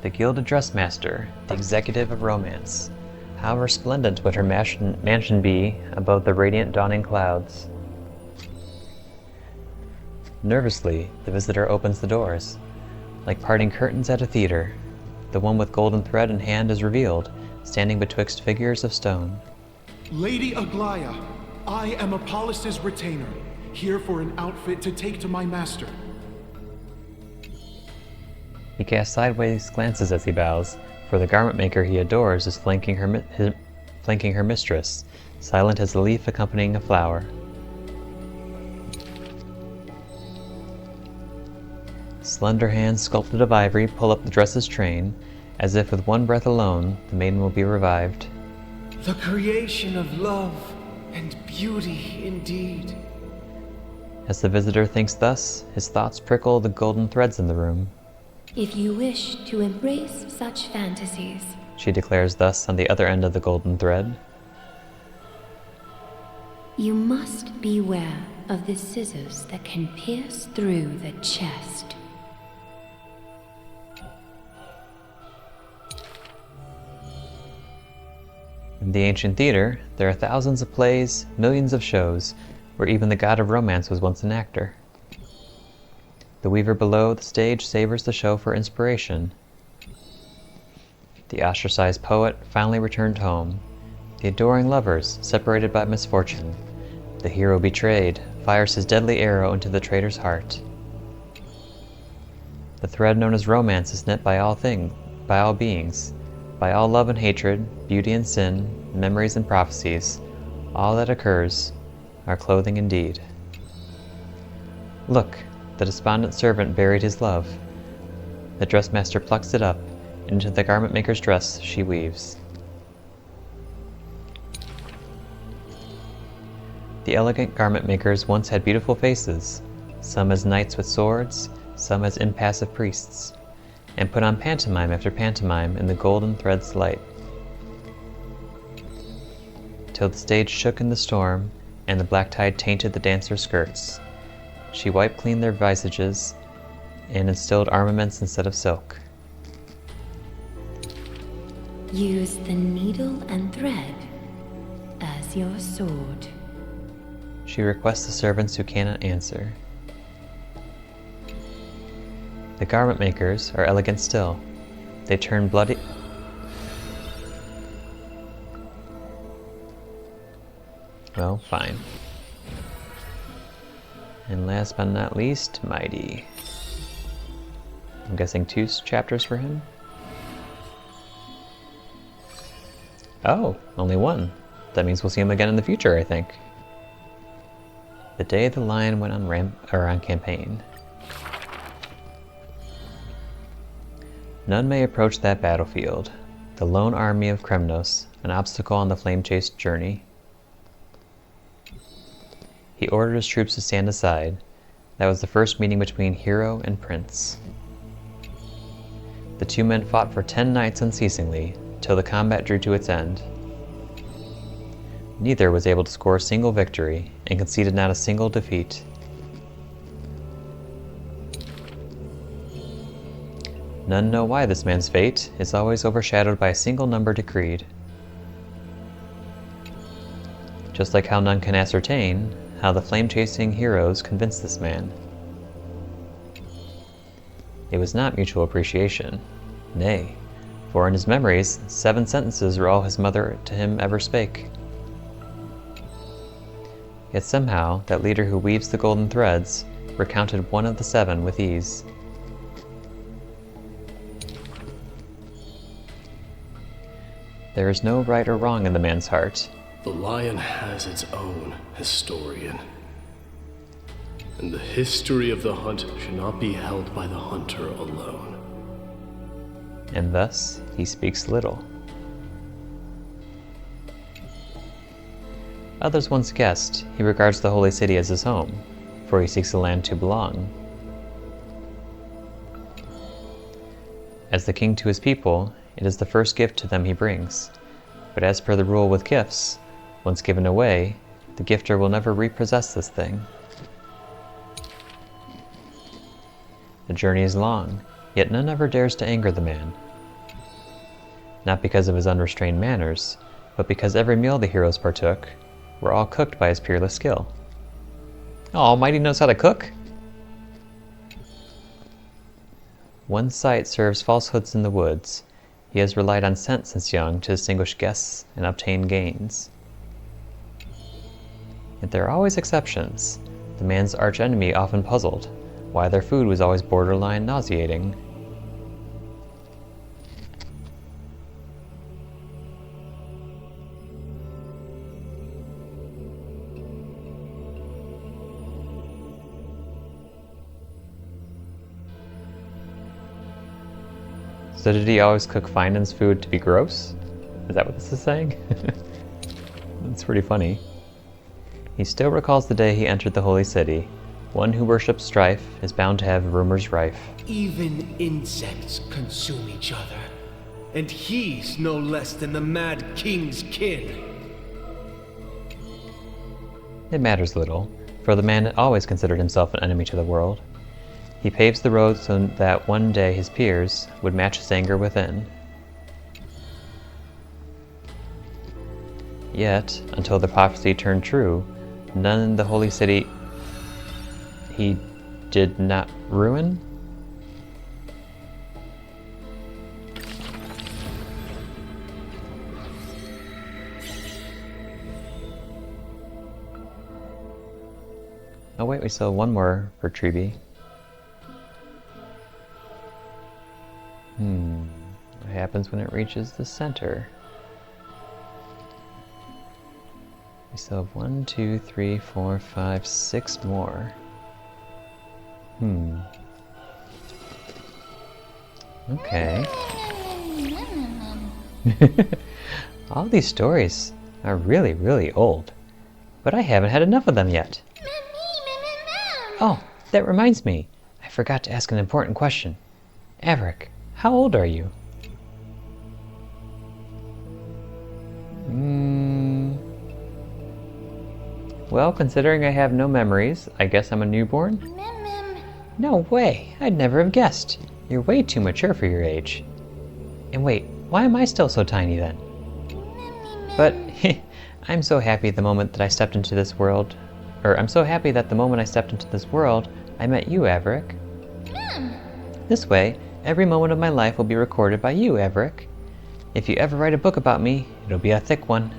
the gilded dressmaster, the executive of romance. How resplendent would her mansion be above the radiant dawning clouds. Nervously, the visitor opens the doors. Like parting curtains at a theater, the one with golden thread in hand is revealed, standing betwixt figures of stone. Lady Aglaya, I am Apollos' retainer, here for an outfit to take to my master. He casts sideways glances as he bows, for the garment maker he adores is flanking her mistress, silent as a leaf accompanying a flower. Slender hands sculpted of ivory pull up the dress's train, as if with one breath alone the maiden will be revived. The creation of love and beauty indeed. As the visitor thinks thus, his thoughts prickle the golden threads in the room. If you wish to embrace such fantasies, She declares thus on the other end of the golden thread. you must beware of the scissors that can pierce through the chest. In the ancient theater, there are thousands of plays, millions of shows, where even the god of romance was once an actor. The weaver below the stage savors the show for inspiration. The ostracized poet finally returned home. The adoring lovers, separated by misfortune. The hero betrayed, fires his deadly arrow into the traitor's heart. The thread known as romance is knit by all beings, by all love and hatred, beauty and sin, memories and prophecies. All that occurs, our clothing indeed. Look, the despondent servant buried his love. The dressmaster plucks it up, and into the garment maker's dress she weaves. The elegant garment makers once had beautiful faces, some as knights with swords, some as impassive priests, and put on pantomime after pantomime in the golden thread's light, till the stage shook in the storm, and the black tide tainted the dancers' skirts. She wiped clean their visages, and instilled armaments instead of silk. Use the needle and thread as your sword. She requests the servants who cannot answer. The garment makers are elegant still. They turn bloody... Well, fine. And last but not least, Mighty. I'm guessing 2 chapters for him? Oh, only 1. That means we'll see him again in the future, I think. The day the lion went on campaign. None may approach that battlefield, the lone army of Kremnos, an obstacle on the flame-chased journey. He ordered his troops to stand aside. That was the first meeting between hero and prince. The 2 men fought for 10 nights unceasingly, till the combat drew to its end. Neither was able to score a single victory, and conceded not a single defeat. None know why this man's fate is always overshadowed by a single number decreed. Just like how none can ascertain how the flame-chasing heroes convinced this man. It was not mutual appreciation, nay, for in his memories 7 sentences were all his mother to him ever spake. Yet somehow that leader who weaves the golden threads recounted 1 of the 7 with ease. There is no right or wrong in the man's heart. The lion has its own historian. And the history of the hunt should not be held by the hunter alone. And thus he speaks little. Others once guessed he regards the holy city as his home, for he seeks a land to belong. As the king to his people, it is the first gift to them he brings. But as per the rule with gifts, once given away, the gifter will never repossess this thing. The journey is long, yet none ever dares to anger the man, not because of his unrestrained manners, but because every meal the heroes partook were all cooked by his peerless skill. Oh, Mighty knows how to cook? One sight serves falsehoods in the woods. He has relied on scent since young to distinguish guests and obtain gains. Yet there are always exceptions. The man's archenemy often puzzled why their food was always borderline nauseating. So did he always cook Finden's food to be gross? Is that what this is saying? That's pretty funny. He still recalls the day he entered the holy city. One who worships strife is bound to have rumors rife. Even insects consume each other. And he's no less than the Mad King's kin. It matters little, for the man always considered himself an enemy to the world. He paves the road so that one day his peers would match his anger within. Yet, until the prophecy turned true, none in the holy city he did not ruin? Oh wait, we still have one more for Tribi. What happens when it reaches the center? We still have 1, 2, 3, 4, 5, 6 more. Okay. All these stories are really, really old, but I haven't had enough of them yet. Oh, that reminds me. I forgot to ask an important question. Averick, how old are you? Well, considering I have no memories, I guess I'm a newborn? No way! I'd never have guessed. You're way too mature for your age. And wait, why am I still so tiny then? But I'm so happy the moment that I stepped into this world, I'm so happy that the moment I stepped into this world, I met you, Averick. This way, every moment of my life will be recorded by you, Averick. If you ever write a book about me, it'll be a thick one.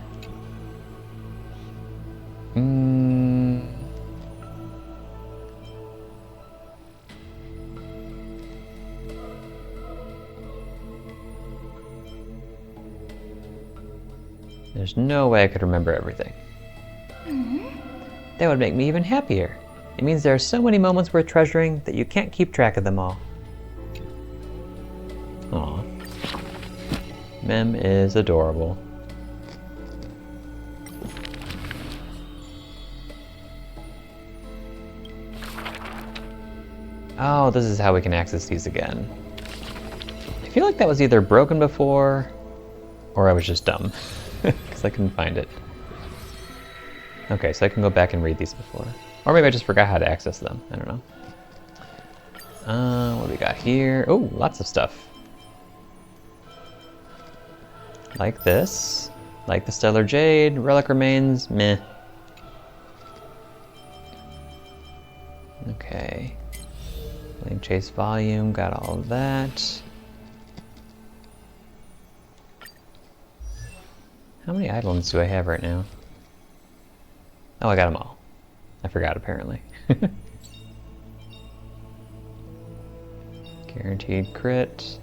There's no way I could remember everything. That would make me even happier. It means there are so many moments worth treasuring that you can't keep track of them all. Aw. Mem is adorable. Oh, this is how we can access these again. I feel like that was either broken before, or I was just dumb, because I couldn't find it. Okay, so I can go back and read these before. Or maybe I just forgot how to access them. I don't know. What do we got here? Oh, lots of stuff. Like this. Like the Stellar Jade. Relic Remains. Meh. Okay. Link Chase Volume. Got all of that. How many islands do I have right now? Oh, I got them all. I forgot, apparently. Guaranteed crit.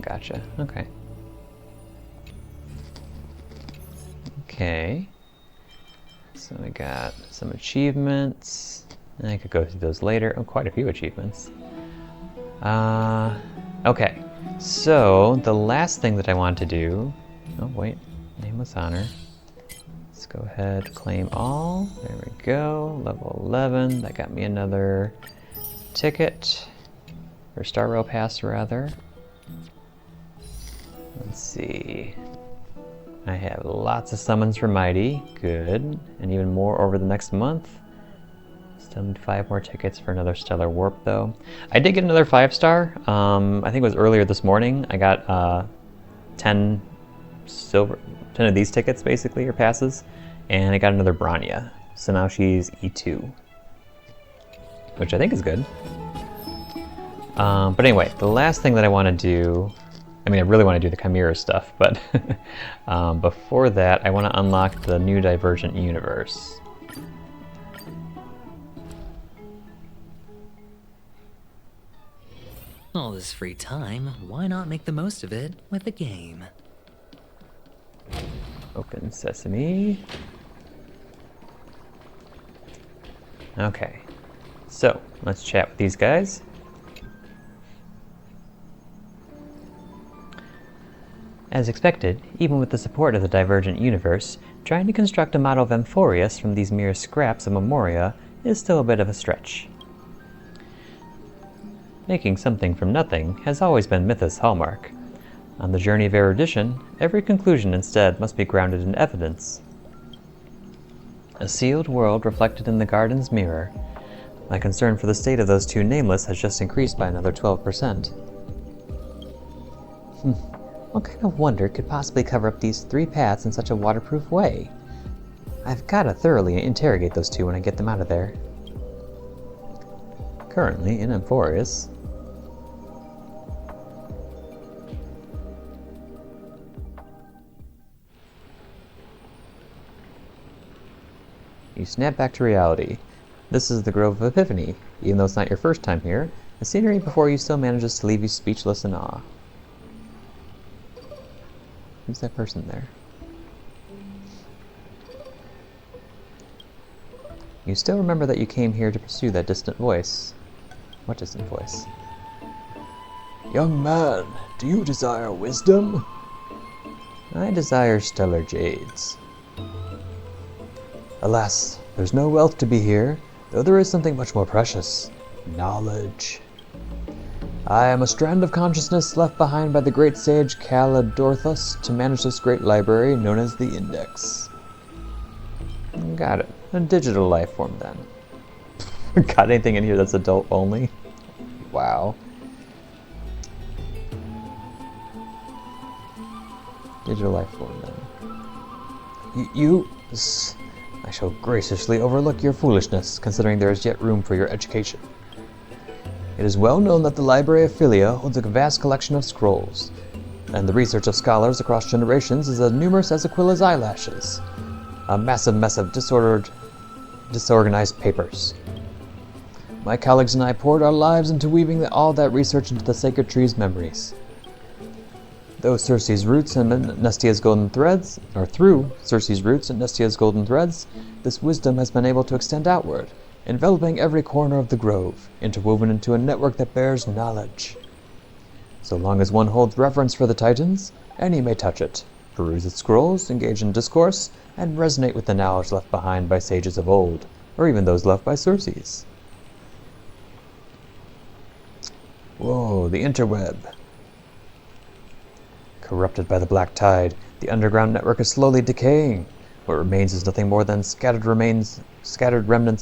Gotcha. Okay. Okay. So we got some achievements. I could go through those later. Oh, quite a few achievements. Okay. So the last thing that I want to do... Oh, wait. Nameless Honor. Let's go ahead, claim all. There we go. Level 11. That got me another ticket. Or Star Rail Pass, rather. Let's see. I have lots of summons for Mighty. Good. And even more over the next month. Still need 5 more tickets for another stellar warp, though. I did get another 5-star. I think it was earlier this morning. I got 10 of these tickets, basically, or passes, and I got another Branya. So now she's E2, which I think is good. But anyway, the last thing that I want to do, I mean, I really want to do the Chimera stuff, but before that, I want to unlock the new Divergent Universe. All this free time, why not make the most of it with a game? Open Sesame. Okay, so let's chat with these guys. As expected, even with the support of the Divergent Universe, trying to construct a model of Amphoreus from these mere scraps of Memoria is still a bit of a stretch. Making something from nothing has always been Mythos' hallmark. On the journey of erudition, every conclusion instead must be grounded in evidence. A sealed world reflected in the garden's mirror. My concern for the state of those two nameless has just increased by another 12%. What kind of wonder could possibly cover up these 3 paths in such a waterproof way? I've got to thoroughly interrogate those two when I get them out of there. Currently in Amphoreus. You snap back to reality. This is the Grove of Epiphany. Even though it's not your first time here, the scenery before you still manages to leave you speechless in awe. Who's that person there? You still remember that you came here to pursue that distant voice. What distant voice? Young man, do you desire wisdom? I desire stellar jades. Alas, there's no wealth to be here, though there is something much more precious. Knowledge. I am a strand of consciousness left behind by the great sage Calidorthus to manage this great library known as the Index. Got it. A digital life form, then. Got anything in here that's adult only? Wow. Digital life form, then. I shall graciously overlook your foolishness, considering there is yet room for your education. It is well known that the Library of Philia holds a vast collection of scrolls, and the research of scholars across generations is as numerous as Aquila's eyelashes. A massive mess of disorganized papers. My colleagues and I poured our lives into weaving all that research into the sacred tree's memories. Though Circe's roots and Nestia's golden threads, or through Circe's roots and Nestia's golden threads, this wisdom has been able to extend outward, enveloping every corner of the grove, interwoven into a network that bears knowledge. So long as one holds reverence for the Titans, any may touch it, peruse its scrolls, engage in discourse, and resonate with the knowledge left behind by sages of old, or even those left by Circes. Whoa, the interweb. Corrupted by the black tide, the underground network is slowly decaying. What remains is nothing more than scattered remnants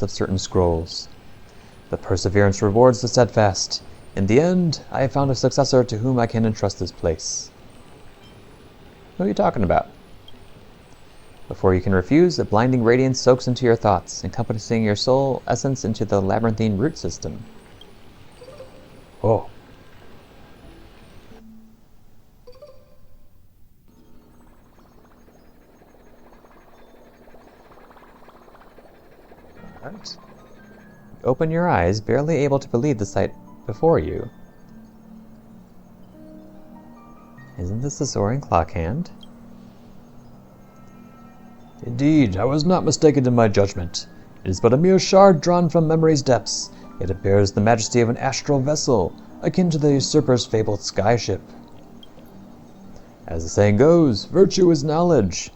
of certain scrolls. But perseverance rewards the steadfast. In the end, I have found a successor to whom I can entrust this place. Who are you talking about? Before you can refuse, a blinding radiance soaks into your thoughts, encompassing your soul essence into the labyrinthine root system. Oh. Right. Open your eyes, barely able to believe the sight before you. Isn't this the soaring clock hand? Indeed, I was not mistaken in my judgment. It is but a mere shard drawn from memory's depths, yet it bears the majesty of an astral vessel, akin to the usurper's fabled skyship. As the saying goes, virtue is knowledge.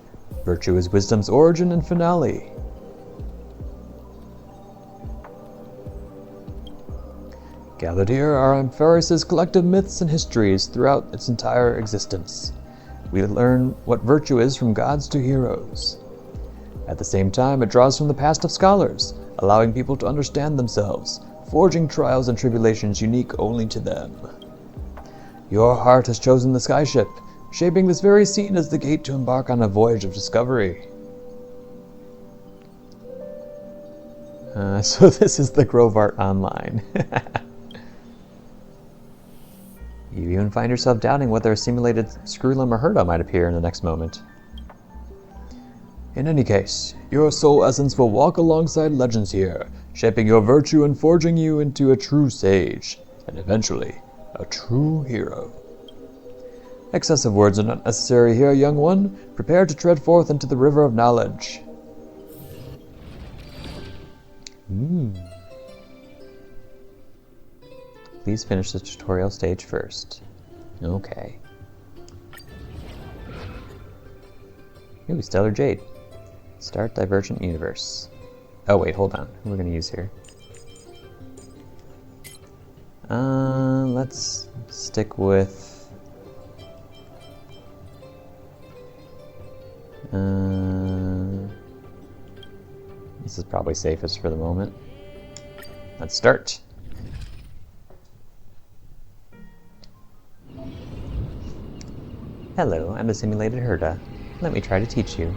Virtue is wisdom's origin and finale. Gathered here are Amphoreus' collective myths and histories throughout its entire existence. We learn what virtue is from gods to heroes. At the same time, it draws from the past of scholars, allowing people to understand themselves, forging trials and tribulations unique only to them. Your heart has chosen the skyship, shaping this very scene as the gate to embark on a voyage of discovery. So this is the Grove Art Online. You even find yourself doubting whether a simulated Screwlum or Herda might appear in the next moment. In any case, your soul essence will walk alongside legends here, shaping your virtue and forging you into a true sage, and eventually, a true hero. Excessive words are not necessary here, young one. Prepare to tread forth into the river of knowledge. Please finish the tutorial stage first. Okay. Ooh, Stellar Jade. Start Divergent Universe. Oh wait, hold on. Who are we going to use here? Let's stick with... this is probably safest for the moment. Let's start. Hello, I'm a simulated Herda. Let me try to teach you.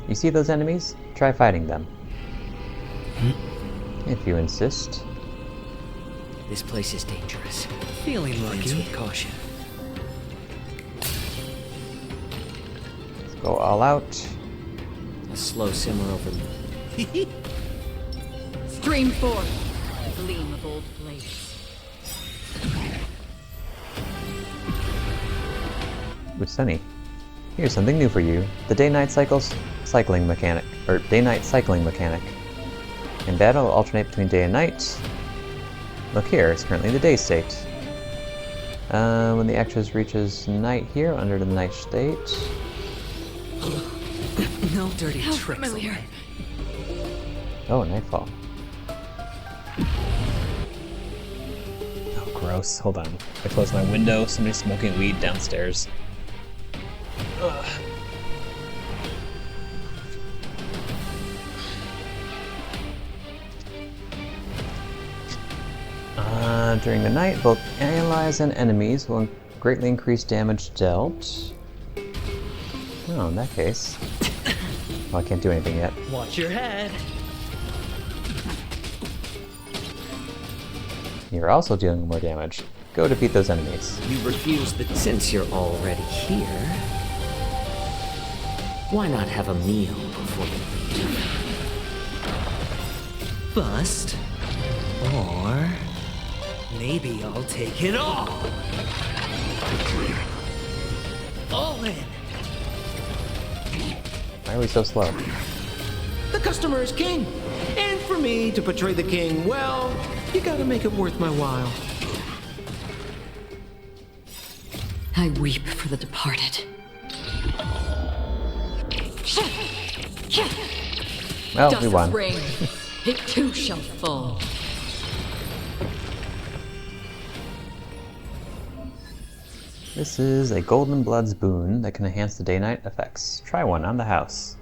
You see those enemies? Try fighting them. If you insist. This place is dangerous. Feeling lucky. Dance with caution. Let's go all out. A slow simmer over me. Stream forth, gleam of old blades. Ooh, Sunny. Here's something new for you. The day-night cycling mechanic. In battle, it'll alternate between day and night. Look here, it's currently the day state. When the actress reaches night here, under the night state. No dirty tricks. Familiar. Oh, nightfall. Oh, gross. Hold on. I closed my window. Somebody's smoking weed downstairs. Ugh. During the night, both allies and enemies will greatly increase damage dealt. Oh, in that case. Well, I can't do anything yet. Watch your head. You're also dealing more damage. Go defeat those enemies. You refuse the... Since you're already here, why not have a meal before you leave? Bust. Or... maybe I'll take it all. All in. Why are we so slow? The customer is king. And for me to portray the king, well, you gotta make it worth my while. I weep for the departed. Well, we won. Reign. It too shall fall. This is a Golden Blood's boon that can enhance the day-night effects. Try one on the house.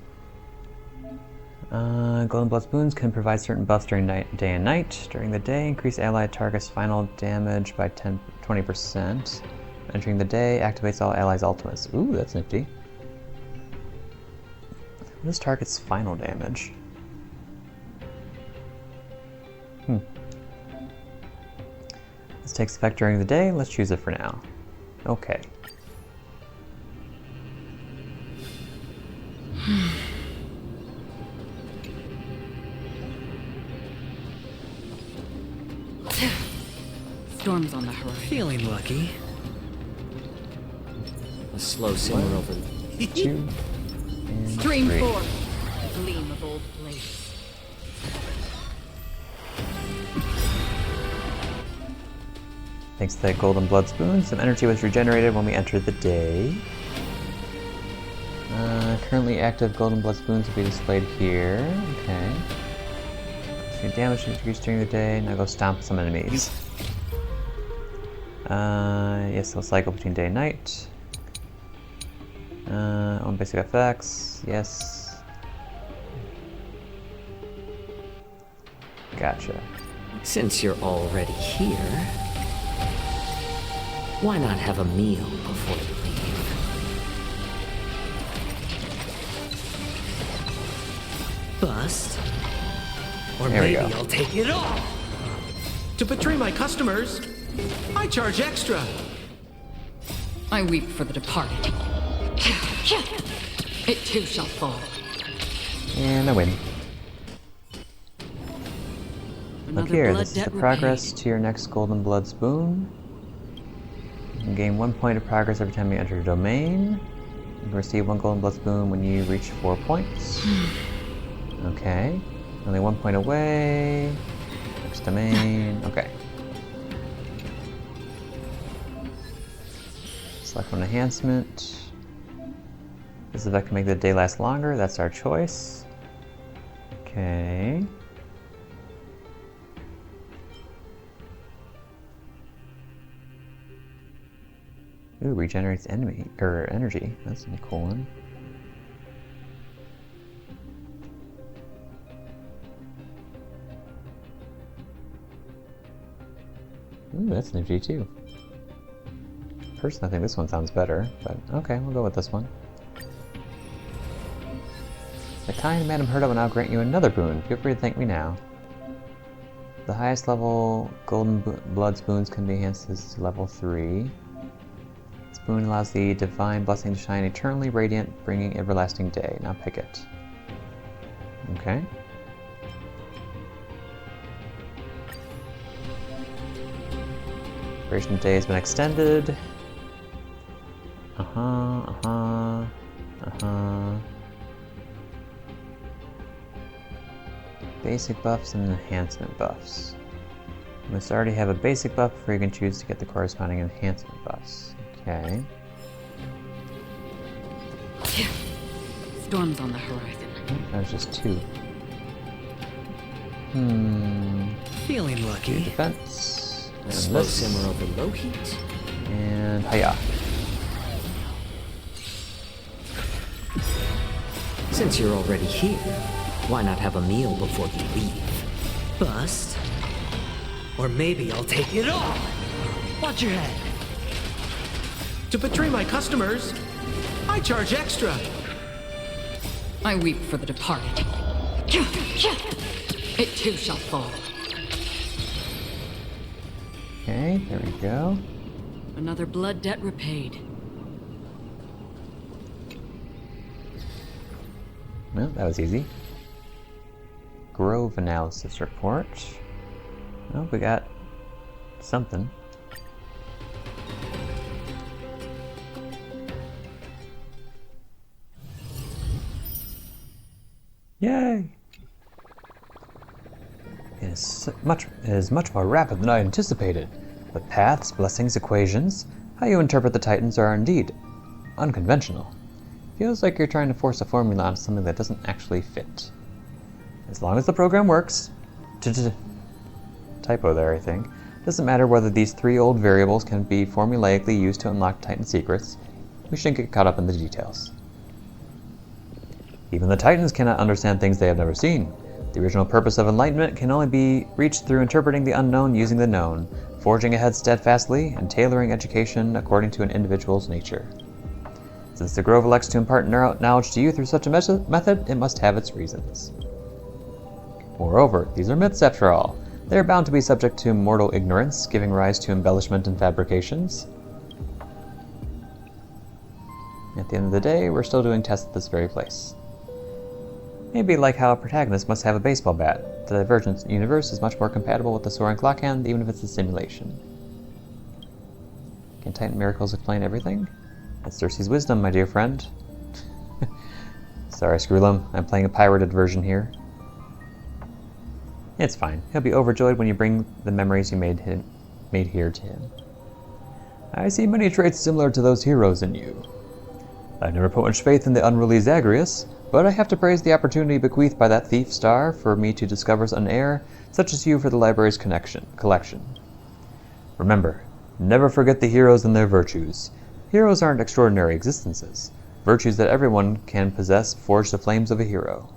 Golden Blood's boons can provide certain buffs during day and night. During the day, increase allied target's final damage by 20%. Entering the day, activates all allies' ultimates. Ooh, that's nifty. What is target's final damage? This takes effect during the day. Let's choose it for now. Okay. Storm's on the horizon. Feeling lucky. A slow simmer over me. 2 and Stream 3. forth, gleam of old blades. Thanks to that Golden Blood Spoon, some energy was regenerated when we entered the day. Currently active Golden Blood Spoons will be displayed here. Okay. So damage increased during the day. Now go stomp some enemies. Yes, they'll cycle between day and night. On basic effects. Yes. Gotcha. Since you're already here, why not have a meal before you leave? Bust? Or There we maybe go. I'll take it all. To betray my customers, I charge extra. I weep for the departed. It too shall fall. And I win. Look here, blood this is the debt progress to your next Golden Blood Spoon. You can gain 1 point of progress every time you enter a domain. You can receive 1 Golden Blood Spoon when you reach 4 points. Okay. Only 1 point away. Next domain. Okay. Select one enhancement. This effect can make the day last longer. That's our choice. Okay. Ooh, regenerates energy. That's a cool one. Ooh, that's an MG too. Personally, I think this one sounds better, but okay, we'll go with this one. The kind Madam Herda will now grant you another boon. Feel free to thank me now. The highest level Golden Blood Spoons can be enhanced to level 3. Spoon allows the divine blessing to shine eternally radiant, bringing everlasting day. Now pick it. Okay. Duration of day has been extended. Basic buffs and enhancement buffs. You must already have a basic buff before you can choose to get the corresponding enhancement buffs. Okay. Storm's on the horizon. That was just 2. Feeling lucky. 2 defense. And Slow this. simmer over low heat. And hiya. Since you're already here, why not have a meal before you leave? Bust? Or maybe I'll take it all. Watch your head. To betray my customers, I charge extra. I weep for the departed. It too shall fall. Okay, there we go. Another blood debt repaid. Well, that was easy. Grove analysis report. Well, we got something. Yay! It is much more rapid than I anticipated. The paths, blessings, equations, how you interpret the Titans are indeed unconventional. Feels like you're trying to force a formula onto something that doesn't actually fit. As long as the program works, typo there I think, doesn't matter whether these 3 old variables can be formulaically used to unlock Titan secrets, we shouldn't get caught up in the details. Even the Titans cannot understand things they have never seen. The original purpose of enlightenment can only be reached through interpreting the unknown using the known, forging ahead steadfastly, and tailoring education according to an individual's nature. Since the Grove elects to impart knowledge to you through such a method, it must have its reasons. Moreover, these are myths after all. They are bound to be subject to mortal ignorance, giving rise to embellishment and fabrications. At the end of the day, we're still doing tests at this very place. Maybe like how a protagonist must have a baseball bat. The Divergent universe is much more compatible with the Soaring Clockhand, even if it's a simulation. Can Titan miracles explain everything? That's Cersei's wisdom, my dear friend. Sorry, Screwlum. I'm playing a pirated version here. It's fine. He'll be overjoyed when you bring the memories you made here to him. I see many traits similar to those heroes in you. I've never put much faith in the unruly Zagreus, but I have to praise the opportunity bequeathed by that thief star for me to discover an heir such as you for the library's collection. Remember, never forget the heroes and their virtues. Heroes aren't extraordinary existences. Virtues that everyone can possess forge the flames of a hero.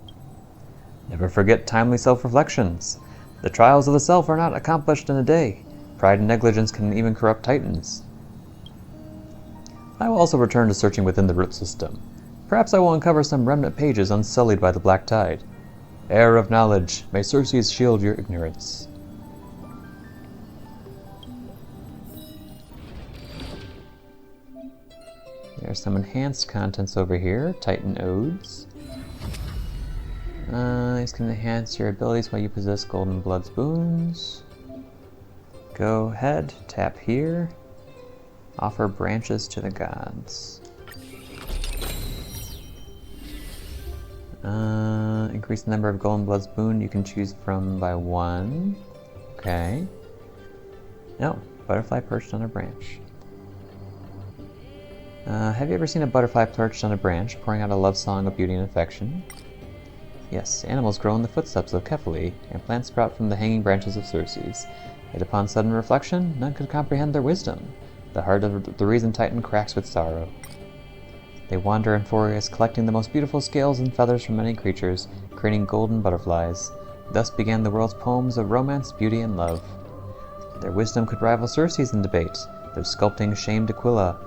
Never forget timely self-reflections. The trials of the self are not accomplished in a day. Pride and negligence can even corrupt titans. I will also return to searching within the root system. Perhaps I will uncover some remnant pages unsullied by the black tide. Heir of knowledge, may Circes shield your ignorance. There's some enhanced contents over here. Titan Odes. These can enhance your abilities while you possess Golden Blood's boons. Go ahead, tap here. Offer branches to the gods. Increase the number of Golden Blood's boon you can choose from by 1. Okay. No, butterfly perched on a branch. Have you ever seen a butterfly perched on a branch, pouring out a love song of beauty and affection? Yes, animals grow in the footsteps of Kephalli, and plants sprout from the hanging branches of Circes. Yet upon sudden reflection, none could comprehend their wisdom. The heart of the Reason Titan cracks with sorrow. They wander Amphoreus, collecting the most beautiful scales and feathers from many creatures, creating golden butterflies. Thus began the world's poems of romance, beauty, and love. Their wisdom could rival Circe's in debate, their sculpting shamed Aquila,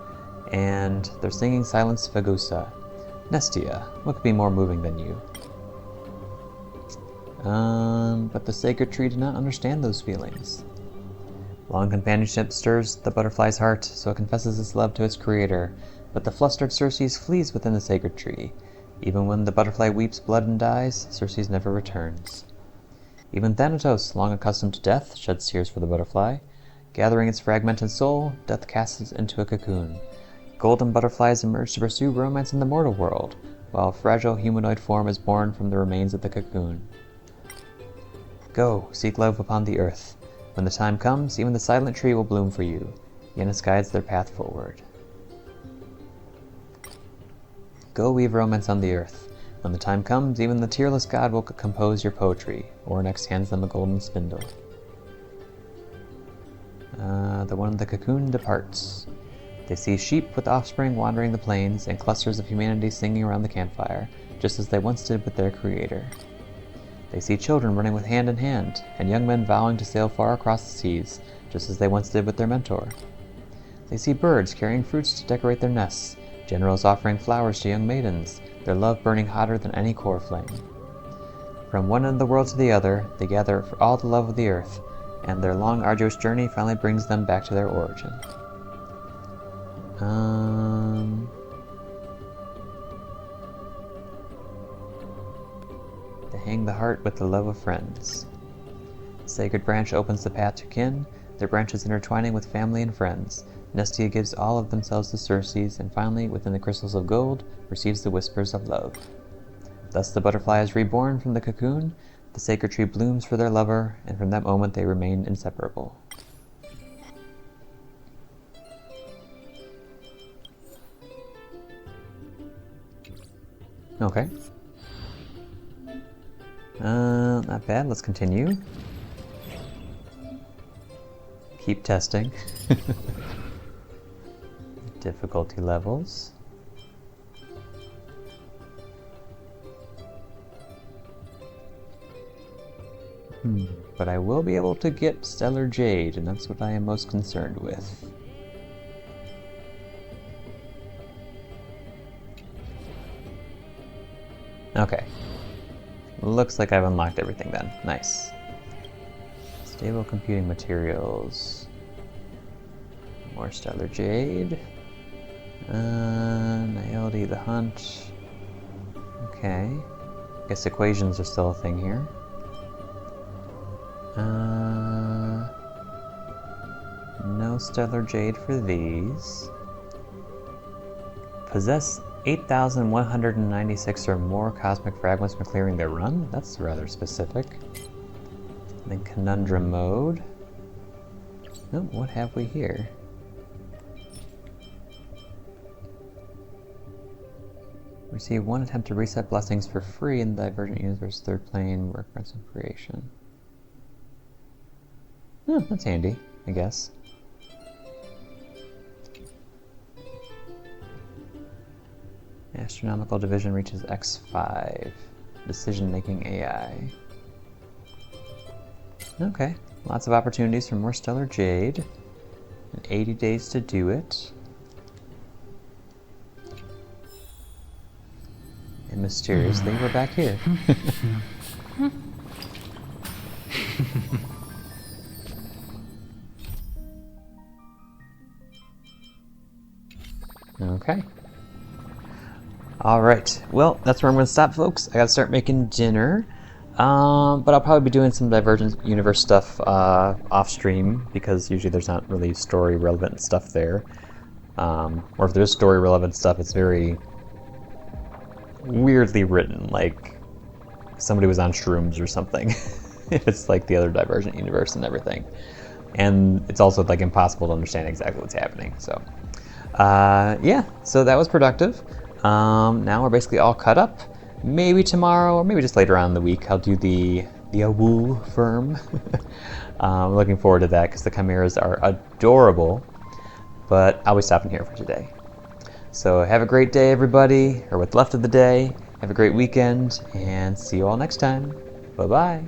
and their singing silenced Fagusta. Nestia, what could be more moving than you? But the sacred tree did not understand those feelings. Long companionship stirs the butterfly's heart, so it confesses its love to its creator, but the flustered Circes flees within the sacred tree. Even when the butterfly weeps blood and dies, Circes never returns. Even Thanatos, long accustomed to death, sheds tears for the butterfly. Gathering its fragmented soul, death casts it into a cocoon. Golden butterflies emerge to pursue romance in the mortal world, while a fragile humanoid form is born from the remains of the cocoon. Go, seek love upon the earth. When the time comes, even the silent tree will bloom for you. Yanis guides their path forward. Go weave romance on the earth. When the time comes, even the tearless god will compose your poetry. Ornex hands them a golden spindle. The one in the cocoon departs. They see sheep with offspring wandering the plains, and clusters of humanity singing around the campfire, just as they once did with their creator. They see children running with hand in hand, and young men vowing to sail far across the seas, just as they once did with their mentor. They see birds carrying fruits to decorate their nests, generals offering flowers to young maidens, their love burning hotter than any core flame. From one end of the world to the other, they gather for all the love of the earth, and their long, arduous journey finally brings them back to their origin. They hang the heart with the love of friends. The sacred branch opens the path to kin, their branches intertwining with family and friends. Nestia gives all of themselves to Circes, and finally, within the crystals of gold, receives the whispers of love. Thus the butterfly is reborn from the cocoon, the sacred tree blooms for their lover, and from that moment they remain inseparable. Okay. Not bad. Let's continue. Keep testing. Difficulty levels. But I will be able to get Stellar Jade, and that's what I am most concerned with. Okay. Looks like I've unlocked everything then. Nice. Stable computing materials. More Stellar Jade. Nailed the hunt. Okay. Guess equations are still a thing here. No Stellar Jade for these. Possess 8,196 or more cosmic fragments from clearing their run? That's rather specific. Then Conundrum Mode. Oh, what have we here? Receive one attempt to reset blessings for free in the Divergent Universe third plane workbench of creation. Oh, that's handy, I guess. Astronomical Division reaches X5. Decision-making AI. Okay, lots of opportunities for more Stellar Jade. And 80 days to do it. And mysteriously, we're back here. Okay. Alright, well, that's where I'm going to stop, folks. I gotta start making dinner. But I'll probably be doing some Divergent Universe stuff off stream, because usually there's not really story relevant stuff there. Or if there's story relevant stuff, it's very weirdly written, like somebody was on shrooms or something. It's like the other Divergent Universe and everything. And it's also like impossible to understand exactly what's happening. So yeah, so that was productive. Now we're basically all cut up. Maybe tomorrow, or maybe just later on in the week, I'll do the Awu firm. I'm looking forward to that because the chimeras are adorable. But I'll be stopping here for today. So have a great day, everybody, or what's left of the day. Have a great weekend, and see you all next time. Bye-bye.